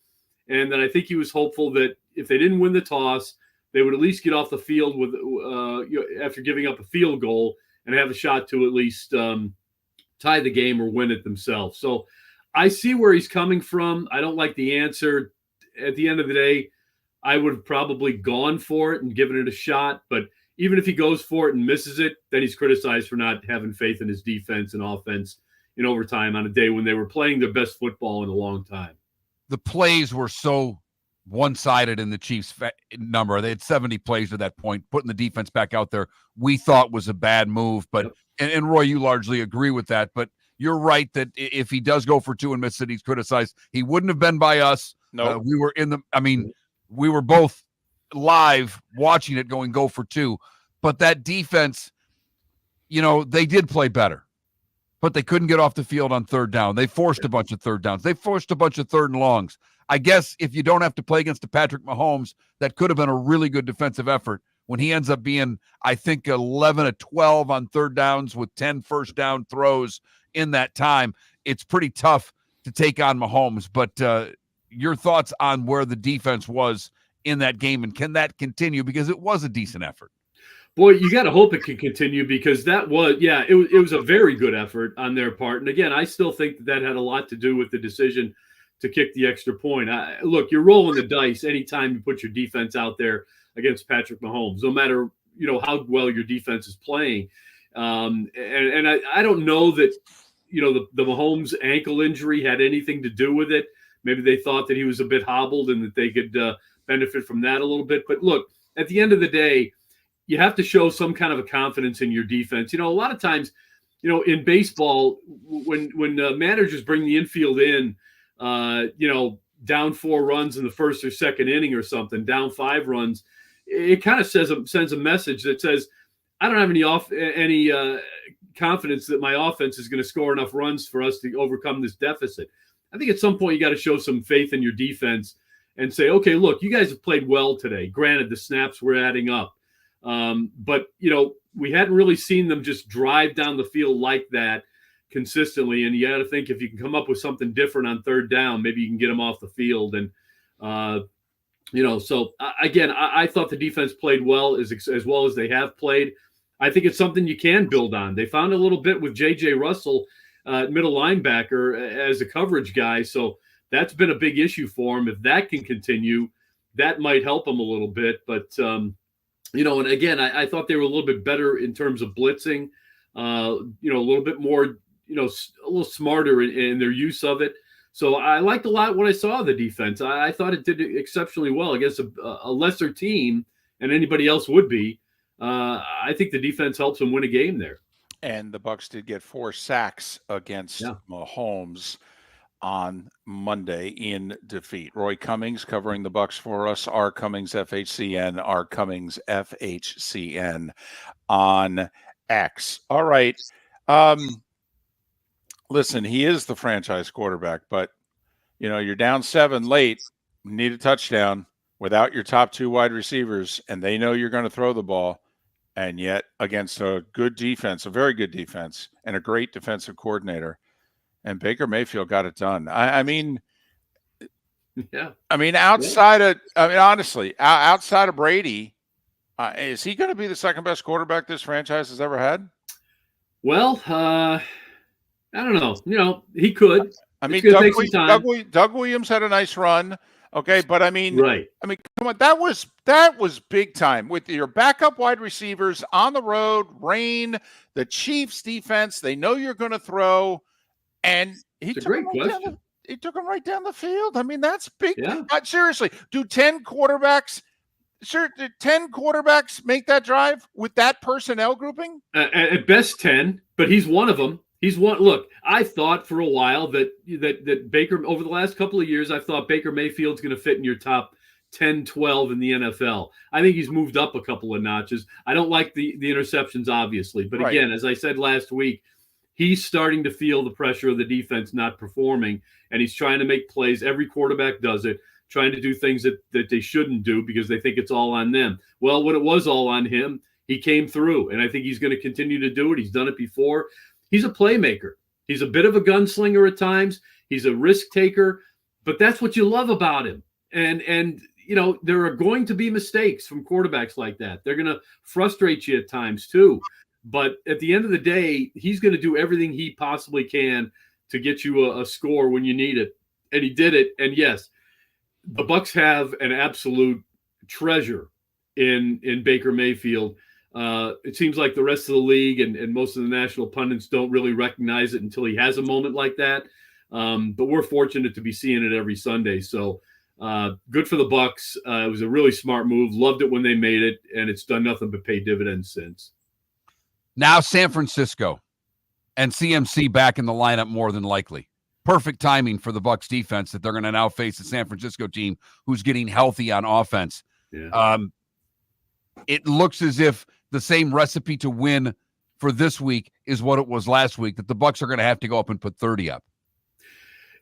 And then I think he was hopeful that if they didn't win the toss, they would at least get off the field with after giving up a field goal and have a shot to at least tie the game or win it themselves. So I see where he's coming from. I don't like the answer. At the end of the day, I would have probably gone for it and given it a shot. But even if he goes for it and misses it, then he's criticized for not having faith in his defense and offense in overtime on a day when they were playing their best football in a long time. The plays were so one-sided in the Chiefs' number. They had 70 plays at that point. Putting the defense back out there, we thought was a bad move. But and Roy, you largely agree with that. But you're right that if he does go for 2 and miss it, he's criticized. He wouldn't have been by us. No, we were we were both live watching it going go for 2. But that defense, they did play better. But they couldn't get off the field on third down. They forced a bunch of third downs. They forced a bunch of third and longs. I guess if you don't have to play against a Patrick Mahomes, that could have been a really good defensive effort. When he ends up being, I think, 11 of 12 on third downs with 10 first down throws in that time, it's pretty tough to take on Mahomes. But your thoughts on where the defense was in that game, and can that continue? Because it was a decent effort. Boy, you got to hope it can continue because that was, it was a very good effort on their part. And again, I still think that had a lot to do with the decision to kick the extra point. Look, you're rolling the dice anytime you put your defense out there against Patrick Mahomes, no matter, how well your defense is playing. And I don't know that, the Mahomes ankle injury had anything to do with it. Maybe they thought that he was a bit hobbled and that they could benefit from that a little bit. But look, at the end of the day, you have to show some kind of a confidence in your defense. A lot of times, in baseball, when managers bring the infield in, down 4 runs in the first or second inning or something, down 5 runs, it kind of sends a message that says, I don't have any confidence that my offense is going to score enough runs for us to overcome this deficit. I think at some point you got to show some faith in your defense and say, okay, look, you guys have played well today. Granted, the snaps were adding up. But, we hadn't really seen them just drive down the field like that consistently. And you got to think if you can come up with something different on third down, maybe you can get them off the field. And, so again, I thought the defense played well as well as they have played. I think it's something you can build on. They found a little bit with J.J. Russell, middle linebacker, as a coverage guy. So that's been a big issue for him. If that can continue, that might help him a little bit. But, and again, I thought they were a little bit better in terms of blitzing, a little bit more, a little smarter in their use of it. So I liked a lot what I saw of the defense. I thought it did exceptionally well against a lesser team, and anybody else would be. I think the defense helps them win a game there. And the Bucs did get 4 sacks against Mahomes on Monday in defeat. Roy Cummings covering the Bucs for us. R. Cummings FHCN. R. Cummings FHCN on X. All right. Listen, he is the franchise quarterback, but you're down 7 late, need a touchdown without your top 2 wide receivers, and they know you're going to throw the ball. And yet against a good defense, a very good defense, and a great defensive coordinator, and Baker Mayfield got it done. Honestly, outside of Brady, is he going to be the second best quarterback this franchise has ever had? Well, I don't know. He could. Doug Williams had a nice run. Okay, but right. Come on, that was big time with your backup wide receivers on the road, rain, the Chiefs defense. They know you're going to throw, and he took him right down the field. That's big. Yeah. Seriously, do 10 quarterbacks make that drive with that personnel grouping? At best 10, but he's one of them. He's one. Look, I thought for a while that Baker, over the last couple of years, I thought Baker Mayfield's going to fit in your top 10, 12 in the NFL. I think he's moved up a couple of notches. I don't like the interceptions, obviously. But again, as I said last week, he's starting to feel the pressure of the defense not performing, and he's trying to make plays. Every quarterback does it, trying to do things that they shouldn't do because they think it's all on them. Well, when it was all on him, he came through, and I think he's going to continue to do it. He's done it before. He's a playmaker. He's a bit of a gunslinger at times. He's a risk taker, but that's what you love about him. And there are going to be mistakes from quarterbacks like that. They're going to frustrate you at times too. But at the end of the day, he's going to do everything he possibly can to get you a score when you need it. And he did it. And yes, the Bucs have an absolute treasure in Baker Mayfield. It seems like the rest of the league and most of the national pundits don't really recognize it until he has a moment like that. But we're fortunate to be seeing it every Sunday. So good for the Bucs. It was a really smart move. Loved it when they made it, and it's done nothing but pay dividends since. Now San Francisco and CMC back in the lineup more than likely. Perfect timing for the Bucs defense that they're going to now face the San Francisco team who's getting healthy on offense. Yeah. It looks as if the same recipe to win for this week is what it was last week, that the Bucs are going to have to go up and put 30 up.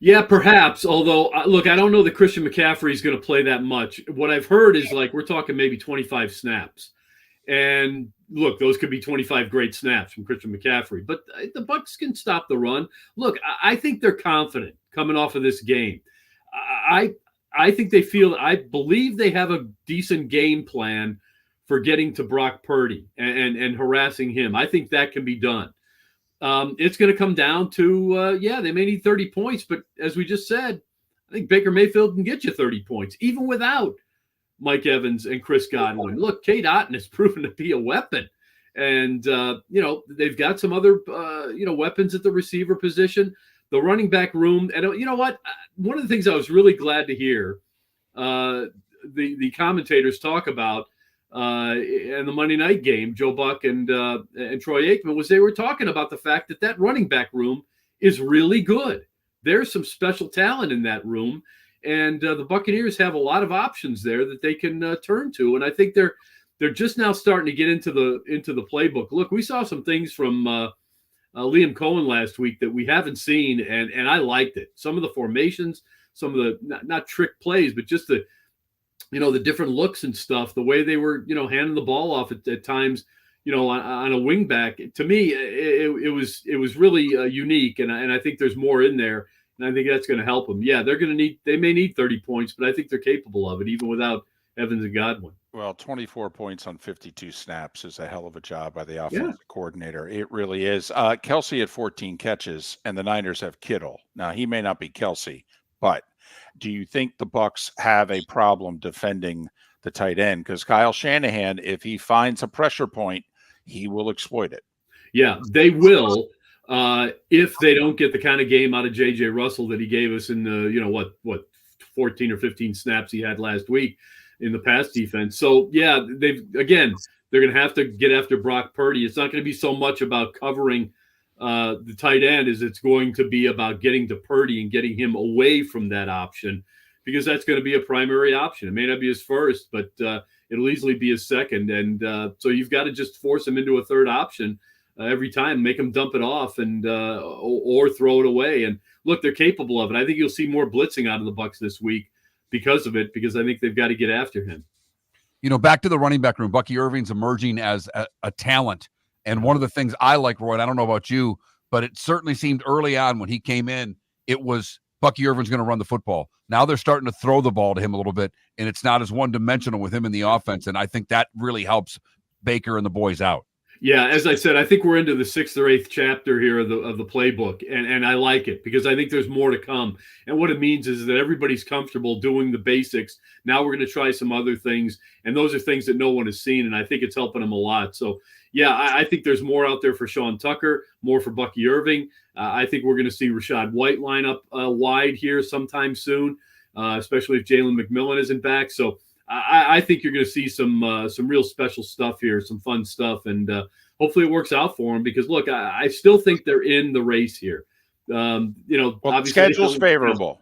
Yeah, perhaps. Although, look, I don't know that Christian McCaffrey is going to play that much. What I've heard is we're talking maybe 25 snaps. And look, those could be 25 great snaps from Christian McCaffrey. But the Bucs can stop the run. Look, I think they're confident coming off of this game. I think I believe they have a decent game plan for getting to Brock Purdy and harassing him. I think that can be done. It's going to come down to, they may need 30 points, but as we just said, I think Baker Mayfield can get you 30 points, even without Mike Evans and Chris Godwin. Look, Kate Otten has proven to be a weapon. And, they've got some other, weapons at the receiver position, the running back room. And you know what? One of the things I was really glad to hear the commentators talk about in the Monday night game, Joe Buck and Troy Aikman, was they were talking about the fact that running back room is really good. There's some special talent in that room, and the Buccaneers have a lot of options there that they can turn to. And I think they're just now starting to get into the playbook. Look, we saw some things from Liam Cohen last week that we haven't seen, and I liked it. Some of the formations, some of the not trick plays, but just the different looks and stuff, the way they were, handing the ball off at times, on a wing back. To me, it was really unique, and I think there's more in there, and I think that's going to help them. Yeah, they may need 30 points, but I think they're capable of it, even without Evans and Godwin. Well, 24 points on 52 snaps is a hell of a job by the offensive coordinator. It really is. Kelsey had 14 catches, and the Niners have Kittle. Now, he may not be Kelsey, but do you think the Bucs have a problem defending the tight end? Because Kyle Shanahan, if he finds a pressure point, he will exploit it. Yeah, they will. If they don't get the kind of game out of J.J. Russell that he gave us in the 14 or 15 snaps he had last week in the pass defense. So yeah, they're going to have to get after Brock Purdy. It's not going to be so much about covering the tight end as it's going to be about getting to Purdy and getting him away from that option, because that's going to be a primary option. It may not be his first, but it'll easily be his second. And so you've got to just force him into a third option every time, make him dump it off and or throw it away. And look, they're capable of it. I think you'll see more blitzing out of the Bucs this week because of it, because I think they've got to get after him. Back to the running back room, Bucky Irving's emerging as a talent. And one of the things I like, Roy, I don't know about you, but it certainly seemed early on when he came in, it was Bucky Irvin's going to run the football. Now they're starting to throw the ball to him a little bit, and it's not as one-dimensional with him in the offense, and I think that really helps Baker and the boys out. Yeah, as I said, I think we're into the 6th or 8th chapter here of the playbook, and I like it because I think there's more to come. And what it means is that everybody's comfortable doing the basics. Now we're going to try some other things, and those are things that no one has seen, and I think it's helping them a lot. So, yeah, I think there's more out there for Sean Tucker, more for Bucky Irving. I think we're going to see Rachaad White line up wide here sometime soon, especially if Jalen McMillan isn't back. So I think you're going to see some real special stuff here, some fun stuff, and hopefully it works out for them. Because look, I still think they're in the race here. The schedule's favorable.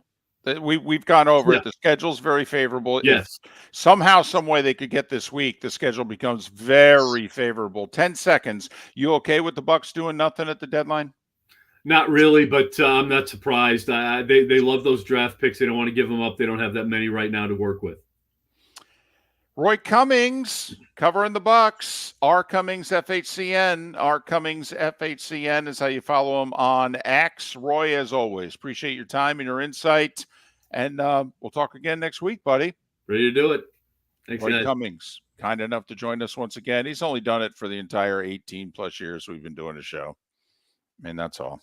We've gone over it. The schedule's very favorable. Yes. If somehow, some way they could get this week, the schedule becomes very favorable. 10 seconds. You okay with the Bucs doing nothing at the deadline? Not really, but I'm not surprised. They love those draft picks. They don't want to give them up. They don't have that many right now to work with. Roy Cummings covering the Bucs. R Cummings FHCN. R Cummings FHCN is how you follow him on X. Roy, as always, appreciate your time and your insight. And we'll talk again next week, buddy. Ready to do it. Thanks, Roy guys. Cummings, kind enough to join us once again. He's only done it for the entire 18-plus years we've been doing the show. I mean, that's all.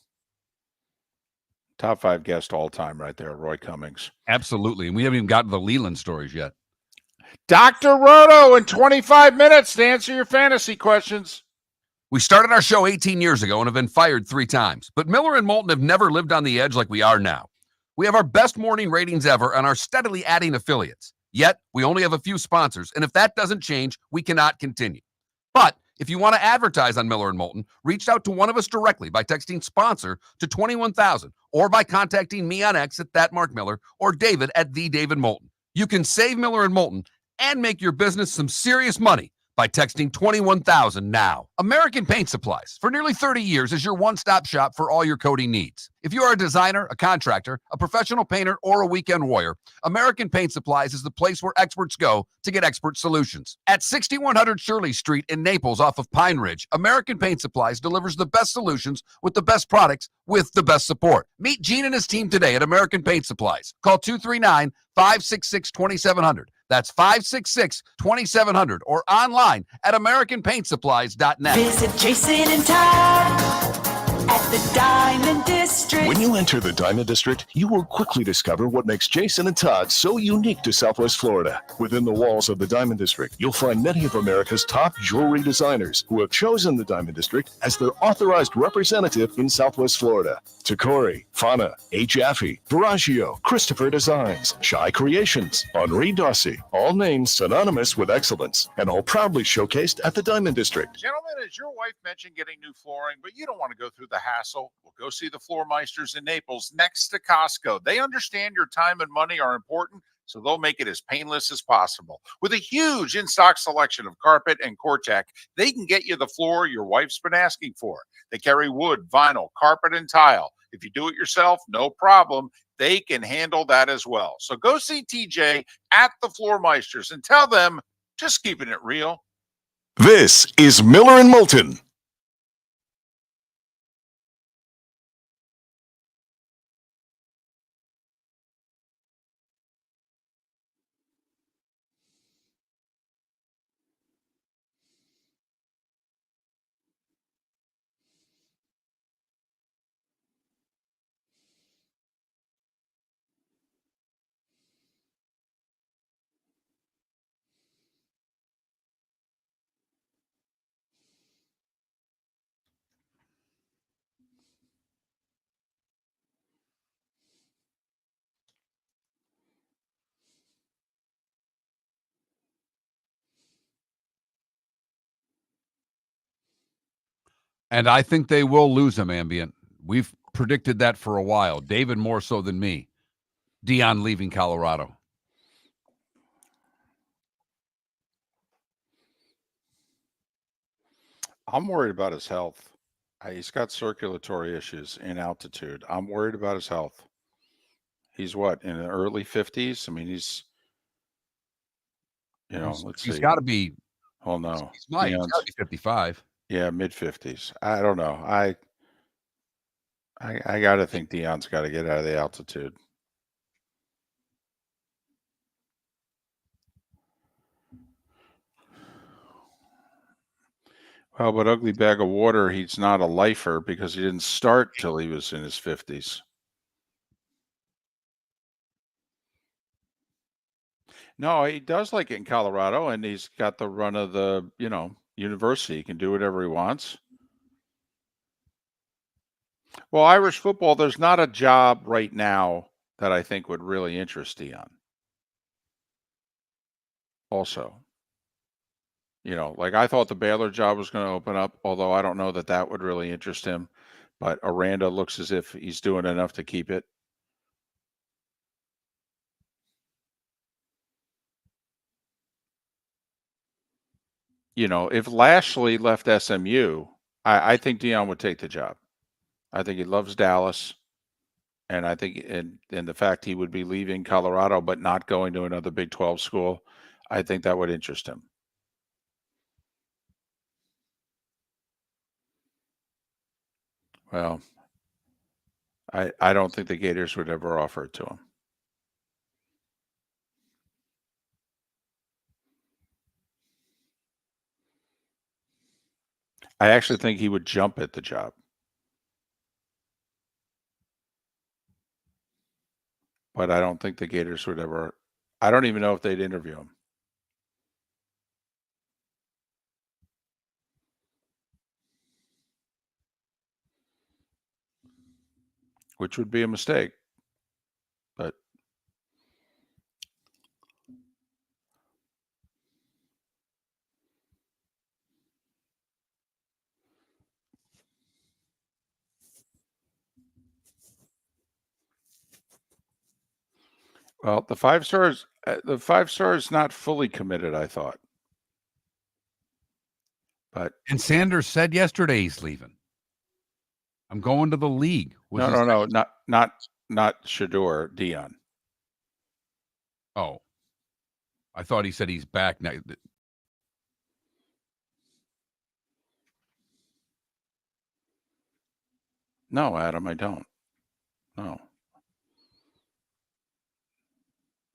Top 5 guest all time right there, Roy Cummings. Absolutely. And we haven't even gotten to the Leland stories yet. Dr. Roto in 25 minutes to answer your fantasy questions. We started our show 18 years ago and have been fired 3 times. But Miller and Moulton have never lived on the edge like we are now. We have our best morning ratings ever and are steadily adding affiliates. Yet, we only have a few sponsors, and if that doesn't change, we cannot continue. But if you want to advertise on Miller and Moulton, reach out to one of us directly by texting sponsor to 21,000 or by contacting me on X at @MarkMiller or David at @TheDavidMoulton. You can save Miller and Moulton and make your business some serious money by texting 21,000 now. American Paint Supplies, for nearly 30 years, is your one-stop shop for all your coating needs. If you are a designer, a contractor, a professional painter, or a weekend warrior, American Paint Supplies is the place where experts go to get expert solutions. At 6100 Shirley Street in Naples off of Pine Ridge, American Paint Supplies delivers the best solutions with the best products with the best support. Meet Gene and his team today at American Paint Supplies. Call 239-566-2700. That's 566-2700 or online at AmericanPaintSupplies.net. Visit Jason and Todd at the Diamond District. When you enter the Diamond District, you will quickly discover what makes Jason and Todd so unique to Southwest Florida. Within the walls of the Diamond District, you'll find many of America's top jewelry designers who have chosen the Diamond District as their authorized representative in Southwest Florida. Takori, Fana, A. Jaffe, Veragio, Christopher Designs, Shy Creations, Henri Darcy, all names synonymous with excellence, and all proudly showcased at the Diamond District. Gentlemen, as your wife mentioned getting new flooring, but you don't want to go through the hassle, well, go see the Floor Meisters in Naples next to Costco. They understand your time and money are important, so they'll make it as painless as possible. With a huge in-stock selection of carpet and Cortec, they can get you the floor your wife's been asking for. They carry wood, vinyl, carpet, and tile. If you do it yourself, no problem. They can handle that as well. So go see TJ at the Floor Meisters and tell them, just keeping it real. This is Miller and Moulton. And I think they will lose him, Ambient. We've predicted that for a while. David more so than me. Deion leaving Colorado. I'm worried about his health. He's got circulatory issues in altitude. I'm worried about his health. He's what, in the early 50s? I mean, he's, let's see. He's got to be. Oh, no. He's got to be 55. Yeah, mid-50s. I don't know. I got to think Deion's got to get out of the altitude. Well, but ugly bag of water, he's not a lifer because he didn't start till he was in his 50s. No, he does like it in Colorado, and he's got the run of the, university. He can do whatever he wants. Well, Irish football, there's not a job right now that I think would really interest Deion. Also, like I thought the Baylor job was going to open up, although I don't know that would really interest him. But Aranda looks as if he's doing enough to keep it. If Lashley left SMU, I think Deion would take the job. I think he loves Dallas. And I think and the fact he would be leaving Colorado but not going to another Big 12 school, I think that would interest him. Well, I don't think the Gators would ever offer it to him. I actually think he would jump at the job. But I don't think the Gators would ever. I don't even know if they'd interview him. Which would be a mistake. But well, the 5 stars not fully committed, I thought. And Sanders said yesterday he's leaving. I'm going to the league. No, not Shador, Deion. Oh, I thought he said he's back now. No, Adam, I don't. No.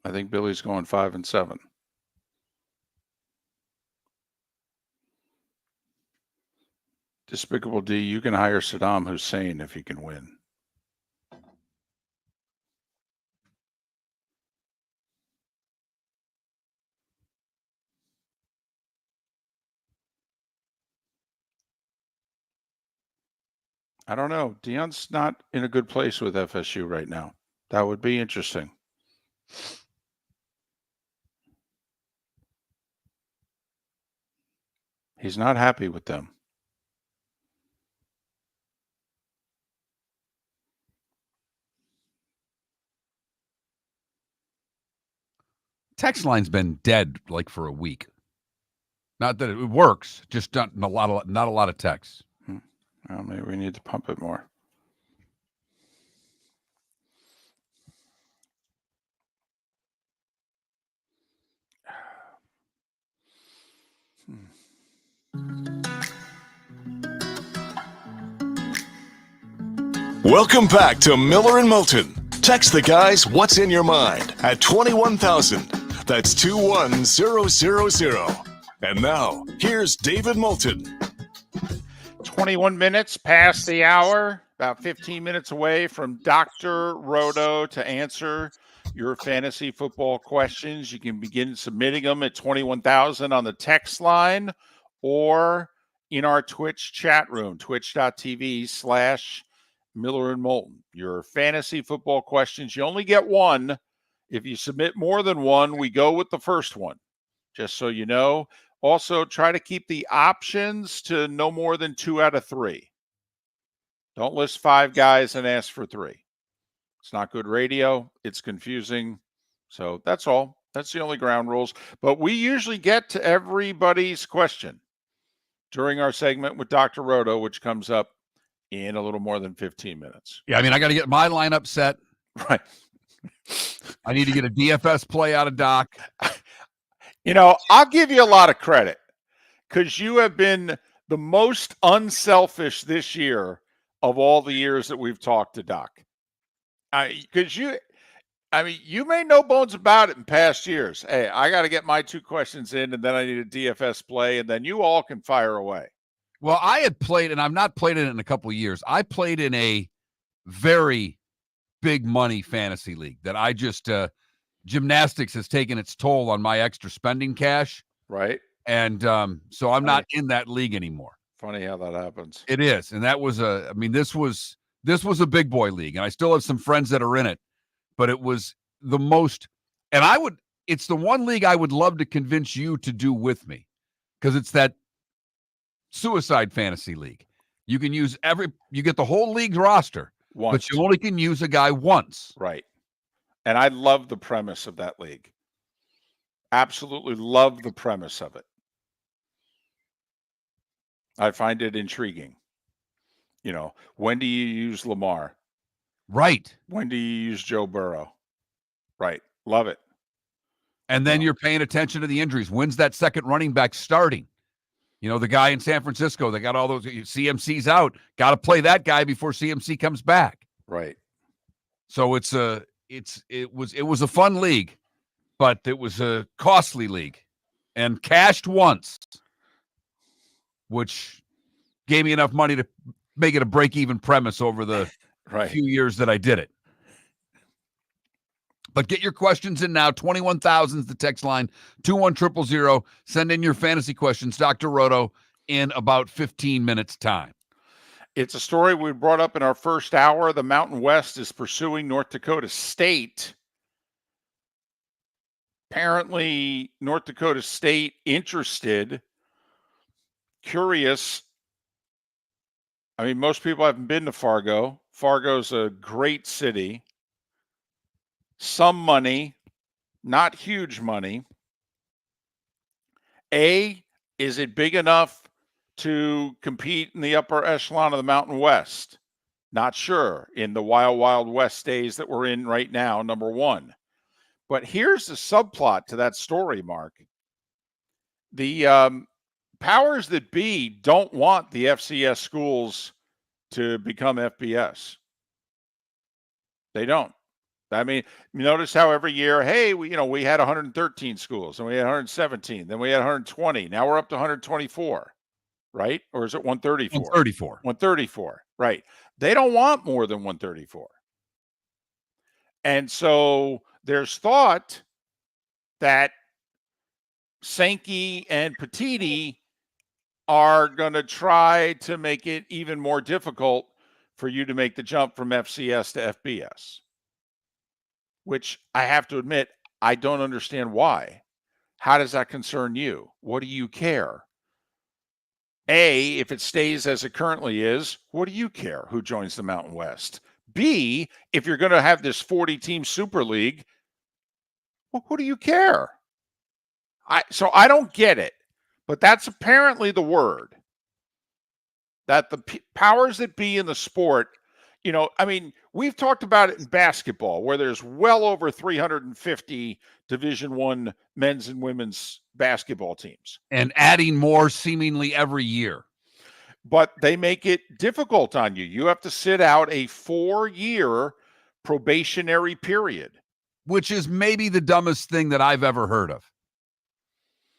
I think Billy's going 5-7. Despicable D, you can hire Saddam Hussein if he can win. I don't know. Deion's not in a good place with FSU right now. That would be interesting. He's not happy with them. Text line's been dead like for a week. Not that it works, just not a lot of texts. Well, maybe we need to pump it more. Welcome back to Miller and Moulton. Text the guys what's in your mind at 21,000. That's 21000. And now, here's David Moulton. 21 minutes past the hour, about 15 minutes away from Dr. Roto to answer your fantasy football questions. You can begin submitting them at 21,000 on the text line or in our Twitch chat room, twitch.tv/Miller and Moulton. Your fantasy football questions, you only get one. If you submit more than one, we go with the first one, just so you know. Also, try to keep the options to no more than 2 out of 3. Don't list 5 guys and ask for 3. It's not good radio. It's confusing. So that's all. That's the only ground rules. But we usually get to everybody's question during our segment with Dr. Roto, which comes up in a little more than 15 minutes. Yeah, I mean, I got to get my lineup set. Right. I need to get a DFS play out of Doc. You know, I'll give you a lot of credit because you have been the most unselfish this year of all the years that we've talked to Doc. Because you made no bones about it in past years. Hey, I got to get my 2 questions in, and then I need a DFS play, and then you all can fire away. Well, I had played, and I've not played it in a couple of years. I played in a very big money fantasy league that I just gymnastics has taken its toll on my extra spending cash. Right. And so I'm not in that league anymore. Funny how that happens. It is. And that was this was a big boy league, and I still have some friends that are in it, but it was the most, and it's the one league I would love to convince you to do with me, because it's that suicide fantasy league. You can use you get the whole league's roster, Once. but you only can use a guy once. Right. And I love the premise of that league. Absolutely love the premise of it. I find it intriguing. You know, when do you use Lamar? Right. When do you use Joe Burrow? Right. Love it. And then you're paying attention to the injuries. When's that second running back starting? You know, the guy in San Francisco, they got all those CMC's out. Got to play that guy before CMC comes back. Right. So it was a fun league, but it was a costly league, and cashed once, which gave me enough money to make it a break-even premise over the few years that I did it. But get your questions in now. 21,000 is the text line, 21000. Send in your fantasy questions, Dr. Roto, in about 15 minutes' time. It's a story we brought up in our first hour. The Mountain West is pursuing North Dakota State. Apparently, North Dakota State interested, curious. I mean, most people haven't been to Fargo. Fargo's a great city. Some money, not huge money. Is it big enough to compete in the upper echelon of the Mountain West? Not sure in the wild, wild West days that we're in right now, number one. But here's the subplot to that story, Mark. The powers that be don't want the FCS schools to become FBS. They don't. I mean, you notice how every year, hey, we had 113 schools, and we had 117, then we had 120. Now we're up to 124. right? Or is it 134? 134. 134, right. They don't want more than 134. And so there's thought that Sankey and Petiti are going to try to make it even more difficult for you to make the jump from FCS to FBS, which I have to admit, I don't understand why. How does that concern you? What do you care? A, if it stays as it currently is, what do you care who joins the Mountain West? B, if you're going to have this 40-team Super League, well, who do you care? So I don't get it, but that's apparently the word that the powers that be in the sport, I mean, we've talked about it in basketball where there's well over 350 Division I men's and women's basketball teams. And adding more seemingly every year. But they make it difficult on you. You have to sit out a 4-year probationary period. Which is maybe the dumbest thing that I've ever heard of.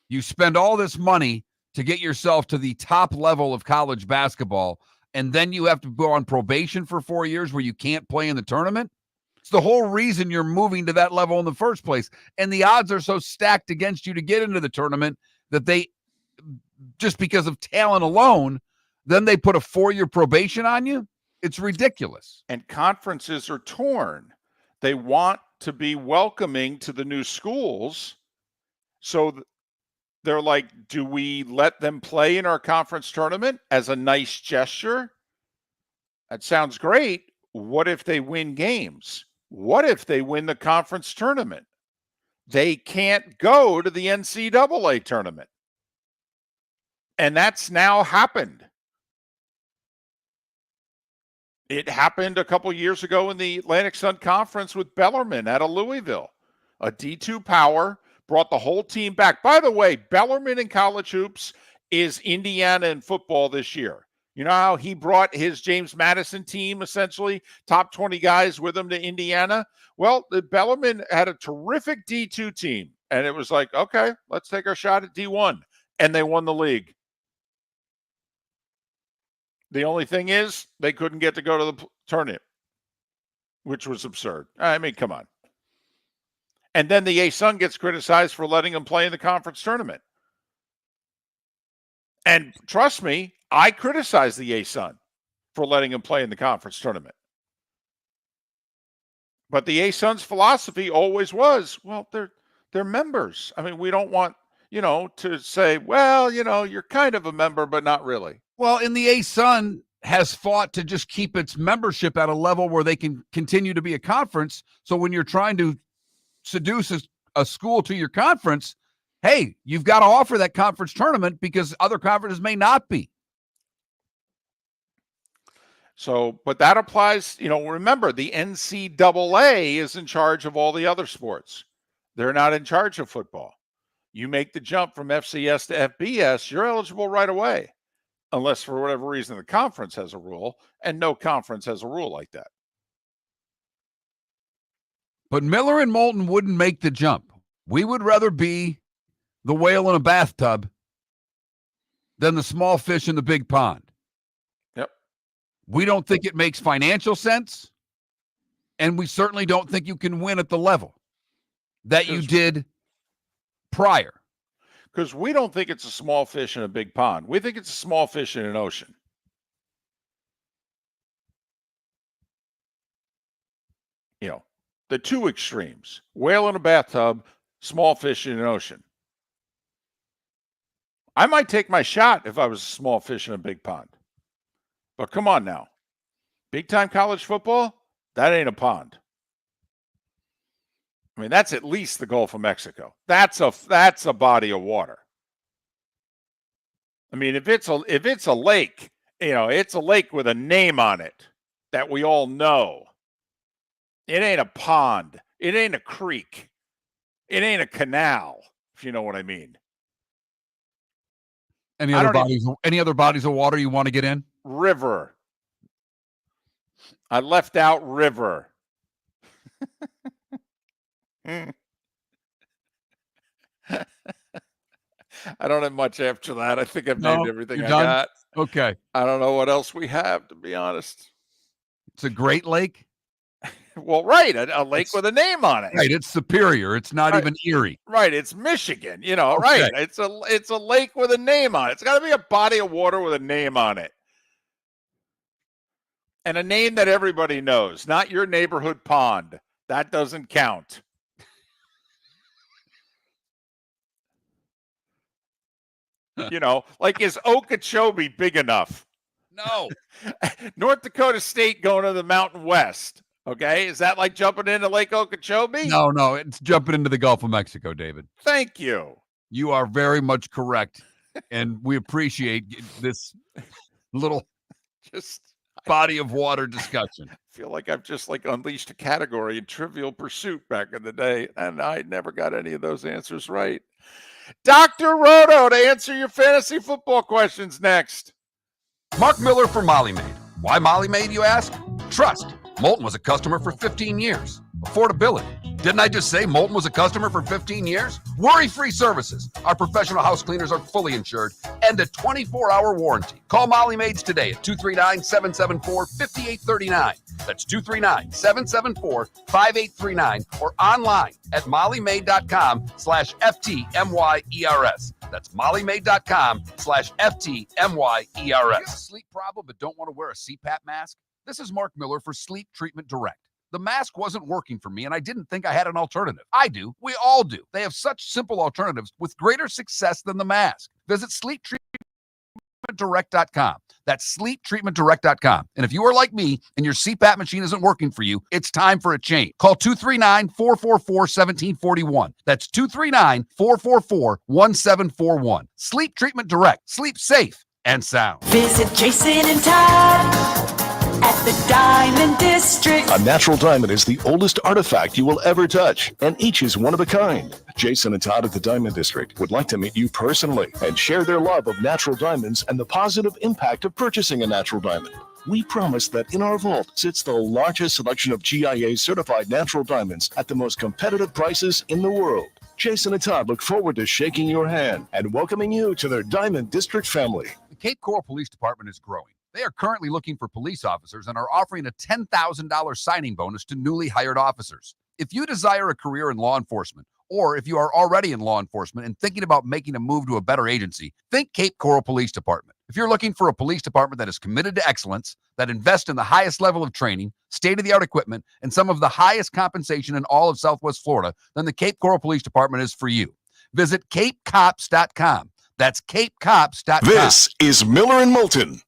You spend all this money to get yourself to the top level of college basketball, and then you have to go on probation for 4 years where you can't play in the tournament. It's the whole reason you're moving to that level in the first place. And the odds are so stacked against you to get into the tournament that they, just because of talent alone, then they put a 4-year probation on you. It's ridiculous. And conferences are torn. They want to be welcoming to the new schools. So they're like, do we let them play in our conference tournament as a nice gesture? That sounds great. What if they win games? What if they win the conference tournament? They can't go to the NCAA tournament. And that's now happened. It happened a couple years ago in the Atlantic Sun Conference with Bellarmine out of Louisville. A D2 power brought the whole team back. By the way, Bellarmine in college hoops is Indiana in football this year. You know how he brought his James Madison team, essentially, top 20 guys with him to Indiana? Well, the Bellarmine had a terrific D2 team, and it was like, okay, let's take our shot at D1. And they won the league. The only thing is they couldn't get to go to the tournament, which was absurd. I mean, come on. And then the A-Sun gets criticized for letting them play in the conference tournament. And trust me, I criticize the A-Sun for letting them play in the conference tournament. But the A-Sun's philosophy always was, well, they're members. I mean, we don't want, to say, well, you're kind of a member, but not really. Well, and the A-Sun has fought to just keep its membership at a level where they can continue to be a conference. So when you're trying to seduce a school to your conference, hey, you've got to offer that conference tournament because other conferences may not be. So, but that applies, remember, the NCAA is in charge of all the other sports. They're not in charge of football. You make the jump from FCS to FBS, you're eligible right away. Unless for whatever reason the conference has a rule, and no conference has a rule like that. But Miller and Moulton wouldn't make the jump. We would rather be the whale in a bathtub than the small fish in the big pond. Yep. We don't think it makes financial sense, and we certainly don't think you can win at the level that you did prior. Because we don't think it's a small fish in a big pond. We think it's a small fish in an ocean. The two extremes. Whale in a bathtub, small fish in an ocean. I might take my shot if I was a small fish in a big pond. But come on now. Big-time college football, that ain't a pond. I mean, that's at least the Gulf of Mexico. That's a body of water. I mean, if it's a lake, it's a lake with a name on it that we all know. It ain't a pond. It ain't a creek. It ain't a canal, if you know what I mean. Any other bodies of water you want to get in? River. I left out river. I don't have much after that. I think I've named everything you're I done? got. Okay. I don't know what else we have, to be honest. It's a Great Lake. Well, right, a lake It's- with a name on it. Right. It's Superior. It's not Right. even Erie. Right, it's Michigan. You know, Okay. right? It's a lake with a name on it. It's got to be a body of water with a name on it, and a name that everybody knows. Not your neighborhood pond. That doesn't count. You know, like, is Okeechobee big enough? No. North Dakota State going to the Mountain West. Okay, is that like jumping into Lake Okeechobee? No. It's jumping into the Gulf of Mexico, David. Thank you. You are very much correct, and we appreciate this little Just body of water discussion. feel like I've just like unleashed a category in Trivial Pursuit back in the day, and I never got any of those answers right. Dr. Roto to answer your fantasy football questions next. Mark Miller for Molly Maid. Why Molly Maid, you ask? Trust. Moulton was a customer for 15 years. Affordability. Didn't I just say Moulton was a customer for 15 years? Worry-free services. Our professional house cleaners are fully insured and a 24-hour warranty. Call Molly Maids today at 239-774-5839. That's 239-774-5839 or online at mollymaid.com/FTMYERS. That's mollymaid.com/FTMYERS. You have a sleep problem but don't want to wear a CPAP mask? This is Mark Miller for Sleep Treatment Direct. The mask wasn't working for me, and I didn't think I had an alternative. I do. We all do. They have such simple alternatives with greater success than the mask. Visit sleeptreatmentdirect.com. That's sleeptreatmentdirect.com. And if you are like me and your CPAP machine isn't working for you, it's time for a change. Call 239-444-1741. That's 239-444-1741. Sleep Treatment Direct. Sleep safe and sound. Visit Jason and Todd at the Diamond District. A natural diamond is the oldest artifact you will ever touch, and each is one of a kind. Jason and Todd at the Diamond District would like to meet you personally and share their love of natural diamonds and the positive impact of purchasing a natural diamond. We promise that in our vault sits the largest selection of GIA certified natural diamonds at the most competitive prices in the world. Jason and Todd look forward to shaking your hand and welcoming you to their Diamond District family. The Cape Coral Police Department is growing. They are currently looking for police officers and are offering a $10,000 signing bonus to newly hired officers. If you desire a career in law enforcement, or if you are already in law enforcement and thinking about making a move to a better agency, think Cape Coral Police Department. If you're looking for a police department that is committed to excellence, that invests in the highest level of training, state-of-the-art equipment, and some of the highest compensation in all of Southwest Florida, then the Cape Coral Police Department is for you. Visit capecops.com. That's capecops.com. This is Miller and Moulton.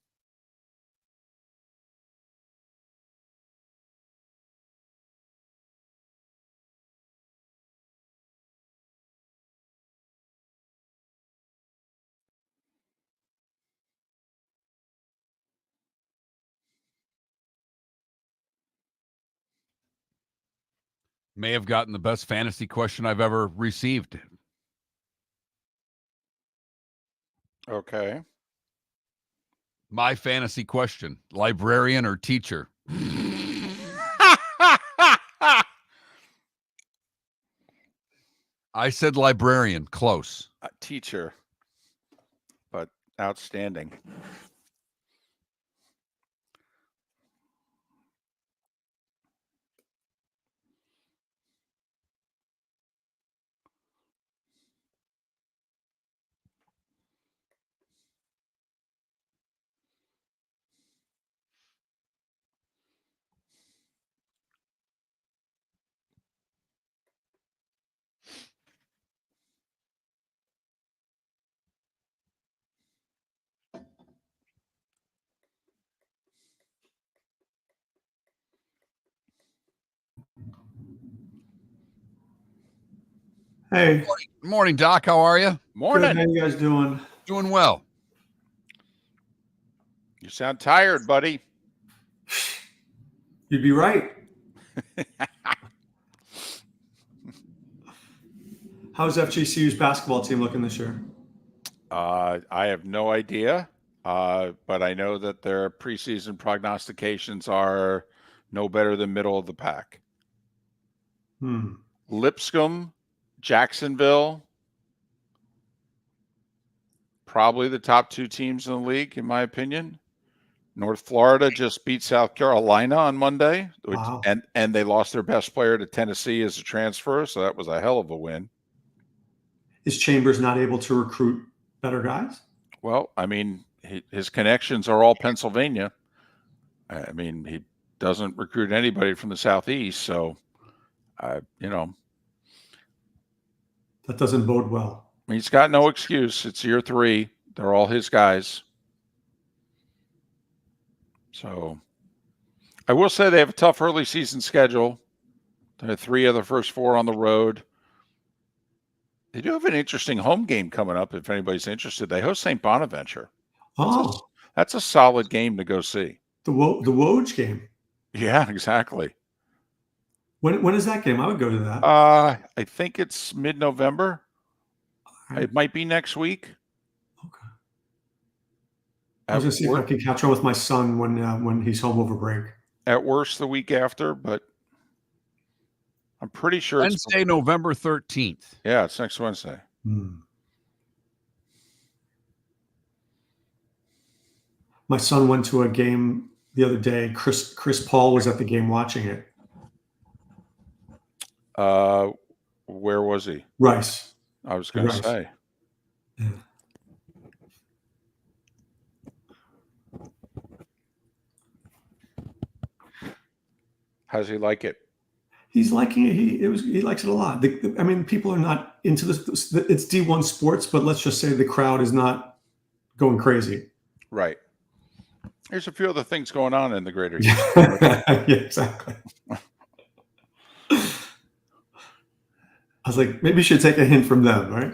May have gotten the best fantasy question I've ever received. Okay. My fantasy question, librarian or teacher? I said librarian, close. Teacher, but outstanding. Hey, Morning, Doc. How are you? good. Morning. How you guys doing? Doing well. You sound tired, buddy. You'd be right. How's FGCU's basketball team looking this year? I have no idea, but I know that their preseason prognostications are no better than middle of the pack. Lipscomb, Jacksonville, probably the top 2 teams in the league, in my opinion. North Florida just beat South Carolina on Monday, Wow. and they lost their best player to Tennessee as a transfer, so that was a hell of a win. Is Chambers not able to recruit better guys? Well, I mean, his connections are all Pennsylvania. I mean, he doesn't recruit anybody from the Southeast, so, you know. That doesn't bode well. He's got no excuse. It's year 3. They're all his guys. So I will say they have a tough early season schedule. They have 3 of the first 4 on the road. They do have an interesting home game coming up if anybody's interested. They host St. Bonaventure. That's a solid game to go see. The Woj game. Yeah, exactly. When is that game? I would go to that. I think it's mid-November. It might be next week. Okay. I was going to see if I can catch on with my son when he's home over break. At worst, the week after, but I'm pretty sure Wednesday, November 13th. Yeah, it's next Wednesday. My son went to a game the other day. Chris Paul was at the game watching it. Where was he? Rice. I was going to say. Yeah. How does he like it? He's liking it. He likes it a lot. I mean, people are not into this. It's D1 sports, but let's just say the crowd is not going crazy. Right. There's a few other things going on in the greater yeah, exactly. I was like, maybe you should take a hint from them, right?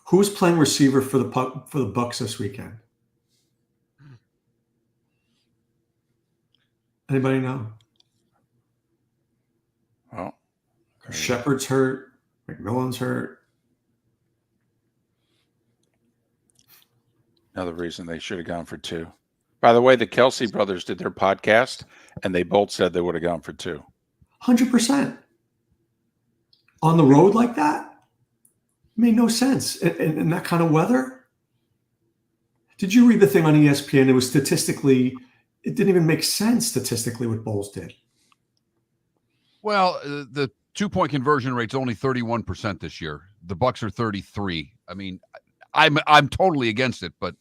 Who's playing receiver for the Bucs this weekend? Anybody know? Well, Shepard's hurt. McMillan's hurt. Another reason they should have gone for 2. By the way, the Kelsey brothers did their podcast, and they both said they would have gone for 2. 100%. On the road like that? Made no sense. In that kind of weather? Did you read the thing on ESPN? It was it didn't even make sense statistically what Bowles did. Well, the 2-point conversion rate's only 31% this year. The Bucs are 33. I mean, I'm totally against it, but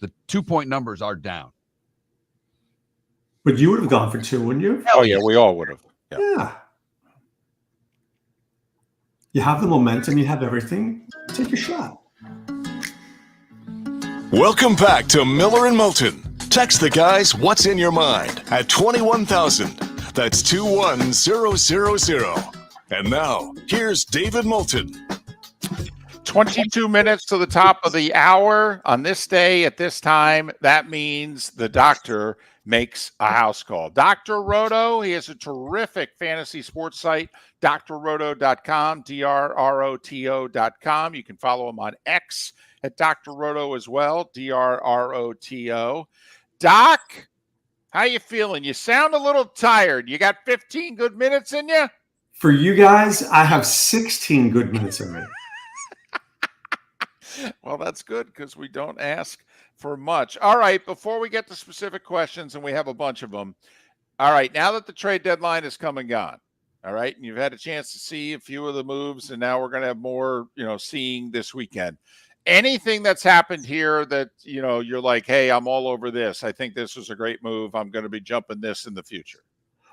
the 2-point numbers are down. But you would have gone for 2, wouldn't you? Oh, yeah, we all would have. Yeah. You have the momentum. You have everything. Take a shot. Welcome back to Miller and Moulton. Text the guys what's in your mind at 21,000. That's 21000. And now, here's David Moulton. 22 minutes to the top of the hour on this day at this time. That means the doctor makes a house call. Dr. Roto, he has a terrific fantasy sports site, drroto.com, drroto.com. You can follow him on X at Dr. Roto as well, drroto. Doc, how you feeling? You sound a little tired. You got 15 good minutes in you? For you guys, I have 16 good minutes in me. Well, that's good because we don't ask for much. All right, before we get to specific questions, and we have a bunch of them. All right, now that the trade deadline is come and gone, all right, and you've had a chance to see a few of the moves, and now we're going to have more, seeing this weekend. Anything that's happened here that, you're like, hey, I'm all over this. I think this was a great move. I'm going to be jumping this in the future.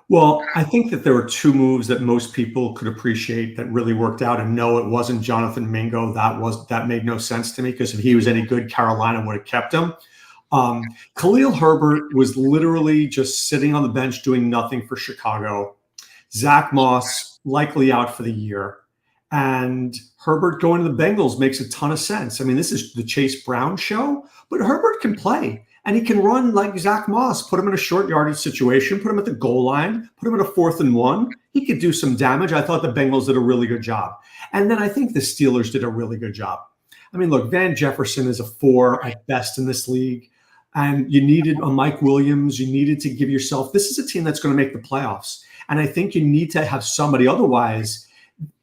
Well, I think that there were 2 moves that most people could appreciate that really worked out. And no, it wasn't Jonathan Mingo. That made no sense to me because if he was any good, Carolina would have kept him. Khalil Herbert was literally just sitting on the bench doing nothing for Chicago. Zach Moss likely out for the year. And Herbert going to the Bengals makes a ton of sense. I mean, this is the Chase Brown show, but Herbert can play. And he can run like Zach Moss, put him in a short yardage situation, put him at the goal line, put him in a 4th and 1. He could do some damage. I thought the Bengals did a really good job. And then I think the Steelers did a really good job. I mean, look, Van Jefferson is a 4 at best in this league. And you needed a Mike Williams. You needed to give yourself – this is a team that's going to make the playoffs. And I think you need to have somebody. Otherwise,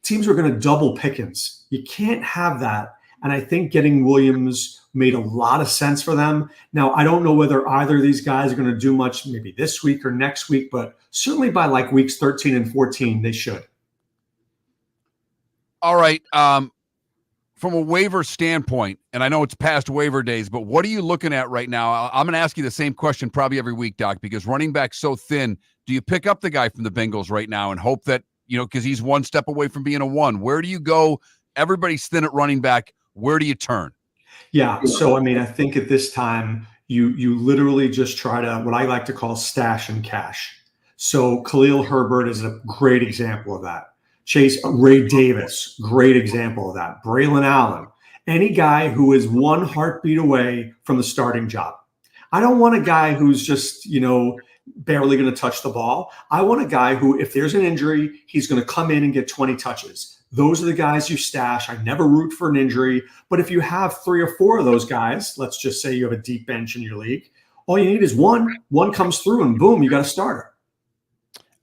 teams are going to double Pickens. You can't have that. And I think getting Williams made a lot of sense for them. Now, I don't know whether either of these guys are going to do much maybe this week or next week, but certainly by like weeks 13 and 14, they should. All right. From a waiver standpoint, and I know it's past waiver days, but what are you looking at right now? I'm going to ask you the same question probably every week, Doc, because running back's so thin. Do you pick up the guy from the Bengals right now and hope that, because he's one step away from being a one? Where do you go? Everybody's thin at running back. Where do you turn? Yeah. So, I think at this time, you literally just try to, what I like to call stash and cash. So Khalil Herbert is a great example of that. Ray Davis, great example of that. Braylon Allen, any guy who is one heartbeat away from the starting job. I don't want a guy who's just, barely going to touch the ball. I want a guy who, if there's an injury, he's going to come in and get 20 touches. Those are the guys you stash. I never root for an injury, but if you have 3 or 4 of those guys, let's just say you have a deep bench in your league, all you need is one comes through and boom, you got a starter.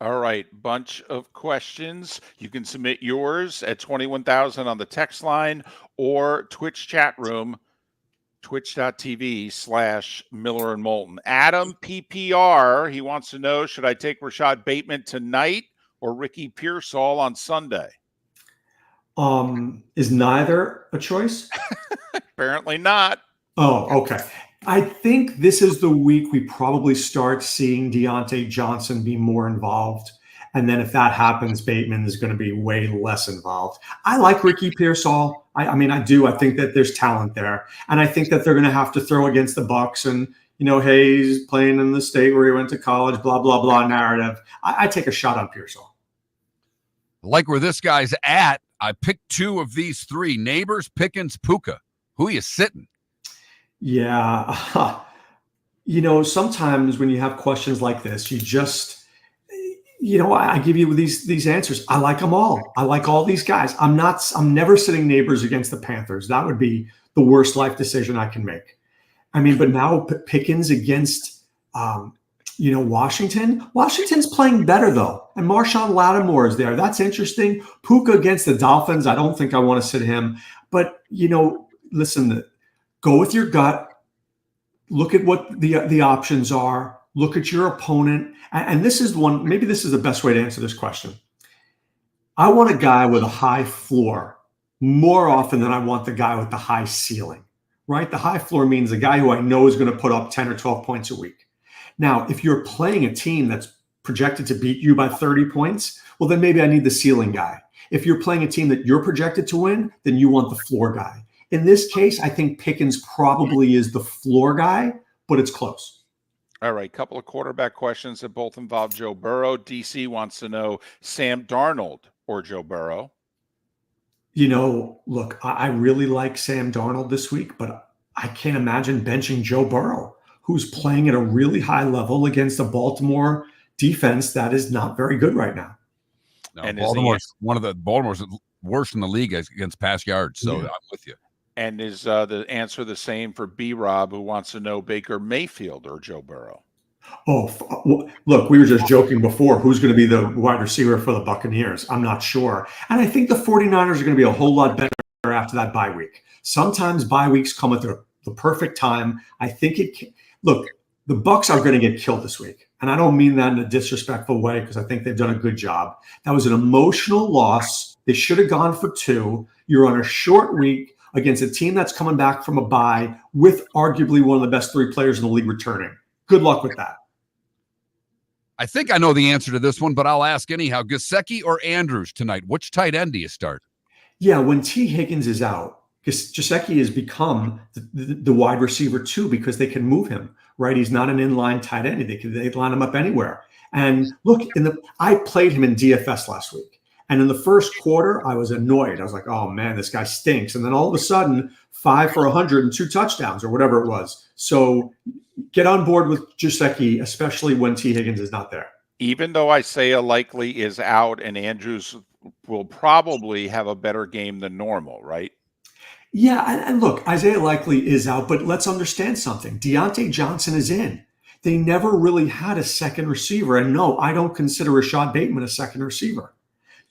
All right, bunch of questions. You can submit yours at 21,000 on the text line or Twitch chat room, twitch.tv/Miller and Moulton. Adam PPR, he wants to know, should I take Rashad Bateman tonight or Ricky Pearsall on Sunday? Is neither a choice? Apparently not. Oh, okay. I think this is the week we probably start seeing Deontay Johnson be more involved. And then if that happens, Bateman is going to be way less involved. I like Ricky Pearsall. I do. I think that there's talent there. And I think that they're going to have to throw against the Bucs and, hey, he's playing in the state where he went to college, blah, blah, blah narrative. I take a shot on Pearsall. Like where this guy's at, I picked 2 of these 3, Neighbors, Pickens, Puka. Who are you sitting? Yeah. Sometimes when you have questions like this, you just, I give you these answers. I like them all. I like all these guys. I'm never sitting Neighbors against the Panthers. That would be the worst life decision I can make. But now Pickens against, Washington. Washington's playing better though. And Marshawn Lattimore is there. That's interesting. Puka against the Dolphins. I don't think I want to sit him, but listen, go with your gut. Look at what the options are. Look at your opponent. And this is one, maybe this is the best way to answer this question. I want a guy with a high floor more often than I want the guy with the high ceiling, right? The high floor means the guy who I know is going to put up 10 or 12 points a week. Now, if you're playing a team that's projected to beat you by 30 points, well, then maybe I need the ceiling guy. If you're playing a team that you're projected to win, then you want the floor guy. In this case, I think Pickens probably is the floor guy, but it's close. All right, couple of quarterback questions that both involve Joe Burrow. DC wants to know Sam Darnold or Joe Burrow. Look, I really like Sam Darnold this week, but I can't imagine benching Joe Burrow, who's playing at a really high level against a Baltimore defense that is not very good right now. No, and Baltimore's worst in the league against pass yards, so yeah. I'm with you. And is the answer the same for B-Rob, who wants to know Baker Mayfield or Joe Burrow? Oh, look, we were just joking before. Who's going to be the wide receiver for the Buccaneers? I'm not sure. And I think the 49ers are going to be a whole lot better after that bye week. Sometimes bye weeks come at the perfect time. I think look, the Bucs are going to get killed this week. And I don't mean that in a disrespectful way because I think they've done a good job. That was an emotional loss. They should have gone for 2. You're on a short week against a team that's coming back from a bye with arguably one of the best 3 players in the league returning. Good luck with that. I think I know the answer to this one, but I'll ask anyhow. Gesicki or Andrews tonight? Which tight end do you start? Yeah, when T. Higgins is out, Gesicki has become the wide receiver too because they can move him, right? He's not an inline tight end. They line him up anywhere. And look, I played him in DFS last week. And in the first quarter, I was annoyed. I was like, oh, man, this guy stinks. And then all of a sudden, 5 for 100 and 2 touchdowns or whatever it was. So get on board with Gesicki, especially when T. Higgins is not there. Even though Isaiah likely is out and Andrews will probably have a better game than normal, right? Yeah, and look, Isaiah likely is out, but let's understand something. Deontay Johnson is in. They never really had a second receiver. And no, I don't consider Rashad Bateman a second receiver.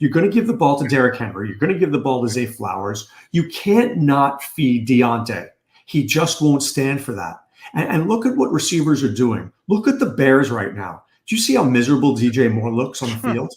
You're going to give the ball to Derrick Henry. You're going to give the ball to Zay Flowers. You can't not feed Deontay. He just won't stand for that. And look at what receivers are doing. Look at the Bears right now. Do you see how miserable DJ Moore looks on the field?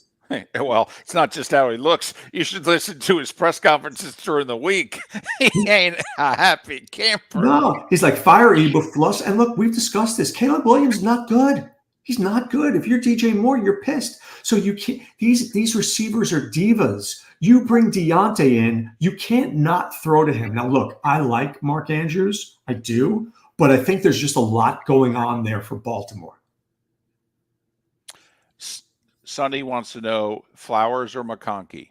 Well, it's not just how he looks. You should listen to his press conferences during the week. He ain't a happy camper. No, he's like, fire Eberflus. And look, we've discussed this. Caleb Williams not good. He's not good. If you're DJ Moore, you're pissed. So you can't. These receivers are divas. You bring Deontay in, you can't not throw to him. Now, look, I like Mark Andrews. I do. But I think there's just a lot going on there for Baltimore. Sonny wants to know Flowers or McConkey?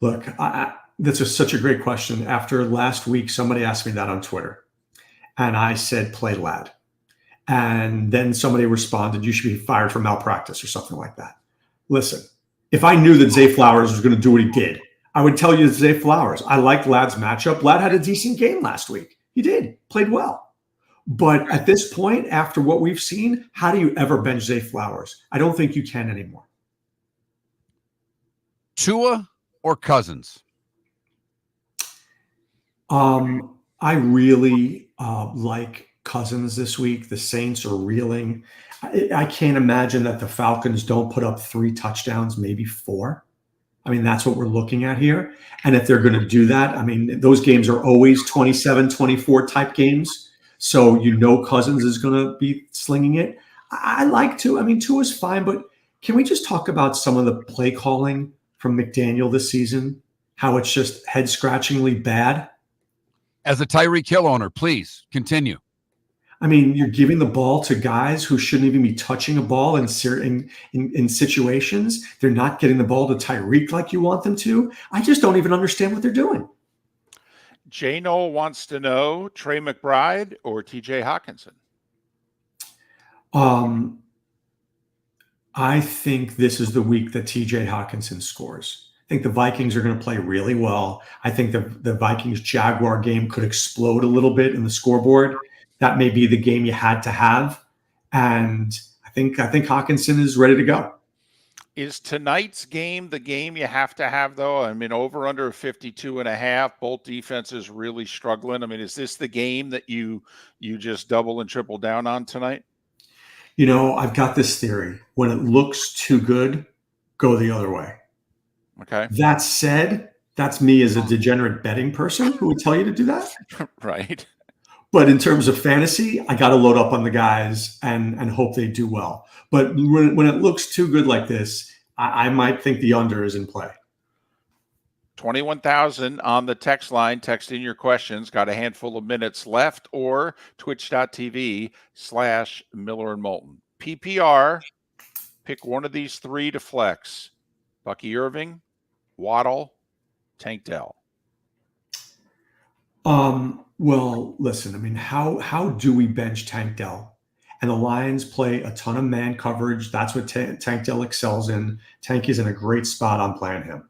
Look, that's such a great question. After last week, somebody asked me that on Twitter. And I said, play lad. And then somebody responded, you should be fired for malpractice or something like that. Listen, if I knew that Zay Flowers was going to do what he did, I would tell you Zay Flowers. I liked Lad's matchup. Lad had a decent game last week. He did, played well. But at this point, after what we've seen, how do you ever bench Zay Flowers? I don't think you can anymore. Tua or Cousins? I really like Cousins this week. The Saints are reeling. I can't imagine that the Falcons don't put up 3 touchdowns, maybe 4. I mean, that's what we're looking at here. And if they're going to do that, I mean, those games are always 27-24 type games. So Cousins is going to be slinging it. I like Tua. I mean, Tua's fine, but can we just talk about some of the play calling from McDaniel this season? How it's just head-scratchingly bad? As a Tyreek Hill owner, please continue. I mean, you're giving the ball to guys who shouldn't even be touching a ball in situations. They're not getting the ball to Tyreek like you want them to. I just don't even understand what they're doing. J. Noel wants to know Trey McBride or TJ Hawkinson. I think this is the week that TJ Hawkinson scores. I think the Vikings are going to play really well. I think the Vikings-Jaguar game could explode a little bit in the scoreboard. That may be the game you had to have. And I think Hawkinson is ready to go. Is tonight's game the game you have to have, though? I mean, over under 52.5, both defenses really struggling. I mean, is this the game that you just double and triple down on tonight? I've got this theory. When it looks too good, go the other way. Okay. That said, that's me as a degenerate betting person who would tell you to do that. Right. But in terms of fantasy, I got to load up on the guys and hope they do well. But when it looks too good like this, I might think the under is in play. 21,000 on the text line. Text in your questions. Got a handful of minutes left, or twitch.tv/Miller and Moulton. PPR, pick one of these 3 to flex. Bucky Irving, Waddle, Tank Dell. Well, listen, I mean, how do we bench Tank Dell? And the Lions play a ton of man coverage. That's what Tank Dell excels in. Tank is in a great spot on playing him.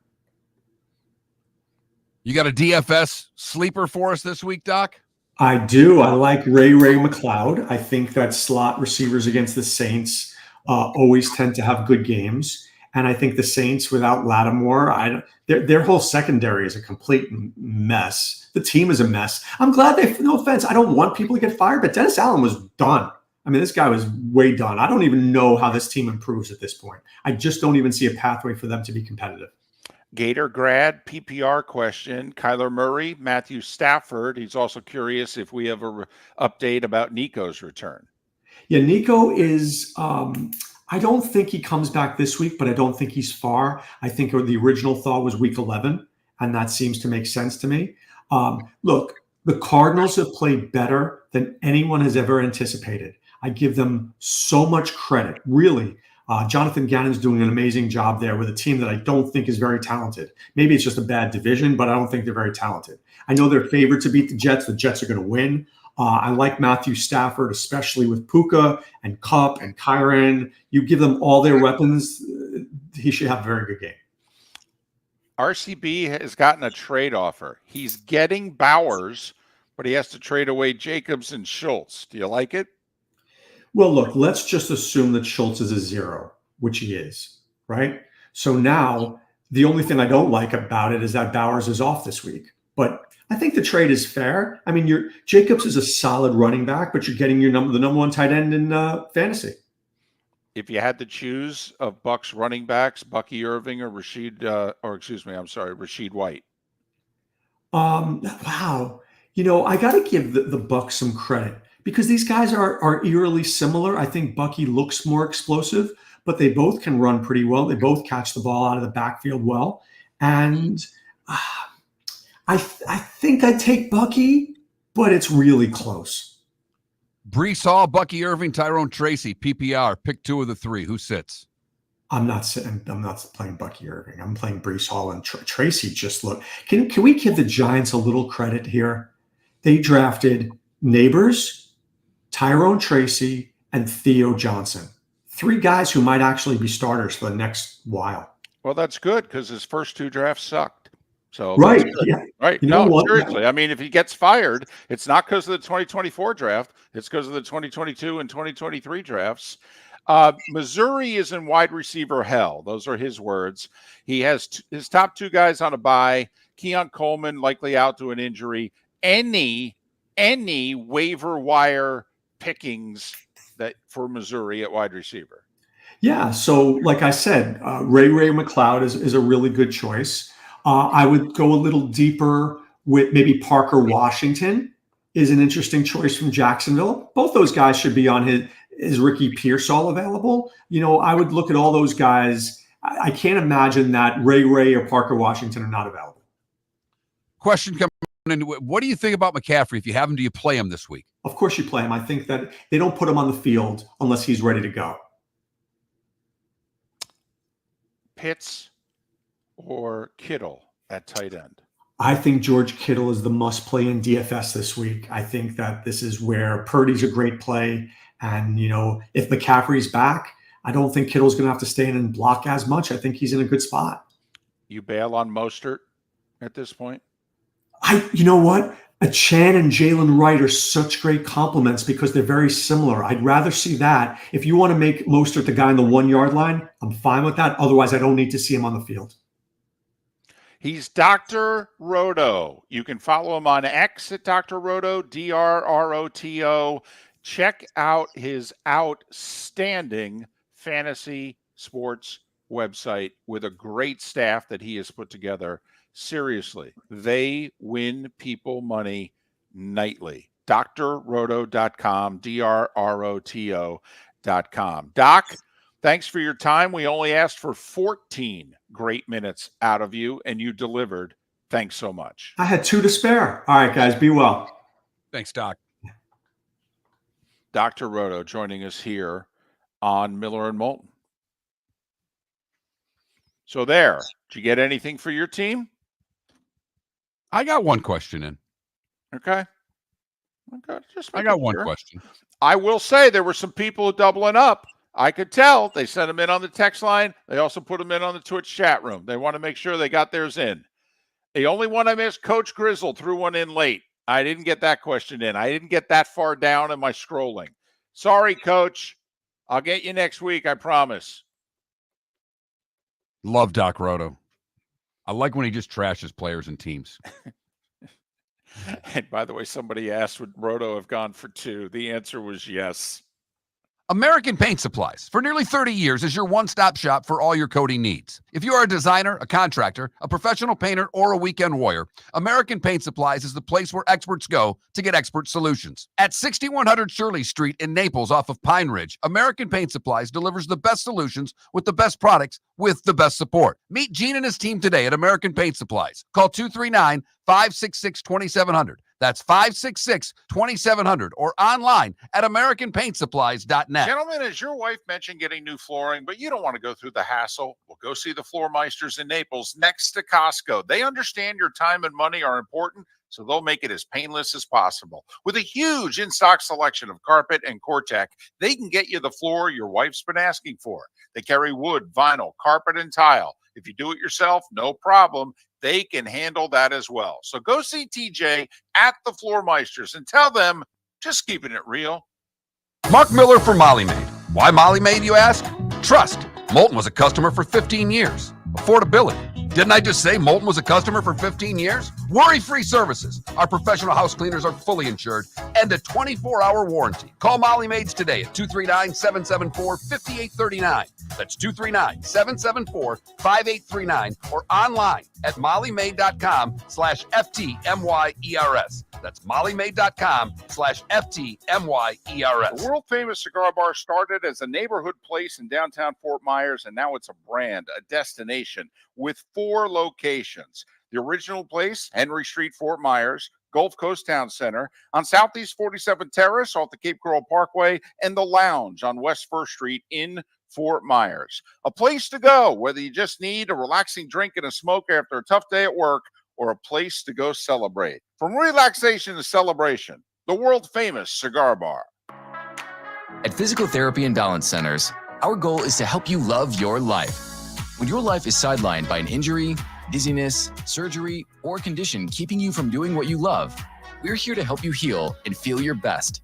You got a DFS sleeper for us this week, Doc? I do. I like Ray McLeod. I think that slot receivers against the Saints always tend to have good games. And I think the Saints without Lattimore, their whole secondary is a complete mess. The team is a mess. I'm glad no offense, I don't want people to get fired, but Dennis Allen was done. I mean, this guy was way done. I don't even know how this team improves at this point. I just don't even see a pathway for them to be competitive. Gator grad PPR question. Kyler Murray, Matthew Stafford. He's also curious if we have an update about Nico's return. Yeah, Nico is I don't think he comes back this week, but I don't think he's far. I think the original thought was week 11, and that seems to make sense to me. Look, the Cardinals have played better than anyone has ever anticipated. I give them so much credit, really. Jonathan Gannon's doing an amazing job there with a team that I don't think is very talented. Maybe it's just a bad division, but I don't think they're very talented. I know they're favored to beat the Jets. The Jets are going to win. I like Matthew Stafford, especially with Puka and Kupp and Kyren. You give them all their weapons, he should have a very good game. RCB has gotten a trade offer. He's getting Bowers, but he has to trade away Jacobs and Schultz. Do you like it? Well, look, let's just assume that Schultz is a 0, which he is, right? So now The only thing I don't like about it is that Bowers is off this week. But I think the trade is fair. I mean, Jacobs is a solid running back, but you're getting the number one tight end in fantasy. If you had to choose of Bucs running backs, Bucky Irving or Rashid White. Wow. I got to give the Bucs some credit because these guys are eerily similar. I think Bucky looks more explosive, but they both can run pretty well. They both catch the ball out of the backfield well. And I think I'd take Bucky, but it's really close. Brees Hall, Bucky Irving, Tyrone Tracy, PPR. Pick 2 of the 3. Who sits? I'm not playing Bucky Irving. I'm playing Brees Hall and Tracy. Just look. Can we give the Giants a little credit here? They drafted Neighbors, Tyrone Tracy, and Theo Johnson. 3 guys who might actually be starters for the next while. Well, that's good because his first 2 drafts sucked. So right, yeah. Right. No, seriously. I mean, if he gets fired, it's not because of the 2024 draft. It's because of the 2022 and 2023 drafts. Missouri is in wide receiver hell. Those are his words. He has his top 2 guys on a bye. Keon Coleman likely out to an injury. Any waiver wire pickings that for Missouri at wide receiver? Yeah. So, like I said, Ray McLeod is a really good choice. I would go a little deeper with maybe Parker Washington is an interesting choice from Jacksonville. Both those guys should be on his. Is Ricky Pearsall available? I would look at all those guys. I can't imagine that Ray or Parker Washington are not available. Question coming in. What do you think about McCaffrey? If you have him, do you play him this week? Of course you play him. I think that they don't put him on the field unless he's ready to go. Pitts or Kittle at tight end? I think George Kittle is the must play in DFS this week. I think that this is where Purdy's a great play. And, if McCaffrey's back, I don't think Kittle's going to have to stay in and block as much. I think he's in a good spot. You bail on Mostert at this point? You know what? Chan and Jalen Wright are such great compliments because they're very similar. I'd rather see that. If you want to make Mostert the guy on the 1-yard line, I'm fine with that. Otherwise, I don't need to see him on the field. He's Dr. Roto. You can follow him on X at Dr. Roto, DRROTO. Check out his outstanding fantasy sports website with a great staff that he has put together. Seriously, they win people money nightly. drroto.com, DRROTO.com. Doc, thanks for your time. We only asked for 14 great minutes out of you, and you delivered. Thanks so much. I had 2 to spare. All right, guys, be well. Thanks, Doc. Dr. Roto joining us here on Miller and Moulton. So there, did you get anything for your team? I got one question in. Okay. I got one question. I will say there were some people doubling up. I could tell. They sent them in on the text line. They also put them in on the Twitch chat room. They want to make sure they got theirs in. The only one I missed, Coach Grizzle threw one in late. I didn't get that question in. I didn't get that far down in my scrolling. Sorry, Coach. I'll get you next week, I promise. Love Doc Roto. I like when he just trashes players and teams. And by the way, somebody asked, would Roto have gone for 2? The answer was yes. American Paint Supplies, for nearly 30 years, is your one-stop shop for all your coating needs. If you are a designer, a contractor, a professional painter, or a weekend warrior, American Paint Supplies is the place where experts go to get expert solutions. At 6100 Shirley Street in Naples off of Pine Ridge, American Paint Supplies delivers the best solutions with the best products with the best support. Meet Gene and his team today at American Paint Supplies. Call 239-566-2700. That's 566-2700 or online at AmericanPaintSupplies.net. Gentlemen, as your wife mentioned getting new flooring, but you don't want to go through the hassle, well, go see the Floor Meisters in Naples next to Costco. They understand your time and money are important, so they'll make it as painless as possible. With a huge in-stock selection of carpet and Cortec, they can get you the floor your wife's been asking for. They carry wood, vinyl, carpet, and tile. If you do it yourself, no problem. They can handle that as well. So go see TJ at the Floor Meisters and tell them, just keeping it real. Mark Miller for Molly Maid. Why Molly Maid, you ask? Trust. Moulton was a customer for 15 years. Affordability. Didn't I just say Moulton was a customer for 15 years? Worry-free services. Our professional house cleaners are fully insured and a 24-hour warranty. Call Molly Maids today at 239-774-5839. That's 239-774-5839 or online at mollymaid.com/FTMYERS. That's mollymaid.com/FTMYERS. The world-famous cigar bar started as a neighborhood place in downtown Fort Myers, and now it's a brand, a destination with 4 locations. The original place, Henry Street, Fort Myers, Gulf Coast Town Center, on Southeast 47th Terrace off the Cape Coral Parkway, and the Lounge on West 1st Street in Fort Myers. A place to go, whether you just need a relaxing drink and a smoke after a tough day at work, or a place to go celebrate. From relaxation to celebration, the world-famous cigar bar. At Physical Therapy and Balance Centers, our goal is to help you love your life. When your life is sidelined by an injury, dizziness, surgery, or condition keeping you from doing what you love, we're here to help you heal and feel your best.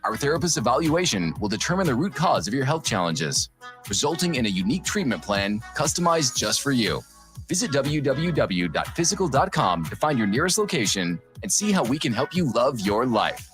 Our therapist evaluation will determine the root cause of your health challenges, resulting in a unique treatment plan customized just for you. Visit www.physical.com to find your nearest location and see how we can help you love your life.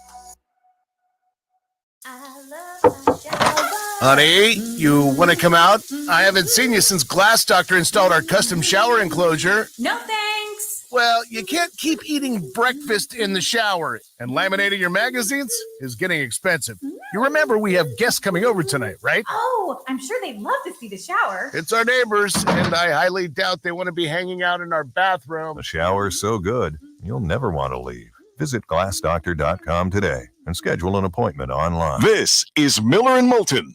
Honey, you want to come out? I haven't seen you since Glass Doctor installed our custom shower enclosure. No thanks. Well, you can't keep eating breakfast in the shower, and laminating your magazines is getting expensive. You remember we have guests coming over tonight, right? Oh, I'm sure they'd love to see the shower. It's our neighbors, and I highly doubt they want to be hanging out in our bathroom. The shower's so good, you'll never want to leave. Visit glassdoctor.com today and schedule an appointment online. This is Miller and Moulton.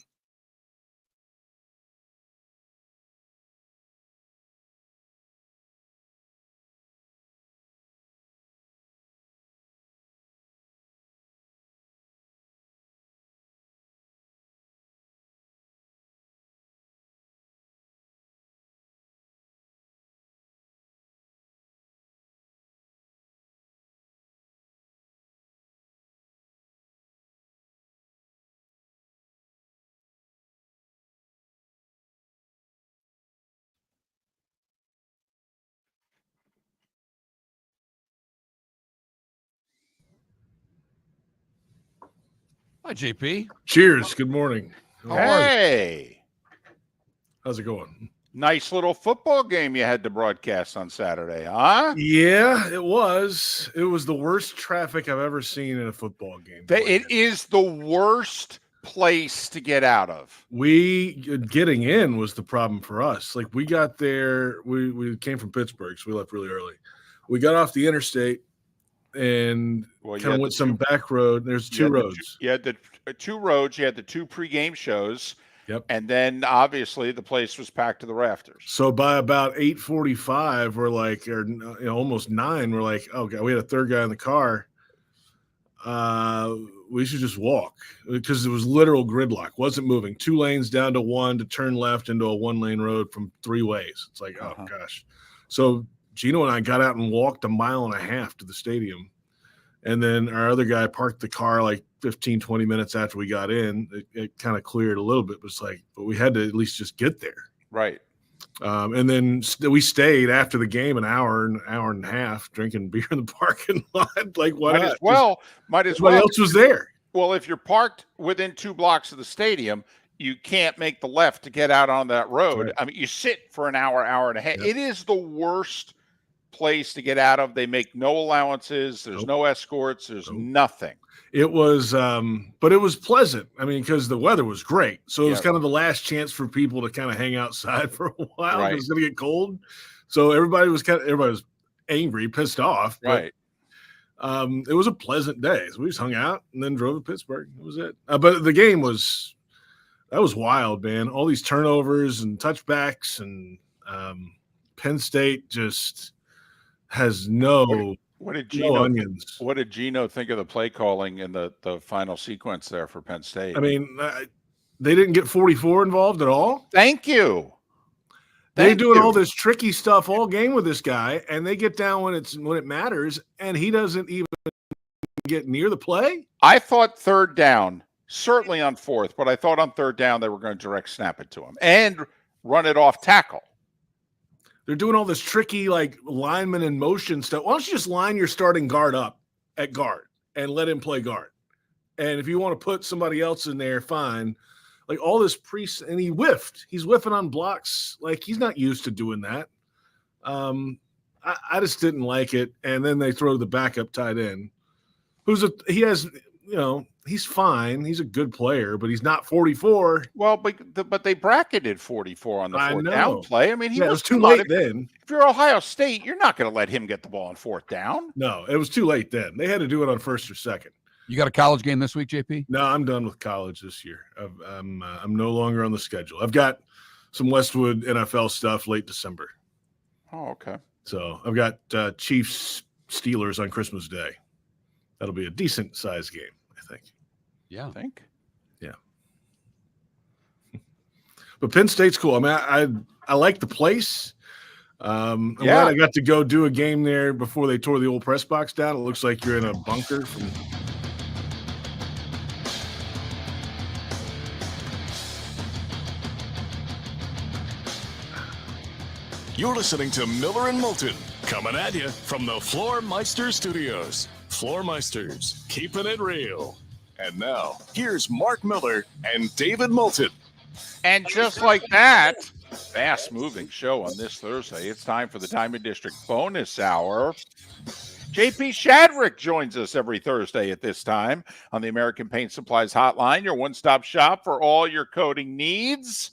Hi, JP. Cheers. Good morning. Hey. How's it going? Nice little football game you had to broadcast on Saturday, huh? Yeah, it was. It was the worst traffic I've ever seen in a football game. It is the worst place to get out of. Getting in was the problem for us. Like, we got there, we came from Pittsburgh, so we left really early. We got off the interstate and kind of went some back road. There's 2 roads. You had the 2 roads. You had the 2 pregame shows. Yep. And then obviously the place was packed to the rafters. So by about 8:45, we're like, almost 9, we're like, oh God, we had a third guy in the car. We should just walk, because it was literal gridlock. Wasn't moving. 2 lanes down to 1 to turn left into a 1-lane road from 3 ways. It's like, oh gosh. So Gino and I got out and walked 1.5 miles to the stadium. And then our other guy parked the car like 15, 20 minutes after we got in. It kind of cleared a little bit, but we had to at least just get there. Right. And then we stayed after the game an hour and a half drinking beer in the parking lot. Like, what? Might as well. Everybody else was there. Well, if you're parked within 2 blocks of the stadium, you can't make the left to get out on that road. Right. I mean, you sit for an hour, hour and a half. Yep. It is the worst place to get out of. They make no allowances. There's no escorts. There's nothing. It was, but it was pleasant. I mean, because the weather was great. So it was kind of the last chance for people to kind of hang outside for a while. Right. It was going to get cold. So everybody was angry, pissed off. Right. But, it was a pleasant day. So we just hung out and then drove to Pittsburgh. That was it. But the game was wild, man. All these turnovers and touchbacks, and Penn State just has no onions. What did Gino think of the play calling in the final sequence there for Penn State? I mean, they didn't get 44 involved at all. Thank you. They're doing all this tricky stuff all game with this guy, and they get down when it matters, and he doesn't even get near the play. I thought 3rd down, certainly on 4th, but I thought on 3rd down they were going to direct snap it to him and run it off tackle. They're doing all this tricky like lineman in motion stuff. Why don't you just line your starting guard up at guard and let him play guard? And if you want to put somebody else in there, fine. Like all this and he whiffed. He's whiffing on blocks. Like he's not used to doing that. I just didn't like it. And then they throw the backup tight end, he's fine. He's a good player, but he's not 44. Well, but they bracketed 44 on the fourth down play. I mean, it was too late then. If you're Ohio State, you're not going to let him get the ball on fourth down. No, it was too late then. They had to do it on first or second. You got a college game this week, JP? No, I'm done with college this year. I'm no longer on the schedule. I've got some Westwood NFL stuff late December. Oh, okay. So I've got Chiefs Steelers on Christmas Day. That'll be a decent sized game, I think. Yeah. I think. Yeah. But Penn State's cool. I mean, I like the place. I'm glad I got to go do a game there before they tore the old press box down. It looks like you're in a bunker. You're listening to Miller and Moulton, coming at you from the Floor Meister Studios. Floor Meisters, keeping it real. And now, here's Mark Miller and David Moulton. And just like that, fast-moving show on this Thursday. It's time for the Diamond District Bonus Hour. JP Shadrick joins us every Thursday at this time on the American Paint Supplies Hotline, your one-stop shop for all your coating needs.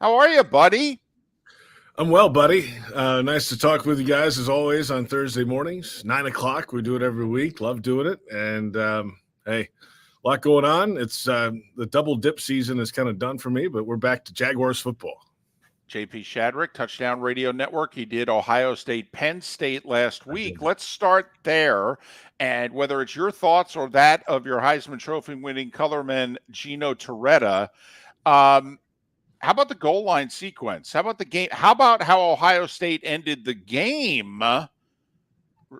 How are you, buddy? I'm well, buddy. Nice to talk with you guys as always on Thursday mornings, 9 o'clock. We do it every week. Love doing it. And hey, a lot going on. It's the double dip season is kind of done for me, but we're back to Jaguars football. JP Shadrick, Touchdown Radio Network. He did Ohio State, Penn State last week. Let's start there. And whether it's your thoughts or that of your Heisman Trophy winning colorman, Gino Torretta, how about the goal line sequence? How about the game? How about how Ohio State ended the game,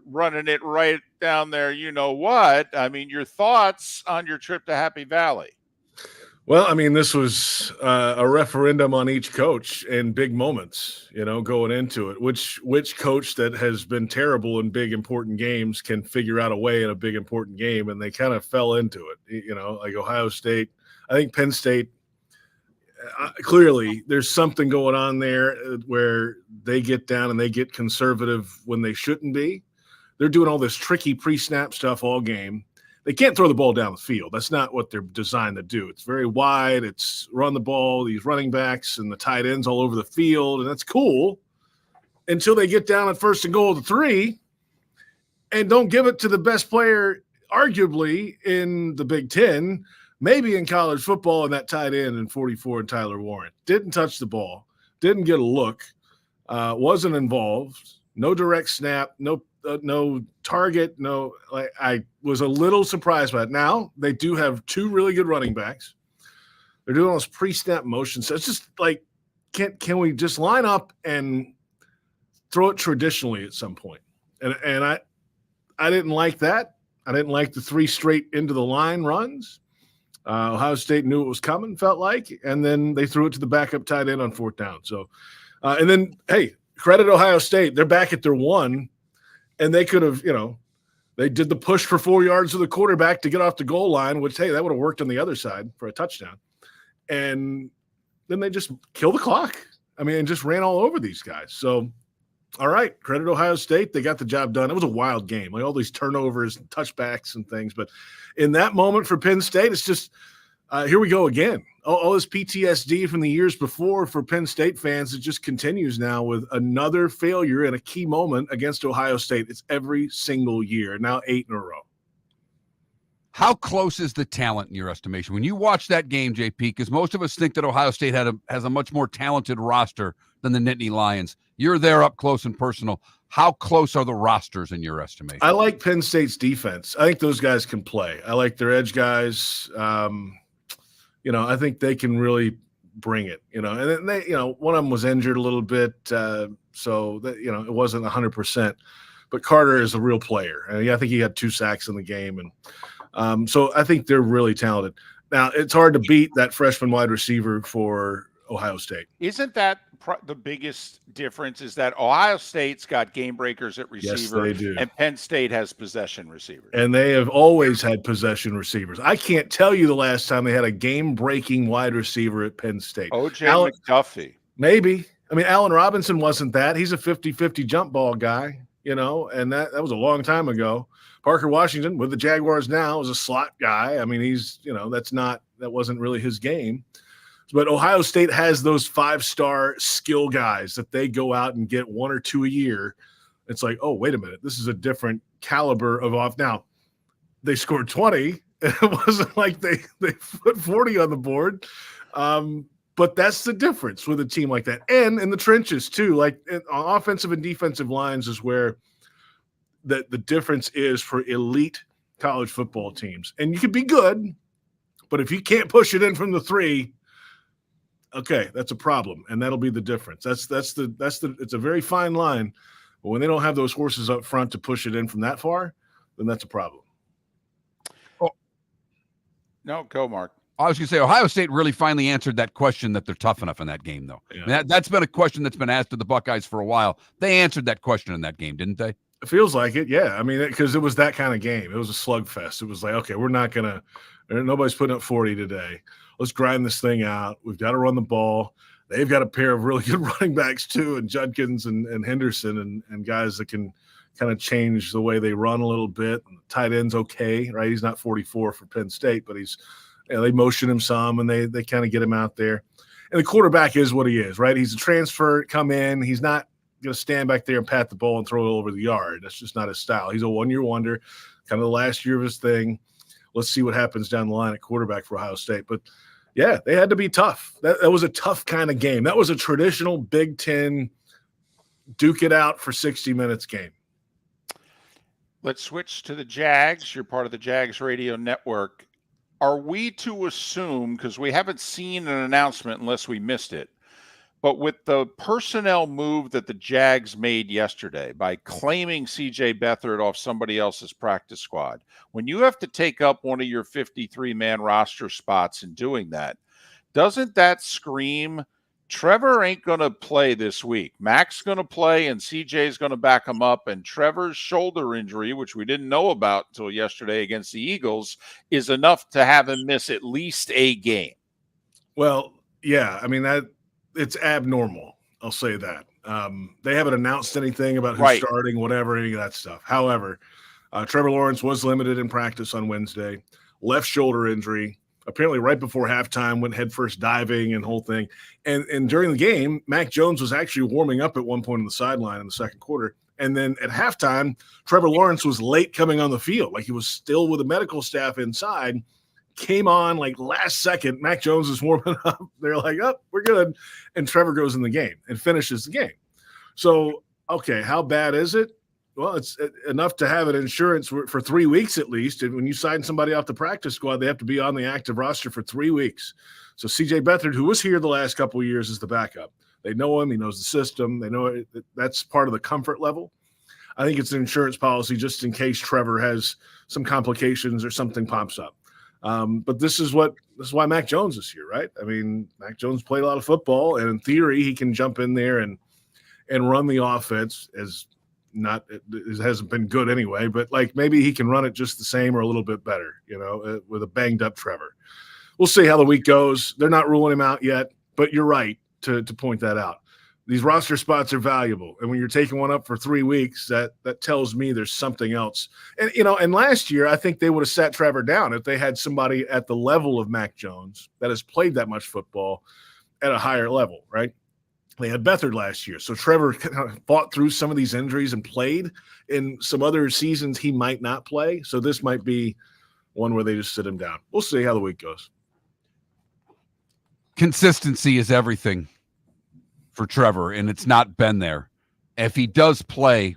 running it right down there? You know what? I mean, your thoughts on your trip to Happy Valley? Well, I mean, this was a referendum on each coach in big moments, going into it. Which coach that has been terrible in big, important games can figure out a way in a big, important game? And they kind of fell into it, like Ohio State. I think Penn State, clearly there's something going on there where they get down and they get conservative when they shouldn't be. They're doing all this tricky pre-snap stuff all game. They can't throw the ball down the field. That's not what they're designed to do. It's very wide. It's run the ball, these running backs and the tight ends all over the field, and that's cool until they get down at first and goal to 3 and don't give it to the best player arguably in the Big Ten, maybe in college football, and that tight end in 44 and Tyler Warren. Didn't touch the ball, didn't get a look, wasn't involved, no direct snap, no target, I was a little surprised by it. Now, they do have 2 really good running backs. They're doing all this pre-snap motion. So it's just like, can we just line up and throw it traditionally at some point? And I didn't like that. I didn't like the 3 straight into the line runs. Ohio State knew it was coming, felt like, and then they threw it to the backup tight end on 4th down. So, and then, hey, credit Ohio State. They're back at their 1, and they could have, they did the push for 4 yards to the quarterback to get off the goal line, which, hey, that would have worked on the other side for a touchdown. And then they just kill the clock. I mean, and just ran all over these guys. So, all right, credit Ohio State. They got the job done. It was a wild game, like all these turnovers and touchbacks and things. But in that moment for Penn State, it's just here we go again. All this PTSD from the years before for Penn State fans, it just continues now with another failure in a key moment against Ohio State. It's every single year, now 8 in a row. How close is the talent in your estimation? When you watch that game, JP, because most of us think that Ohio State has a much more talented roster than the Nittany Lions. You're there up close and personal. How close are the rosters in your estimation? I like Penn State's defense. I think those guys can play. I like their edge guys. I think they can really bring it, and then they, one of them was injured a little bit. So that, it wasn't 100%, but Carter is a real player. And I think he had 2 sacks in the game. And so I think they're really talented. Now it's hard to beat that freshman wide receiver for Ohio State. Isn't that the biggest difference? Is that Ohio State's got game breakers at receiver, Yes, they do. and Penn State has possession receivers. And they have always had possession receivers. I can't tell you the last time they had a game-breaking wide receiver at Penn State. O.J. McDuffie. Maybe. I mean, Allen Robinson wasn't that. He's a 50-50 jump ball guy, and that was a long time ago. Parker Washington with the Jaguars now is a slot guy. I mean, that wasn't really his game. But Ohio State has those 5-star skill guys that they go out and get 1 or 2 a year. It's like, oh, wait a minute. This is a different caliber of off. Now, they scored 20. It wasn't like they put 40 on the board. But that's the difference with a team like that. And in the trenches, too. Like on offensive and defensive lines is where the difference is for elite college football teams. And you can be good, but if you can't push it in from the 3, okay, that's a problem, and that'll be the difference. It's a very fine line, but when they don't have those horses up front to push it in from that far, then that's a problem. Oh, no, go, Mark. I was going to say Ohio State really finally answered that question that they're tough enough in that game, though. Yeah. I mean, that's been a question that's been asked of the Buckeyes for a while. They answered that question in that game, didn't they? It feels like it, yeah. I mean, because it was that kind of game. It was a slugfest. It was like, okay, nobody's putting up 40 today. Let's grind this thing out. We've got to run the ball. They've got a pair of really good running backs too, and Judkins and Henderson and guys that can kind of change the way they run a little bit. And the tight end's okay, right? He's not 44 for Penn State, but they motion him some, and they kind of get him out there. And the quarterback is what he is, right? He's a transfer, come in. He's not going to stand back there and pat the ball and throw it over the yard. That's just not his style. He's a one-year wonder, kind of the last year of his thing. Let's see what happens down the line at quarterback for Ohio State. But yeah, they had to be tough. That was a tough kind of game. That was a traditional Big Ten duke it out for 60 minutes game. Let's switch to the Jags. You're part of the Jags radio network. Are we to assume, because we haven't seen an announcement unless we missed it, but with the personnel move that the Jags made yesterday by claiming C.J. Beathard off somebody else's practice squad, when you have to take up one of your 53-man roster spots in doing that, doesn't that scream Trevor ain't going to play this week? Mac's going to play, and C.J.'s going to back him up, and Trevor's shoulder injury, which we didn't know about until yesterday against the Eagles, is enough to have him miss at least a game. Well, yeah, I mean, it's abnormal. I'll say that. They haven't announced anything about who's starting, whatever, any of that stuff. However, Trevor Lawrence was limited in practice on Wednesday, left shoulder injury, apparently right before halftime, went headfirst diving and whole thing. And during the game, Mac Jones was actually warming up at one point on the sideline in the second quarter. And then at halftime, Trevor Lawrence was late coming on the field. Like he was still with the medical staff inside. Came on like last second. Mac Jones is warming up. They're like, oh, we're good. And Trevor goes in the game and finishes the game. So, okay, how bad is it? Well, it's enough to have an insurance for 3 weeks at least. And when you sign somebody off the practice squad, they have to be on the active roster for 3 weeks. So C.J. Beathard, who was here the last couple of years, is the backup. They know him. He knows the system. They know that's part of the comfort level. I think it's an insurance policy just in case Trevor has some complications or something pops up. But this is why Mac Jones is here, right? I mean, Mac Jones played a lot of football, and in theory, he can jump in there and run the offense. It hasn't been good anyway, but like maybe he can run it just the same or a little bit better, with a banged up Trevor. We'll see how the week goes. They're not ruling him out yet, but you're right to point that out. These roster spots are valuable, and when you're taking one up for 3 weeks, that tells me there's something else. And and last year I think they would have sat Trevor down if they had somebody at the level of Mac Jones that has played that much football at a higher level, right? They had Beathard last year, so Trevor kind of fought through some of these injuries and played. In some other seasons, he might not play, so this might be one where they just sit him down. We'll see how the week goes. Consistency is everything for Trevor, and it's not been there. If he does play,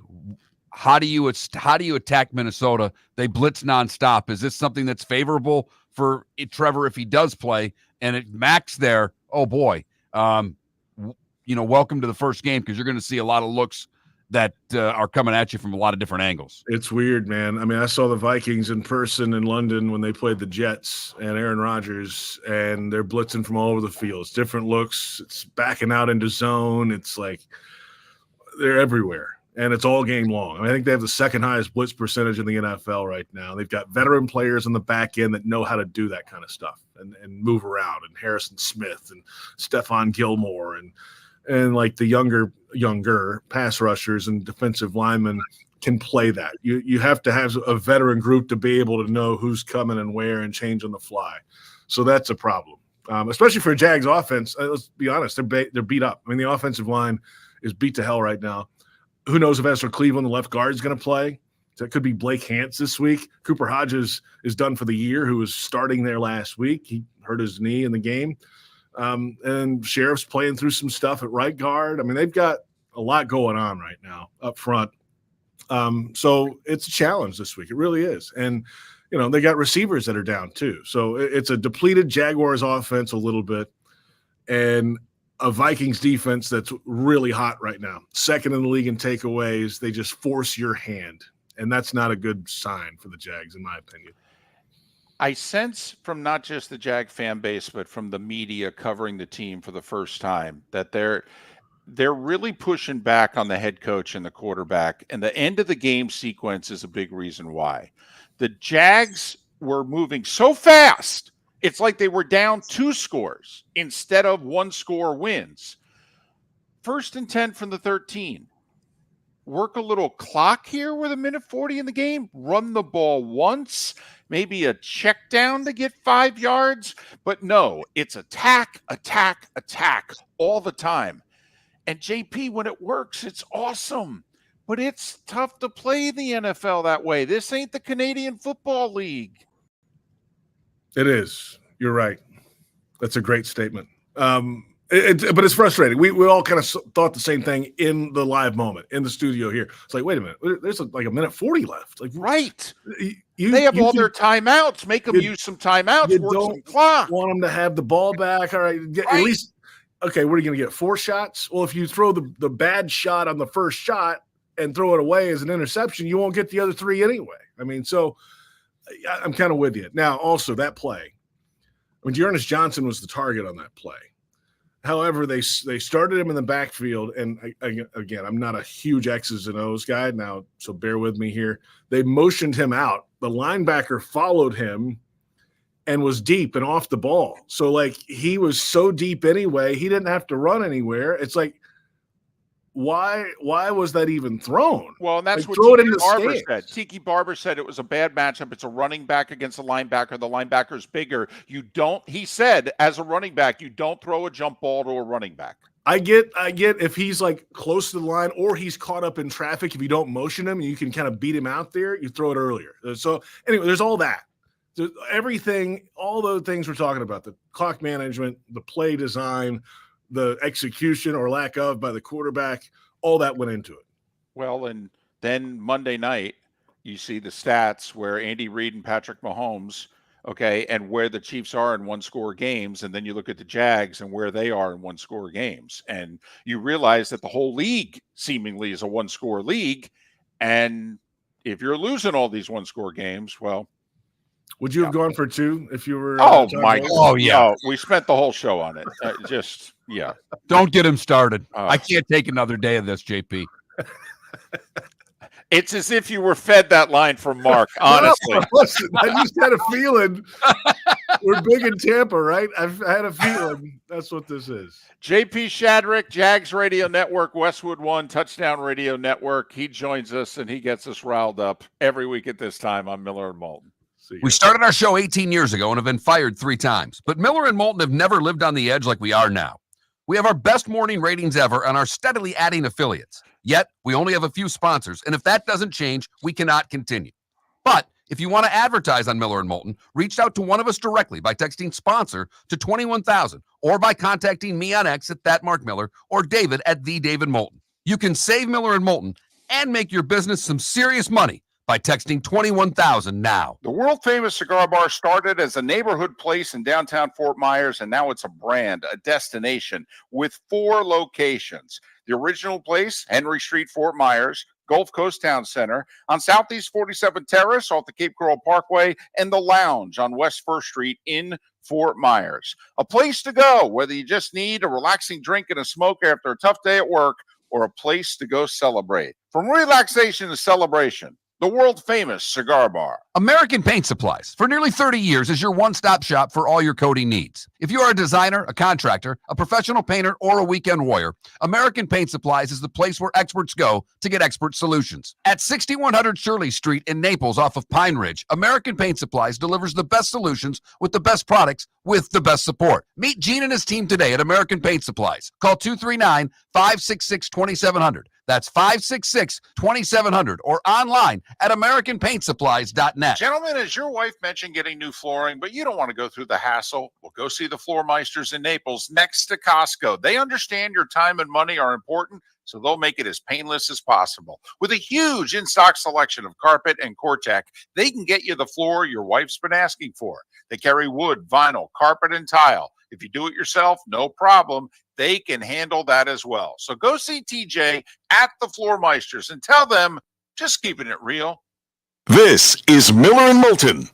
how do you attack Minnesota? They blitz nonstop. Is this something that's favorable for Trevor if he does play? And Mac's there, oh boy. Welcome to the first game, because you're going to see a lot of looks that are coming at you from a lot of different angles. It's weird, man. I mean, I saw the Vikings in person in London when they played the Jets and Aaron Rodgers, and they're blitzing from all over the field. It's different looks. It's backing out into zone. It's like they're everywhere, and it's all game long. I mean, I think they have the second highest blitz percentage in the NFL right now. They've got veteran players on the back end that know how to do that kind of stuff and move around, and Harrison Smith and Stephon Gilmore and like the younger pass rushers and defensive linemen can play that. You have to have a veteran group to be able to know who's coming and where and change on the fly. So that's a problem, especially for a Jags offense. Let's be honest, they're beat up. I mean, the offensive line is beat to hell right now. Who knows if Ezra Cleveland, the left guard, is going to play? So it could be Blake Hance this week. Cooper Hodges is done for the year, who was starting there last week. He hurt his knee in the game. And Sheriff's playing through some stuff at right guard. I mean, they've got a lot going on right now up front. So it's a challenge this week. It really is. And, they got receivers that are down too. So it's a depleted Jaguars offense a little bit and a Vikings defense that's really hot right now. Second in the league in takeaways. They just force your hand. And that's not a good sign for the Jags, in my opinion. I sense from not just the Jag fan base, but from the media covering the team for the first time that they're really pushing back on the head coach and the quarterback. And the end of the game sequence is a big reason why. The Jags were moving so fast. It's like they were down 2 scores instead of 1-score wins. 1st and 10 from the 13. Work a little clock here with 1:40 in the game. Run the ball once, maybe a check down to get 5 yards. But no, it's attack, attack, attack all the time. And JP, when it works, it's awesome. But it's tough to play the NFL that way. This ain't the Canadian Football League. It is. You're right. That's a great statement. But it's frustrating. We all kind of thought the same thing in the live moment in the studio here. It's like, wait a minute, there's like 1:40 left. Like, right? They have all their timeouts. Make them use some timeouts. You work don't some clock. Want them to have the ball back. All right, at least. Okay, what are you going to get? 4 shots? Well, if you throw the bad shot on the first shot and throw it away as an interception, you won't get the other 3 anyway. I mean, so I'm kind of with you. Now, also that play. I mean, Dearness Johnson was the target on that play. However, they started him in the backfield, and again, I'm not a huge X's and O's guy now, so bear with me here. They motioned him out. The linebacker followed him and was deep and off the ball. So, like, he was so deep anyway, he didn't have to run anywhere. It's like, why was that even thrown? Well, and that's like, what Tiki Barber said. Tiki Barber said it was a bad matchup. It's a running back against a linebacker. The linebacker's bigger. He said, as a running back, you don't throw a jump ball to a running back. I get if he's like close to the line or he's caught up in traffic, if you don't motion him and you can kind of beat him out there, you throw it earlier. So anyway, there's all that. Everything, all the things we're talking about, the clock management, the play design, the execution or lack of by the quarterback, all that went into it. Well, and then Monday night, you see the stats where Andy Reid and Patrick Mahomes, okay, and where the Chiefs are in 1-score games, and then you look at the Jags and where they are in 1-score games, and you realize that the whole league seemingly is a 1-score league, and if you're losing all these 1-score games, well, would you have gone for 2 if you were? Oh my! Oh yeah. Oh, we spent the whole show on it. Yeah. Don't get him started. I can't take another day of this, JP. It's as if you were fed that line from Mark. Honestly, listen, I just had a feeling. We're big in Tampa, right? I've had a feeling that's what this is. JP Shadrick, Jags Radio Network, Westwood One, Touchdown Radio Network. He joins us and he gets us riled up every week at this time on Miller and Moulton. We started our show 18 years ago and have been fired 3 times, but Miller and Moulton have never lived on the edge like we are now. We have our best morning ratings ever and are steadily adding affiliates. Yet, we only have a few sponsors, and if that doesn't change, we cannot continue. But if you want to advertise on Miller and Moulton, reach out to one of us directly by texting sponsor to 21,000 or by contacting me on X at @MarkMiller or David at @TheDavidMoulton. You can save Miller and Moulton and make your business some serious money by texting 21,000 now. The world famous cigar bar started as a neighborhood place in downtown Fort Myers, and now it's a brand, a destination with 4 locations. The original place, Henry Street, Fort Myers, Gulf Coast Town Center, on Southeast 47th Terrace off the Cape Coral Parkway, and the Lounge on West 1st Street in Fort Myers. A place to go, whether you just need a relaxing drink and a smoke after a tough day at work, or a place to go celebrate. From relaxation to celebration, the world famous cigar bar. American Paint Supplies, for nearly 30 years, is your one-stop shop for all your coating needs. If you are a designer, a contractor, a professional painter, or a weekend warrior, American Paint Supplies is the place where experts go to get expert solutions. At 6100 Shirley Street in Naples off of Pine Ridge, American Paint Supplies delivers the best solutions with the best products with the best support. Meet Gene and his team today at American Paint Supplies. Call 239-566-2700. That's 566-2700 or online at AmericanPaintSupplies.net. Gentlemen, as your wife mentioned getting new flooring, but you don't want to go through the hassle, well, go see the Floor Meisters in Naples next to Costco. They understand your time and money are important, so they'll make it as painless as possible. With a huge in-stock selection of carpet and Cortec, they can get you the floor your wife's been asking for. They carry wood, vinyl, carpet, and tile. If you do it yourself, no problem. They can handle that as well. So go see TJ at the Floor Meisters and tell them, just keeping it real. This is Miller and Moulton.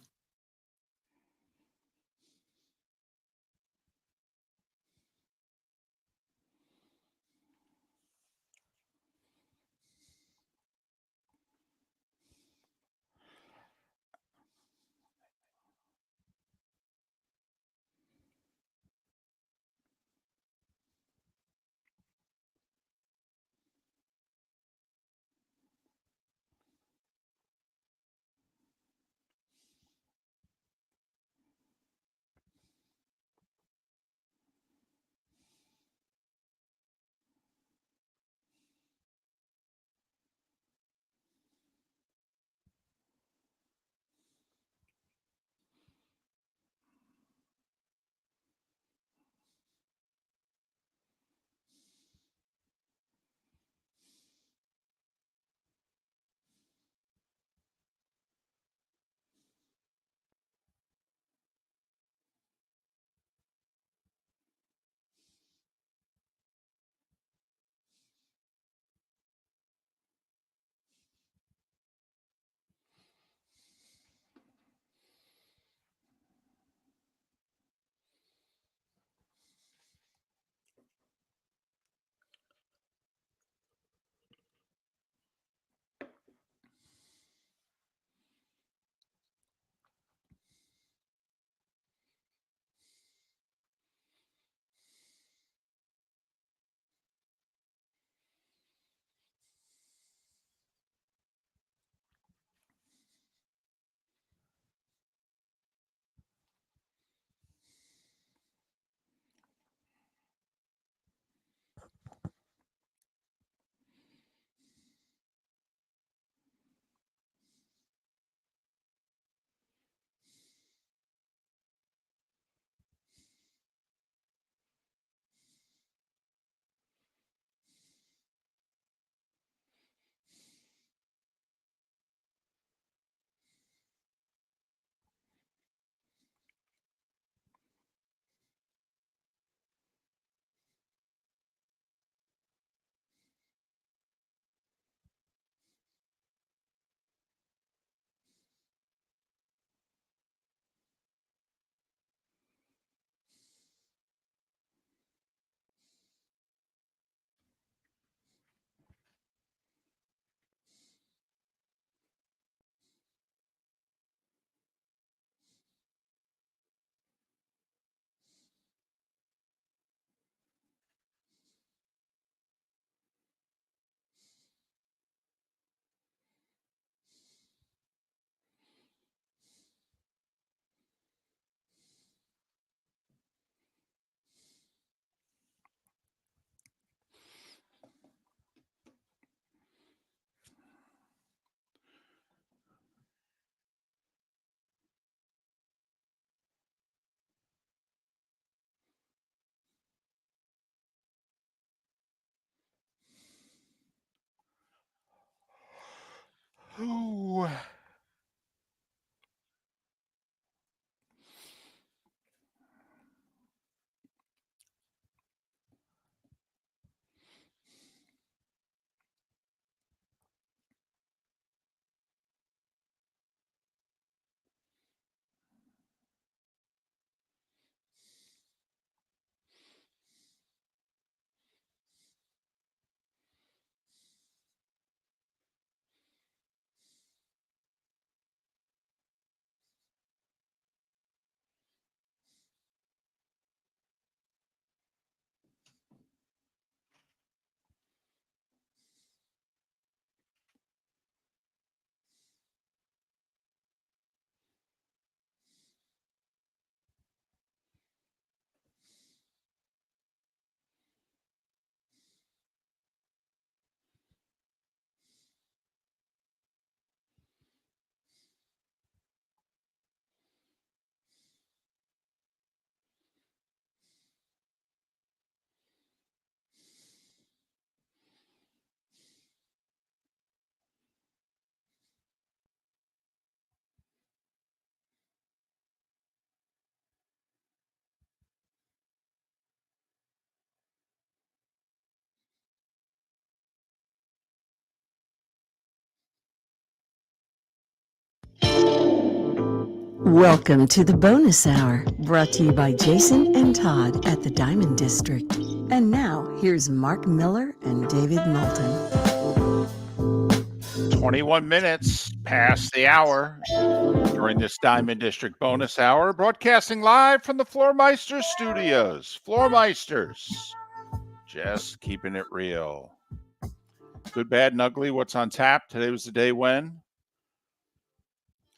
Welcome to the bonus hour, brought to you by Jason and Todd at the Diamond District. And now, here's Mark Miller and David Moulton. 21 minutes past the hour during this Diamond District bonus hour, broadcasting live from the Floormeister Studios. Floormeisters, just keeping it real. Good, bad, and ugly. What's on tap? Today was the day when.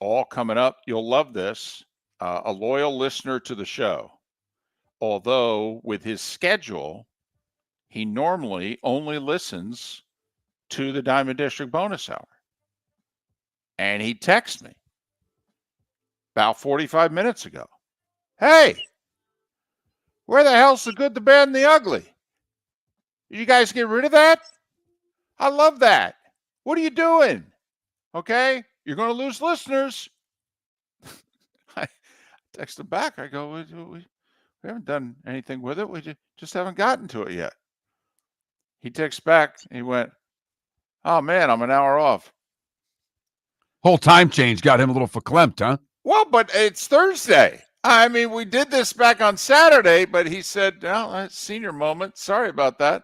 All coming up. You'll love this. A loyal listener to the show. Although with his schedule, he normally only listens to the Diamond District bonus hour. And he texted me about 45 minutes ago. Hey, where the hell's the good, the bad, and the ugly? Did you guys get rid of that? I love that. What are you doing? Okay, you're going to lose listeners. I text him back. I go, we haven't done anything with it. We just haven't gotten to it yet. He texts back. He went, oh, man, I'm an hour off. Whole time change got him a little verklempt, huh? Well, but it's Thursday. I mean, we did this back on Saturday, but he said, no, senior moment. Sorry about that.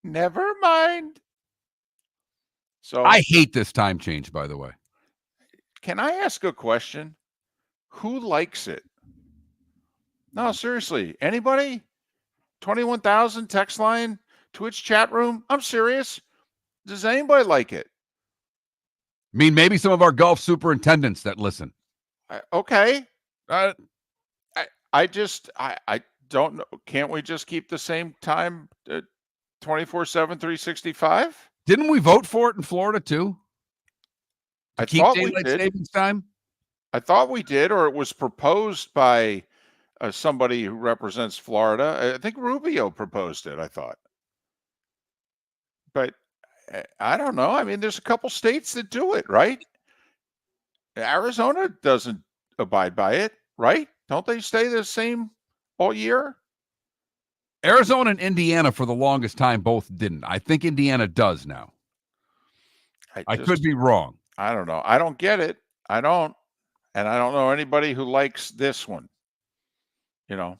Never mind. So I hate this time change, by the way. Can I ask a question? Who likes it? No, seriously. Anybody? 21,000 text line, Twitch chat room. I'm serious. Does anybody like it? I mean, maybe some of our golf superintendents that listen. Okay. I don't know. Can't we just keep the same time 24/7, 365? Didn't we vote for it in Florida too? I keep thought we daylight did. savings time? I thought we did, or it was proposed by somebody who represents Florida. I think Rubio proposed it, I thought. But I don't know. I mean, there's a couple states that do it, right? Arizona doesn't abide by it, right? Don't they stay the same all year? Arizona and Indiana for the longest time both didn't. I think Indiana does now. I could be wrong. I don't know. I don't get it. I don't. And I don't know anybody who likes this one. You know,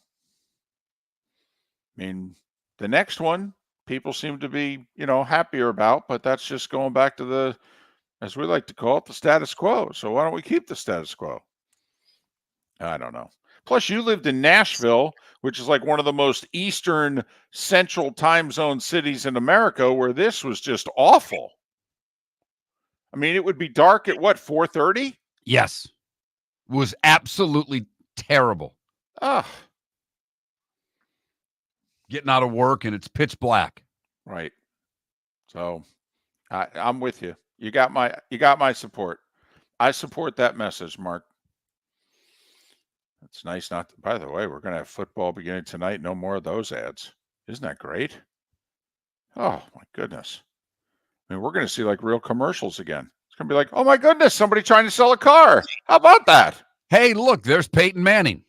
I mean, the next one, people seem to be, happier about, but that's just going back to the, as we like to call it, the status quo. So why don't we keep the status quo? I don't know. Plus, you lived in Nashville, which is like one of the most eastern central time zone cities in America, where this was just awful. I mean, it would be dark at what, 4:30? Yes. It was absolutely terrible. Ugh. Getting out of work and it's pitch black. Right. So I'm with you. You got my support. I support that message, Mark. It's nice not to, by the way, we're going to have football beginning tonight. No more of those ads. Isn't that great? Oh, my goodness. I mean, we're going to see like real commercials again. It's going to be like, oh, my goodness, somebody trying to sell a car. How about that? Hey, look, there's Peyton Manning.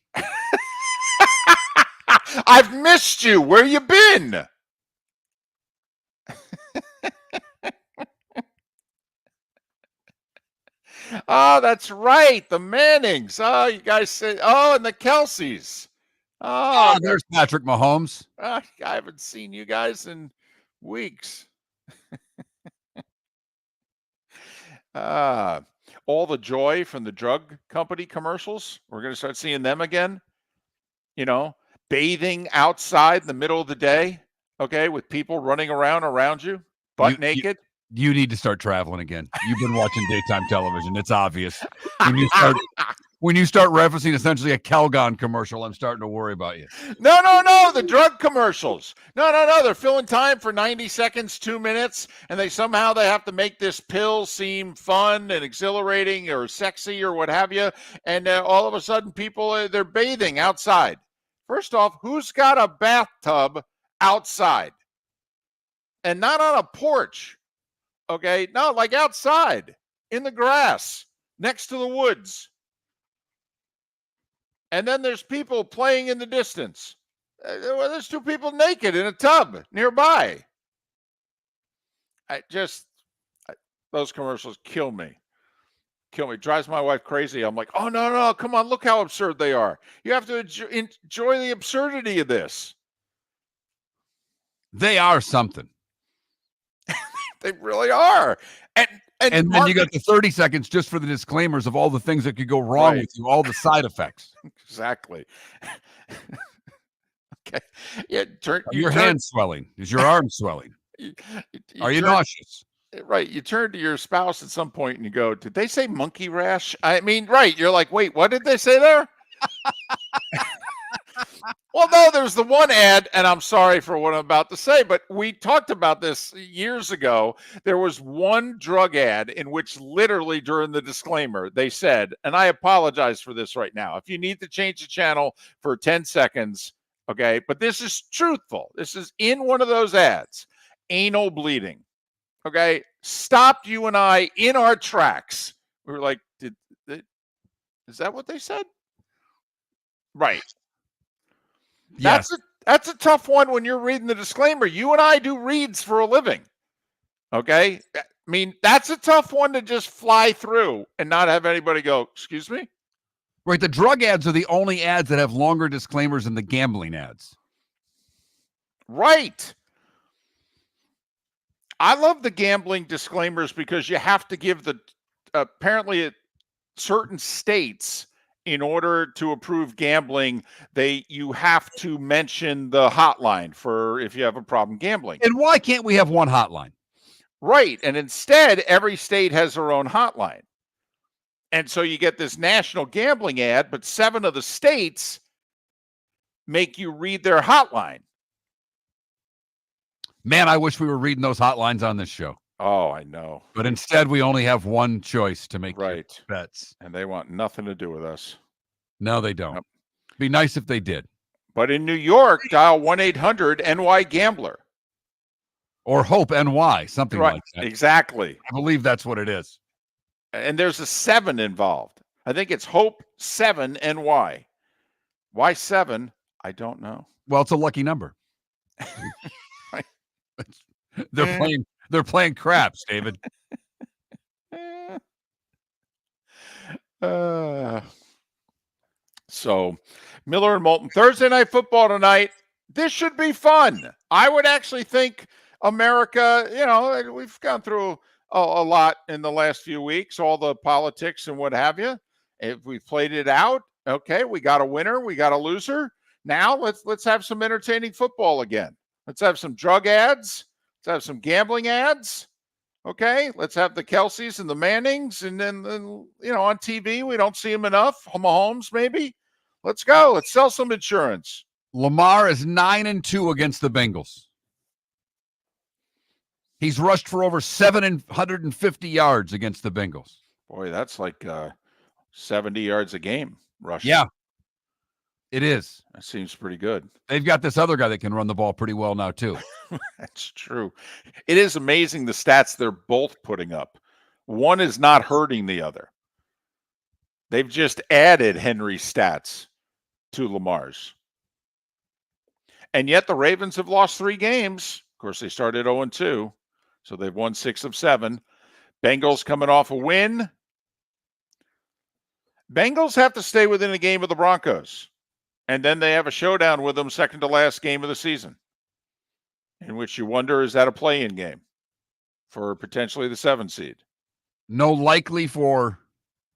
I've missed you. Where you been? Oh, that's right. The Mannings. Oh, you guys say, and the Kelseys. Oh, there's Patrick Mahomes. I haven't seen you guys in weeks. All the joy from the drug company commercials. We're going to start seeing them again. Bathing outside in the middle of the day, okay, with people running around you, butt naked. You need to start traveling again. You've been watching daytime television. It's obvious. When you start referencing essentially a Calgon commercial, I'm starting to worry about you. No, the drug commercials. No, they're filling time for 90 seconds, 2 minutes, and they have to make this pill seem fun and exhilarating or sexy or what have you, and all of a sudden people, they're bathing outside. First off, who's got a bathtub outside? And not on a porch, okay? No, like outside, in the grass, next to the woods. And then there's people playing in the distance. There's two people naked in a tub nearby. Those commercials kill me. kill me. Drives my wife crazy. I'm like, oh, no, come on. Look how absurd they are. You have to enjoy the absurdity of this. They are something. They really are. And then you got the 30 seconds just for the disclaimers of all the things that could go wrong with you, all the side effects. Exactly. Okay. Yeah, your hand swelling? Is your arm swelling? Are you nauseous? Right. You turn to your spouse at some point and you go, did they say monkey rash? I mean, right. You're like, wait, what did they say there? Well, no, there's the one ad, and I'm sorry for what I'm about to say, but we talked about this years ago. There was one drug ad in which literally during the disclaimer, they said, and I apologize for this right now. If you need to change the channel for 10 seconds, okay, but this is truthful. This is in one of those ads. Anal bleeding, okay, stopped you and I in our tracks. We were like, is that what they said? Right. Yes. That's a tough one when you're reading the disclaimer. You and I do reads for a living. Okay? I mean, that's a tough one to just fly through and not have anybody go, excuse me? Right. The drug ads are the only ads that have longer disclaimers than the gambling ads. Right. I love the gambling disclaimers because you have to give apparently certain states, in order to approve gambling, you have to mention the hotline for if you have a problem gambling. And why can't we have one hotline? Right. And instead, every state has their own hotline. And so you get this national gambling ad, but 7 of the states make you read their hotline. Man, I wish we were reading those hotlines on this show. Oh, I know. But instead, we only have one choice to make bets. And they want nothing to do with us. No, they don't. Nope. Be nice if they did. But in New York, dial 1-800-NY-GAMBLER. Or Hope NY, something like that. Exactly. I believe that's what it is. And there's a 7 involved. I think it's Hope 7 NY. Why 7? I don't know. Well, it's a lucky number. They're playing craps, David. So Miller and Moulton, Thursday night football tonight. This should be fun. I would actually think America, we've gone through a lot in the last few weeks, all the politics and what have you. If we played it out, okay, we got a winner, we got a loser. Now let's have some entertaining football again. Let's have some drug ads. Let's have some gambling ads. Okay, let's have the Kelseys and the Mannings, and then on TV we don't see them enough. Mahomes, maybe. Let's go. Let's sell some insurance. Lamar is 9-2 against the Bengals. He's rushed for over 750 yards against the Bengals. Boy, that's like 70 yards a game rushing. Yeah, it is. That seems pretty good. They've got this other guy that can run the ball pretty well now, too. That's true. It is amazing the stats they're both putting up. One is not hurting the other. They've just added Henry's stats to Lamar's. And yet the Ravens have lost 3 games. Of course, they started 0-2, so they've won 6 of 7. Bengals coming off a win. Bengals have to stay within a game of the Broncos. And then they have a showdown with them, second to last game of the season, in which you wonder, is that a play-in game for potentially the 7 seed? No likely for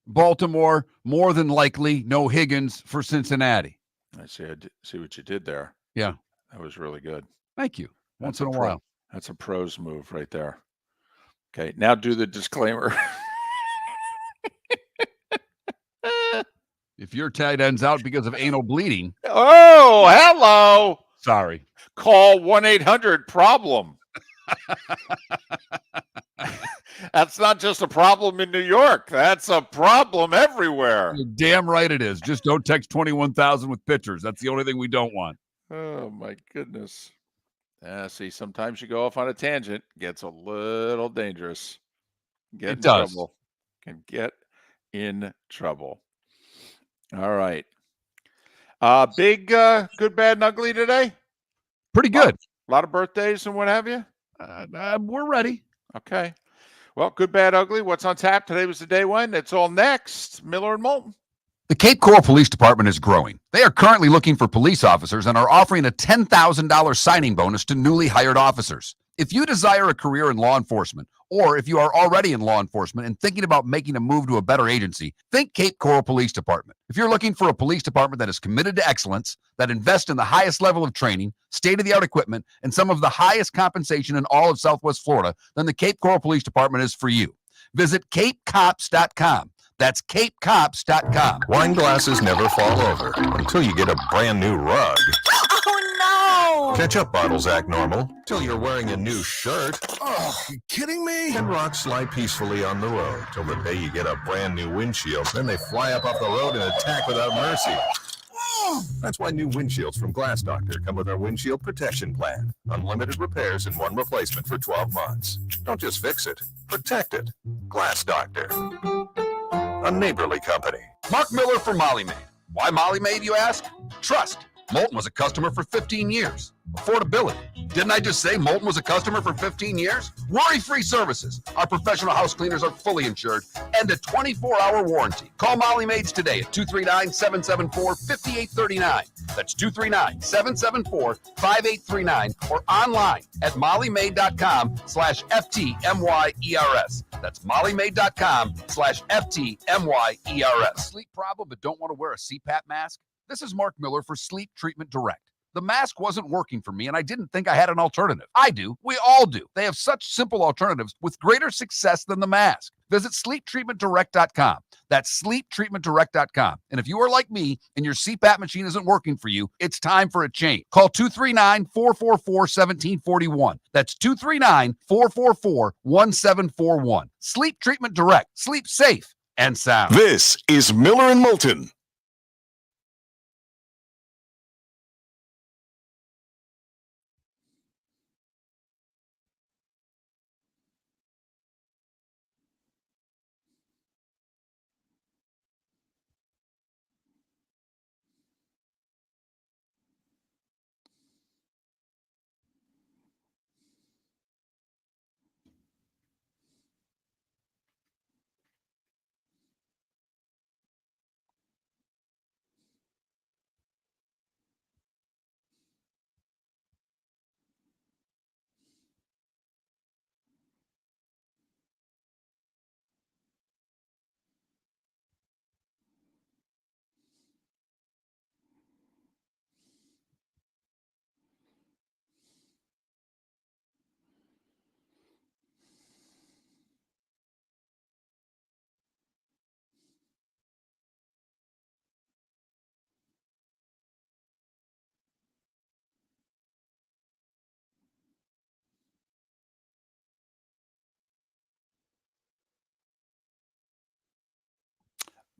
Baltimore, more than likely no Higgins for Cincinnati. I see what you did there. Yeah. That was really good. Thank you. Once in a while. That's a pros move right there. Okay, now do the disclaimer. If your tight end's out because of anal bleeding. Oh, hello. Sorry. Call 1-800-PROBLEM. That's not just a problem in New York. That's a problem everywhere. You're damn right it is. Just don't text 21,000 with pictures. That's the only thing we don't want. Oh, my goodness. See, sometimes you go off on a tangent. Gets a little dangerous. Get in trouble. Can get in trouble. All right. Big, good, bad, and ugly today? Pretty good. A lot of birthdays and what have you? We're ready. Okay. Well, good, bad, ugly. What's on tap? Today was the day one. It's all next. Miller and Moulton. The Cape Coral Police Department is growing. They are currently looking for police officers and are offering a $10,000 signing bonus to newly hired officers. If you desire a career in law enforcement, or if you are already in law enforcement and thinking about making a move to a better agency, think Cape Coral Police Department. If you're looking for a police department that is committed to excellence, that invests in the highest level of training, state-of-the-art equipment, and some of the highest compensation in all of Southwest Florida, then the Cape Coral Police Department is for you. Visit capecops.com. That's capecops.com. Wine glasses never fall over until you get a brand new rug. Oh, no! Ketchup bottles act normal till you're wearing a new shirt. Oh, you kidding me? And rocks slide peacefully on the road till the day you get a brand new windshield. Then they fly up off the road and attack without mercy. That's why new windshields from Glass Doctor come with our windshield protection plan. Unlimited repairs and one replacement for 12 months. Don't just fix it, protect it. Glass Doctor. A neighborly company. Mark Miller for Molly Maid. Why Molly Maid, you ask? Trust. Moulton was a customer for 15 years. Affordability. Didn't I just say Moulton was a customer for 15 years? Worry-free services. Our professional house cleaners are fully insured and a 24-hour warranty. Call Molly Maids today at 239-774-5839. That's 239-774-5839 or online at mollymaid.com/FTMYERS. That's mollymaid.com/FTMYERS. Sleep problem but don't want to wear a CPAP mask? This is Mark Miller for Sleep Treatment Direct. The mask wasn't working for me, and I didn't think I had an alternative. I do. We all do. They have such simple alternatives with greater success than the mask. Visit sleeptreatmentdirect.com. That's sleeptreatmentdirect.com. And if you are like me and your CPAP machine isn't working for you, it's time for a change. Call 239-444-1741. That's 239-444-1741. Sleep Treatment Direct. Sleep safe and sound. This is Miller and Moulton.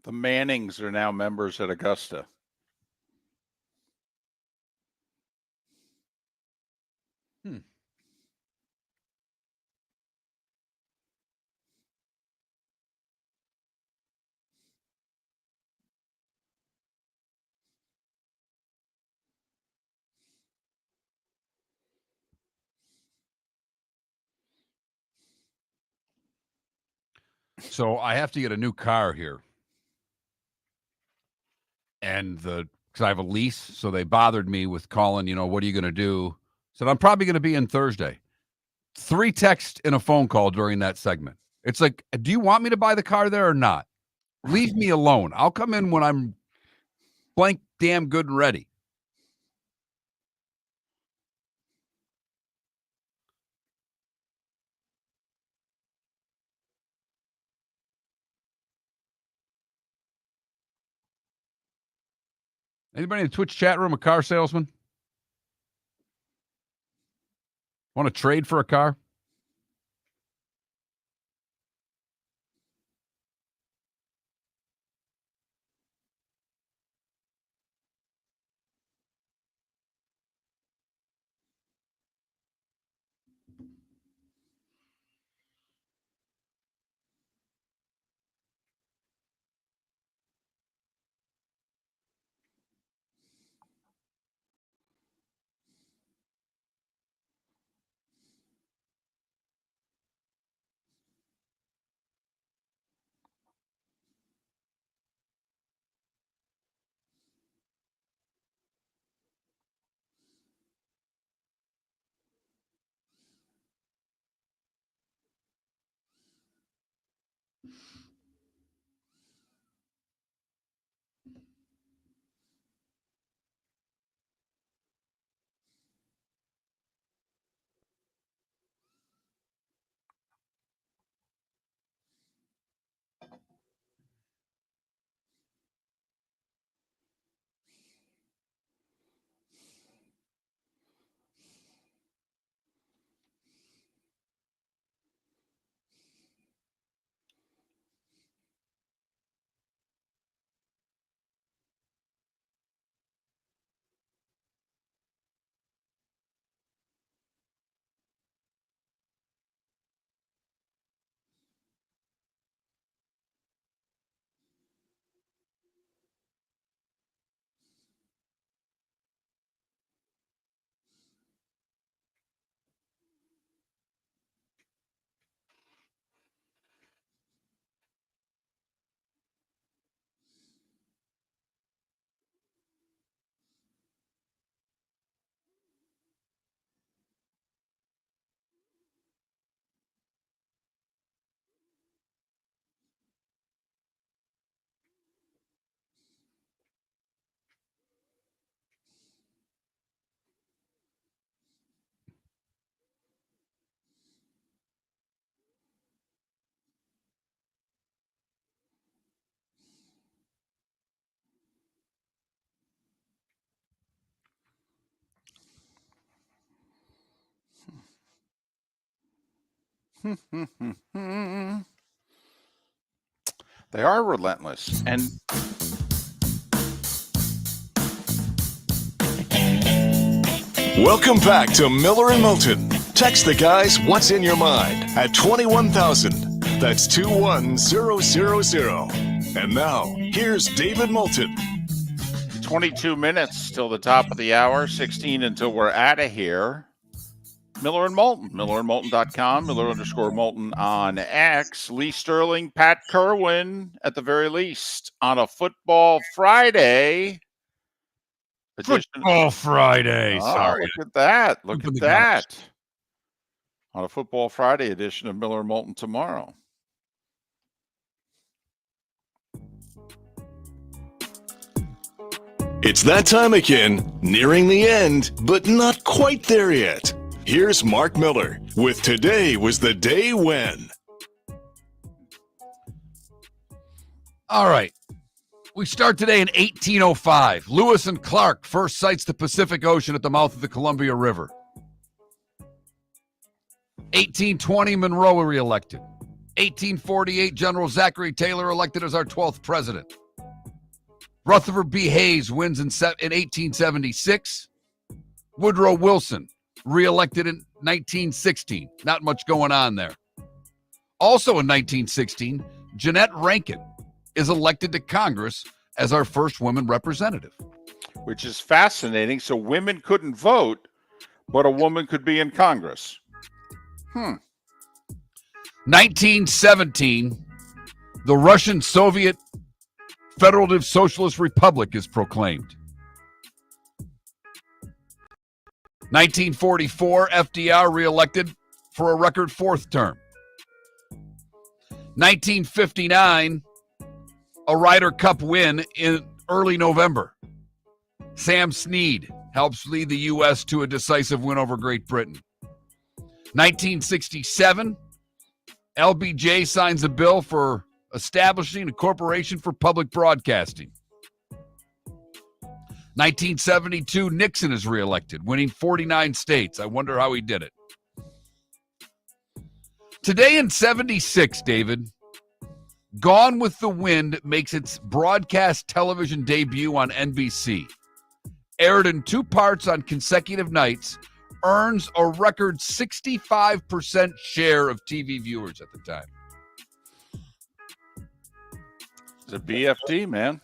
The Mannings are now members at Augusta. So I have to get a new car here. And because I have a lease, so they bothered me with calling, what are you going to do? Said, I'm probably going to be in Thursday. 3 texts and a phone call during that segment. It's like, do you want me to buy the car there or not? Leave me alone. I'll come in when I'm blank damn good and ready. Anybody in the Twitch chat room a car salesman? Want to trade for a car? They are relentless. And Welcome back to Miller and Moulton. Text the guys what's in your mind at 21,000. That's 21000. And now, here's David Moulton. 22 minutes till the top of the hour, 16 until we're out of here. Miller and Moulton, millerandmoulton.com, Miller_Moulton on X. Lee Sterling, Pat Kerwin, at the very least, on a Football Friday. Football Friday. Oh, Sorry. look at that. Look Open at the that. On a Football Friday edition of Miller and Moulton tomorrow. It's that time again, nearing the end, but not quite there yet. Here's Mark Miller with Today Was the Day When. All right. We start today in 1805. Lewis and Clark first sights the Pacific Ocean at the mouth of the Columbia River. 1820, Monroe reelected. 1848, General Zachary Taylor elected as our 12th president. Rutherford B. Hayes wins in 1876. Woodrow Wilson reelected in 1916. Not much going on there. Also in 1916, Jeanette Rankin is elected to Congress as our first woman representative. Which is fascinating. So women couldn't vote, but a woman could be in Congress. 1917, the Russian Soviet Federative Socialist Republic is proclaimed. 1944, FDR reelected for a record fourth term. 1959, a Ryder Cup win in early November. Sam Snead helps lead the U.S. to a decisive win over Great Britain. 1967, LBJ signs a bill for establishing a corporation for public broadcasting. 1972, Nixon is reelected, winning 49 states. I wonder how he did it. Today in 76, David, Gone with the Wind makes its broadcast television debut on NBC. Aired in two parts on consecutive nights, earns a record 65% share of TV viewers at the time. It's a BFD, man.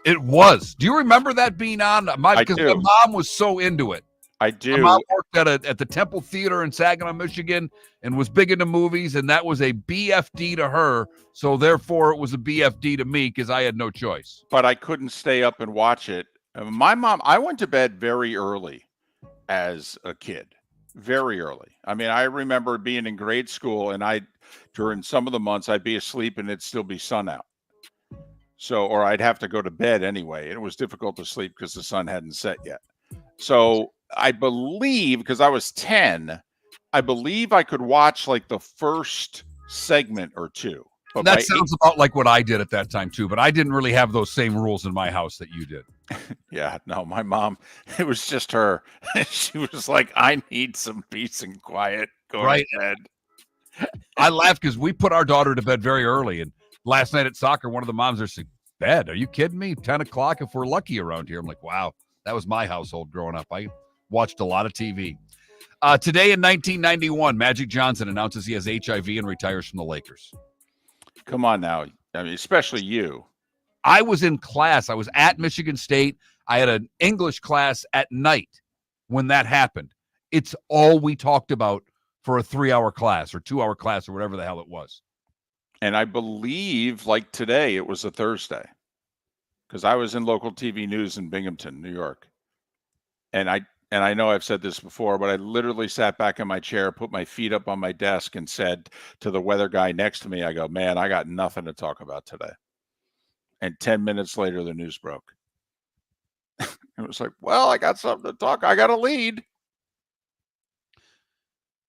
It was. Do you remember that being on? Because do. my mom was so into it. I do. My mom worked at the Temple Theater in Saginaw, Michigan, and was big into movies, and that was a BFD to her. So therefore, it was a BFD to me because I had no choice. But I couldn't stay up and watch it. My mom, I went to bed very early as a kid, very early. I mean, I remember being in grade school, and during some of the months, I'd be asleep and it'd still be sun out. So, or I'd have to go to bed anyway. And it was difficult to sleep because the sun hadn't set yet. So I believe, because I was 10, I believe I could watch like the first segment or two. But that sounds about like what I did at that time too, but I didn't really have those same rules in my house that you did. Yeah, no, my mom, it was just her. She was like, I need some peace and quiet. Go to bed. I laughed because we put our daughter to bed very early, and last night at soccer, one of the moms there said, "Bed? Are you kidding me? 10 o'clock if we're lucky around here." I'm like, wow, that was my household growing up. I watched a lot of TV. Today in 1991, Magic Johnson announces he has HIV and retires from the Lakers. Come on now. I mean, especially you. I was in class. I was at Michigan State. I had an English class at night when that happened. It's all we talked about for a 3-hour class or 2-hour class or whatever the hell it was. And I believe, like today, it was a Thursday because I was in local TV news in Binghamton, New York. And I know I've said this before, but I literally sat back in my chair, put my feet up on my desk, and said to the weather guy next to me, I go, "Man, I got nothing to talk about today." And 10 minutes later, the news broke. It was like, well, I got something to talk. I got a lead.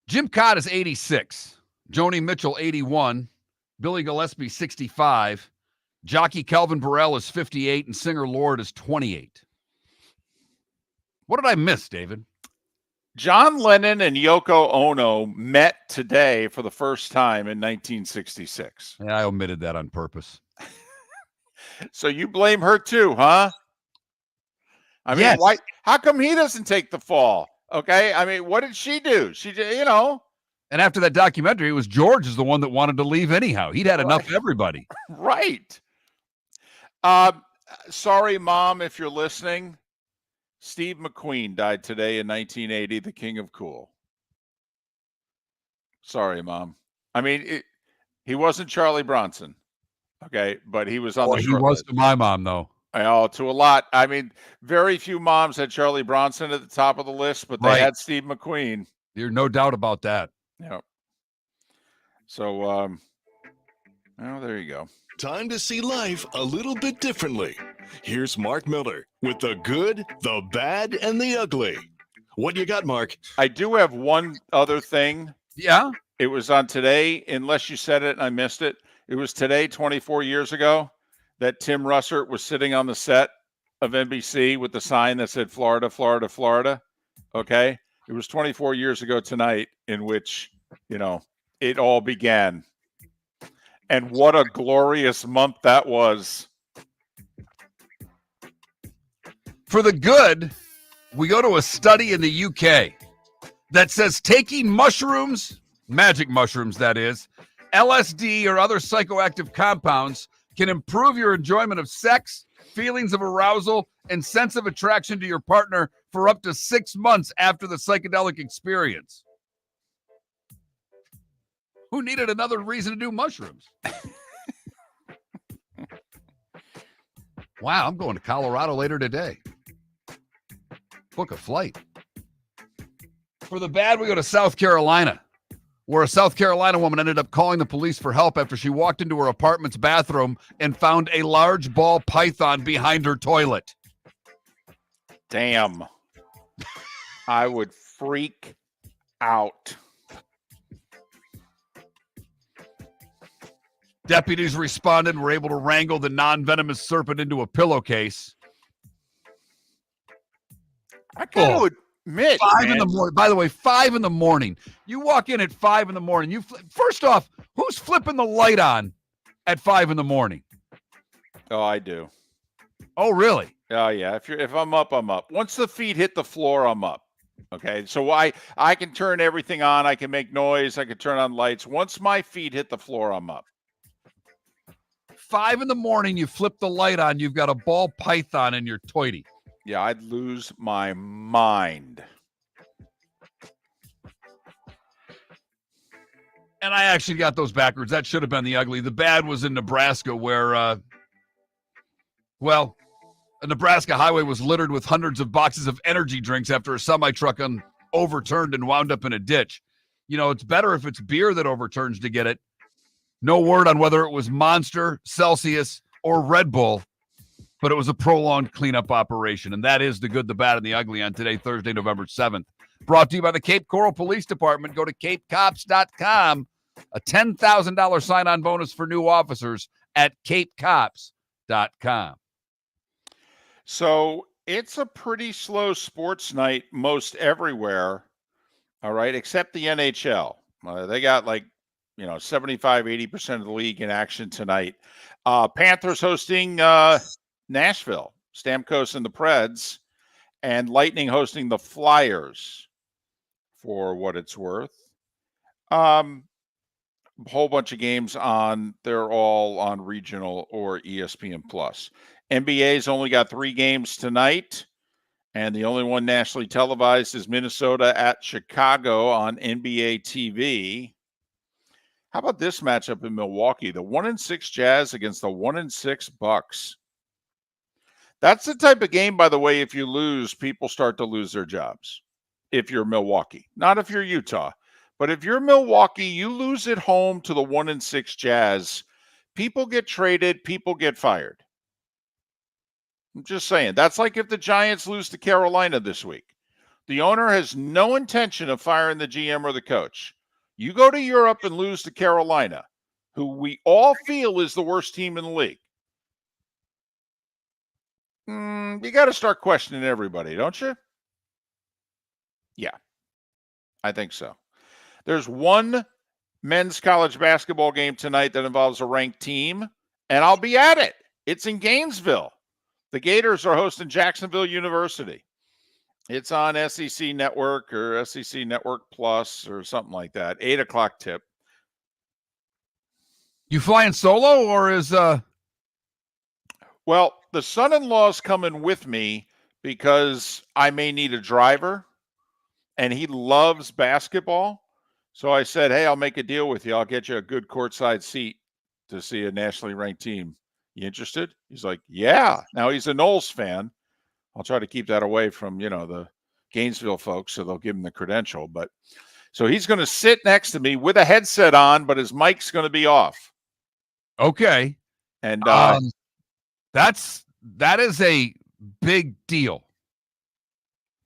Jim Cott is 86. Joni Mitchell, 81. Billy Gillespie, 65. Jockey Calvin Burrell is 58. And singer Lord is 28. What did I miss, David? John Lennon and Yoko Ono met today for the first time in 1966. Yeah, I omitted that on purpose. So you blame her too, huh? I mean, Yes. why? How come he doesn't take the fall? Okay, I mean, what did she do? She did, And after that documentary, it was George is the one that wanted to leave anyhow. He'd had enough of everybody. Right. Sorry, Mom, if you're listening. Steve McQueen died today in 1980, the king of cool. Sorry, Mom. I mean, he wasn't Charlie Bronson, okay, but he was on the He short was list. to my mom, though. Oh, to a lot. I mean, very few moms had Charlie Bronson at the top of the list, but they had Steve McQueen. There's no doubt about that. Yeah. So, well, there you go. Time to see life a little bit differently. Here's Mark Miller with the good, the bad, and the ugly. What you got, Mark? I do have one other thing. Yeah? It was on today, unless you said it and I missed it. It was today, 24 years ago, that Tim Russert was sitting on the set of NBC with the sign that said Florida, Florida, Florida. Okay? It was 24 years ago tonight in which, it all began. And what a glorious month that was. For the good, we go to a study in the UK that says taking mushrooms, magic mushrooms that is, LSD or other psychoactive compounds can improve your enjoyment of sex, feelings of arousal, and sense of attraction to your partner for up to 6 months after the psychedelic experience. Who needed another reason to do mushrooms? Wow, I'm going to Colorado later today. Book a flight. For the bad, we go to South Carolina, where a South Carolina woman ended up calling the police for help after she walked into her apartment's bathroom and found a large ball python behind her toilet. Damn. I would freak out. Deputies responded and were able to wrangle the non-venomous serpent into a pillowcase. I got to admit, 5 in the morning. By the way, 5 in the morning. You walk in at 5 in the morning. First off, who's flipping the light on at 5 in the morning? Oh, I do. Oh, really? Oh, yeah. If I'm up, I'm up. Once the feet hit the floor, I'm up. Okay, so I can turn everything on. I can make noise. I can turn on lights. Once my feet hit the floor, I'm up. 5 in the morning, you flip the light on. You've got a ball python in your toity. Yeah, I'd lose my mind. And I actually got those backwards. That should have been the ugly. The bad was in Nebraska where, a Nebraska highway was littered with hundreds of boxes of energy drinks after a semi-truck overturned and wound up in a ditch. It's better if it's beer that overturns to get it. No word on whether it was Monster, Celsius, or Red Bull, but it was a prolonged cleanup operation. And that is the good, the bad, and the ugly on today, Thursday, November 7th. Brought to you by the Cape Coral Police Department. Go to capecops.com. A $10,000 sign-on bonus for new officers at capecops.com. So it's a pretty slow sports night most everywhere, all right, except the NHL. They got 75, 80% of the league in action tonight. Panthers hosting Nashville, Stamkos and the Preds, and Lightning hosting the Flyers, for what it's worth. Whole bunch of games they're all on regional or ESPN Plus. NBA's only got 3 games tonight, and the only one nationally televised is Minnesota at Chicago on NBA TV. How about this matchup in Milwaukee? The 1-6 Jazz against the 1-6 Bucs. That's the type of game, by the way, if you lose, people start to lose their jobs. If you're Milwaukee. Not if you're Utah. But if you're Milwaukee, you lose at home to the 1-6 Jazz. People get traded. People get fired. I'm just saying. That's like if the Giants lose to Carolina this week. The owner has no intention of firing the GM or the coach. You go to Europe and lose to Carolina, who we all feel is the worst team in the league. You got to start questioning everybody, don't you? Yeah. I think so. There's one men's college basketball game tonight that involves a ranked team, and I'll be at it. It's in Gainesville. The Gators are hosting Jacksonville University. It's on SEC Network or SEC Network Plus or something like that. 8 o'clock tip. You flying solo or is Well, the son-in-law's coming with me because I may need a driver, and he loves basketball. So I said, hey, I'll make a deal with you. I'll get you a good courtside seat to see a nationally ranked team. You interested? He's like, yeah. Now he's a Knowles fan. I'll try to keep that away from, the Gainesville folks so they'll give him the credential. But so he's going to sit next to me with a headset on, but his mic's going to be off. okay? And That is a big deal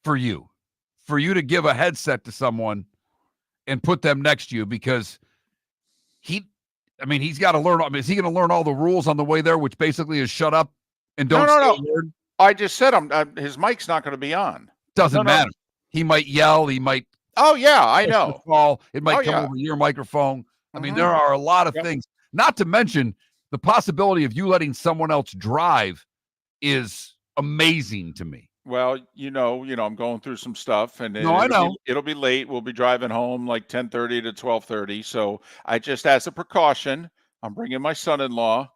for you to give a headset to someone and put them next to you because he's got to learn. I mean, is he going to learn all the rules on the way there, which basically is shut up and don't say a word? I just said his mic's not going to be on. Doesn't matter. He might yell. He might. Oh yeah, I know. Fall. It might come over your microphone. I mean, there are a lot of things. Not to mention the possibility of you letting someone else drive is amazing to me. Well, I'm going through some stuff, and I know it'll be late. We'll be driving home like 10:30 to 12:30. So I just, as a precaution, I'm bringing my son-in-law.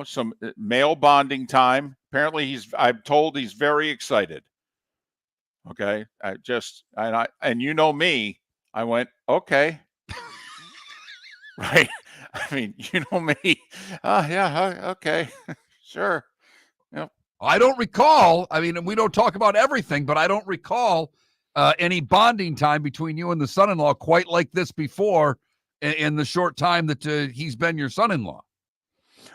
Some male bonding time. Apparently, I'm told he's very excited. Okay, and you know me, I went okay, right? I mean, you know me. Yeah, okay, sure. Yep. I don't recall. I mean, we don't talk about everything, but I don't recall any bonding time between you and the son-in-law quite like this before in the short time that he's been your son-in-law.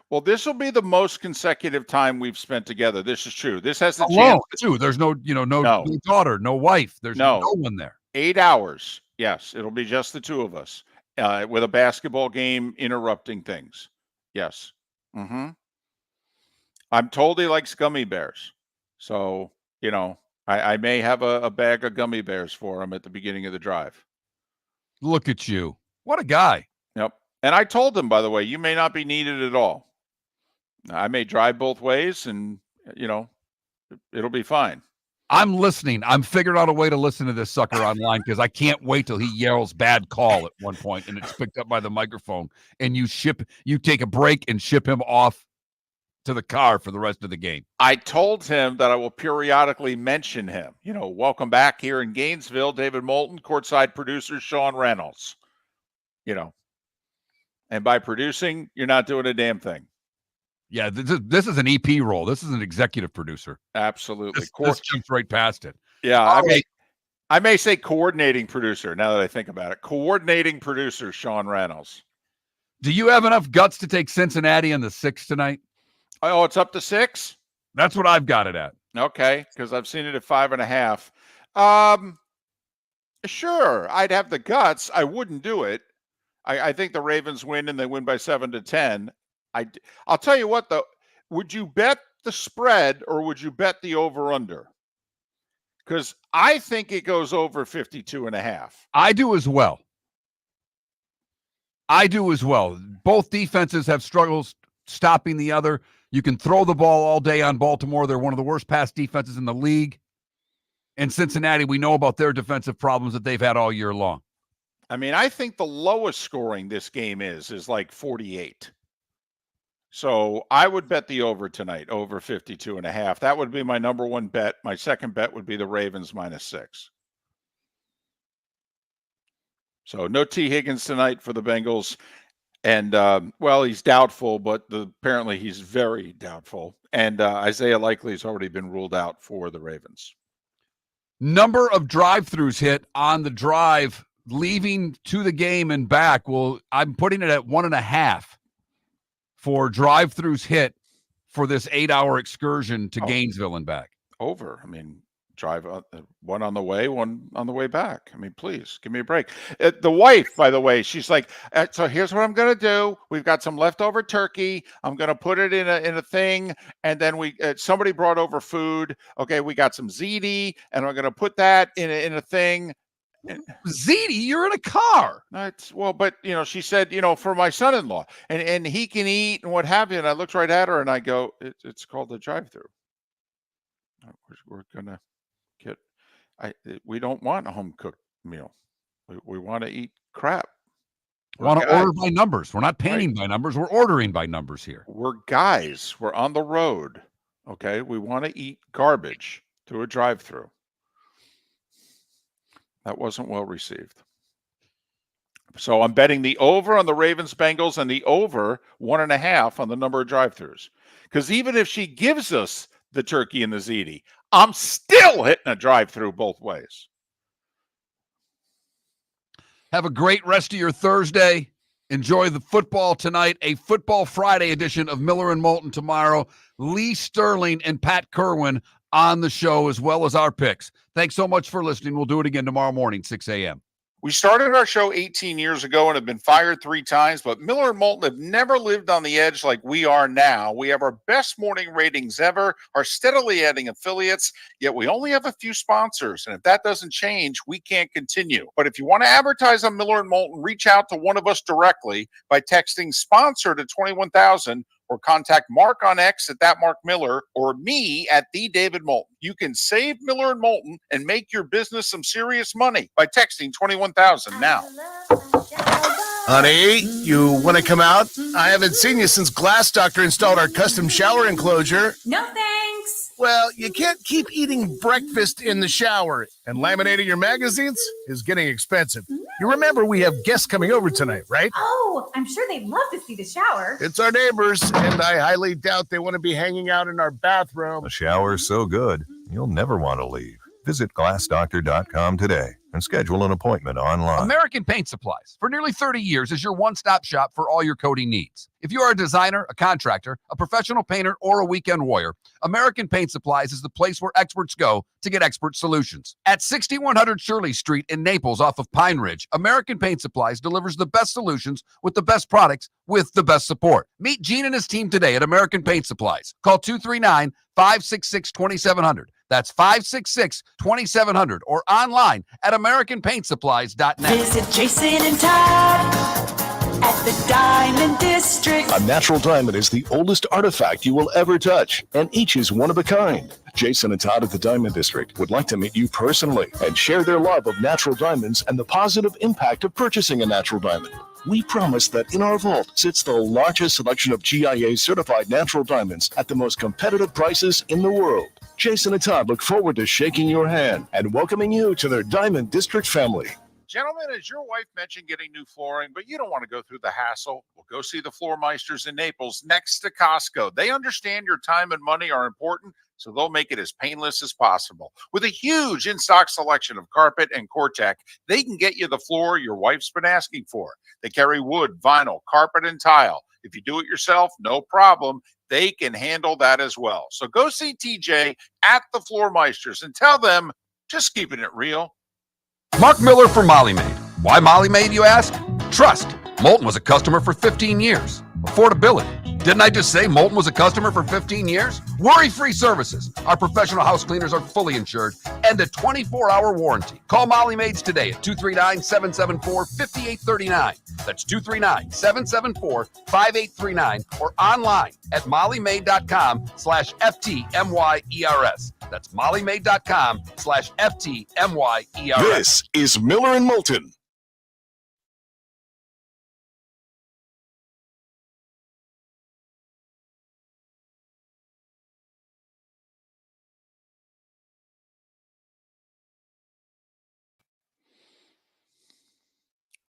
Well, this will be the most consecutive time we've spent together. This is true. This has the chance chance too. There's no daughter, no wife. There's no one there. 8 hours. Yes, it'll be just the two of us with a basketball game interrupting things. Yes. Mm-hmm. I'm told he likes gummy bears. So, I may have a bag of gummy bears for him at the beginning of the drive. Look at you. What a guy. Yep. And I told him, by the way, you may not be needed at all. I may drive both ways and, it'll be fine. I'm listening. I'm figuring out a way to listen to this sucker online because I can't wait till he yells bad call at one point and it's picked up by the microphone and you take a break and ship him off to the car for the rest of the game. I told him that I will periodically mention him. Welcome back here in Gainesville, David Moulton, courtside producer Sean Reynolds. And by producing, you're not doing a damn thing. Yeah, this is an EP role. This is an executive producer. Absolutely. This jumps right past it. Yeah, I may say coordinating producer now that I think about it. Coordinating producer Sean Reynolds. Do you have enough guts to take Cincinnati in the 6 tonight? Oh, it's up to 6? That's what I've got it at. Okay, because I've seen it at 5.5. Sure, I'd have the guts. I wouldn't do it. I think the Ravens win and they win by 7-10. I'll tell you what, though. Would you bet the spread or would you bet the over-under? Because I think it goes over 52.5. I do as well. Both defenses have struggles stopping the other. You can throw the ball all day on Baltimore. They're one of the worst pass defenses in the league. And Cincinnati, we know about their defensive problems that they've had all year long. I mean, I think the lowest scoring this game is like 48. So I would bet the over tonight, over 52.5. That would be my number one bet. My second bet would be the Ravens -6. So no T. Higgins tonight for the Bengals. And, he's doubtful, but apparently he's very doubtful. And Isaiah Likely has already been ruled out for the Ravens. Number of drive-throughs hit on the drive leaving to the game and back. Well, I'm putting it at 1.5 for drive-throughs hit for this 8-hour excursion to Gainesville and back. Over. I mean, drive one on the way, one on the way back. I mean, please give me a break. The wife, by the way, she's like, so here's what I'm going to do. We've got some leftover turkey. I'm going to put it in a thing. And then somebody brought over food. Okay. We got some ziti and I'm going to put that in a thing. Ziti, you're in a car. That's well, but she said, for my son-in-law, and he can eat and what have you. And I looked right at her and I go, it's called a drive-through. We're gonna get. We don't want a home cooked meal. We want to eat crap. We want to order by numbers. We're not panning by numbers. We're ordering by numbers here. We're guys. We're on the road. Okay, we want to eat garbage through a drive-through. That wasn't well received. So I'm betting the over on the Ravens Bengals and the over 1.5 on the number of drive-throughs. Because even if she gives us the turkey and the ziti, I'm still hitting a drive-through both ways. Have a great rest of your Thursday. Enjoy the football tonight. A Football Friday edition of Miller and Moulton tomorrow. Lee Sterling and Pat Kerwin on the show, as well as our picks. Thanks so much for listening. We'll do it again tomorrow morning, 6 a.m. We started our show 18 years ago and have been fired 3 times, but Miller and Moulton have never lived on the edge like we are now. We have our best morning ratings ever, are steadily adding affiliates, yet we only have a few sponsors. And if that doesn't change, we can't continue. But if you want to advertise on Miller and Moulton, reach out to one of us directly by texting sponsor to 21,000 or contact Mark on X at @MarkMiller or me at @DavidMoulton. You can save Miller and Moulton and make your business some serious money by texting 21,000 now. Honey, you want to come out? I haven't seen you since Glass Doctor installed our custom shower enclosure. No thanks. Well, you can't keep eating breakfast in the shower, and laminating your magazines is getting expensive. You remember we have guests coming over tonight, right? Oh, I'm sure they'd love to see the shower. It's our neighbors, and I highly doubt they want to be hanging out in our bathroom. The shower's so good, you'll never want to leave. Visit glassdoctor.com today and schedule an appointment online. American Paint Supplies, for nearly 30 years, is your one-stop shop for all your coating needs. If you are a designer, a contractor, a professional painter, or a weekend warrior, American Paint Supplies is the place where experts go to get expert solutions. At 6100 Shirley Street in Naples off of Pine Ridge, American Paint Supplies delivers the best solutions with the best products with the best support. Meet Gene and his team today at American Paint Supplies. Call 239-566-2700. That's 566-2700 or online at AmericanPaintSupplies.net. Visit Jason and Todd at the Diamond District. A natural diamond is the oldest artifact you will ever touch, and each is one of a kind. Jason and Todd at the Diamond District would like to meet you personally and share their love of natural diamonds and the positive impact of purchasing a natural diamond. We promise that in our vault sits the largest selection of GIA-certified natural diamonds at the most competitive prices in the world. Jason and Todd look forward to shaking your hand and welcoming you to their Diamond District family. Gentlemen, as your wife mentioned getting new flooring, but you don't want to go through the hassle, well, go see the Floor Meisters in Naples next to Costco. They understand your time and money are important, so they'll make it as painless as possible. With a huge in-stock selection of carpet and Cortec, they can get you the floor your wife's been asking for. They carry wood, vinyl, carpet, and tile. If you do it yourself, no problem. They can handle that as well. So go see TJ at the Floor Meisters and tell them, just keeping it real. Mark Miller for Molly Maid. Why Molly Maid, you ask? Trust. Moulton was a customer for 15 years. Affordability. Didn't I just say Moulton was a customer for 15 years? Worry-free services. Our professional house cleaners are fully insured and a 24-hour warranty. Call Molly Maids today at 239-774-5839. That's 239-774-5839 or online at mollymaid.com/FTMYERS. That's mollymaid.com/FTMYERS. This is Miller and Moulton.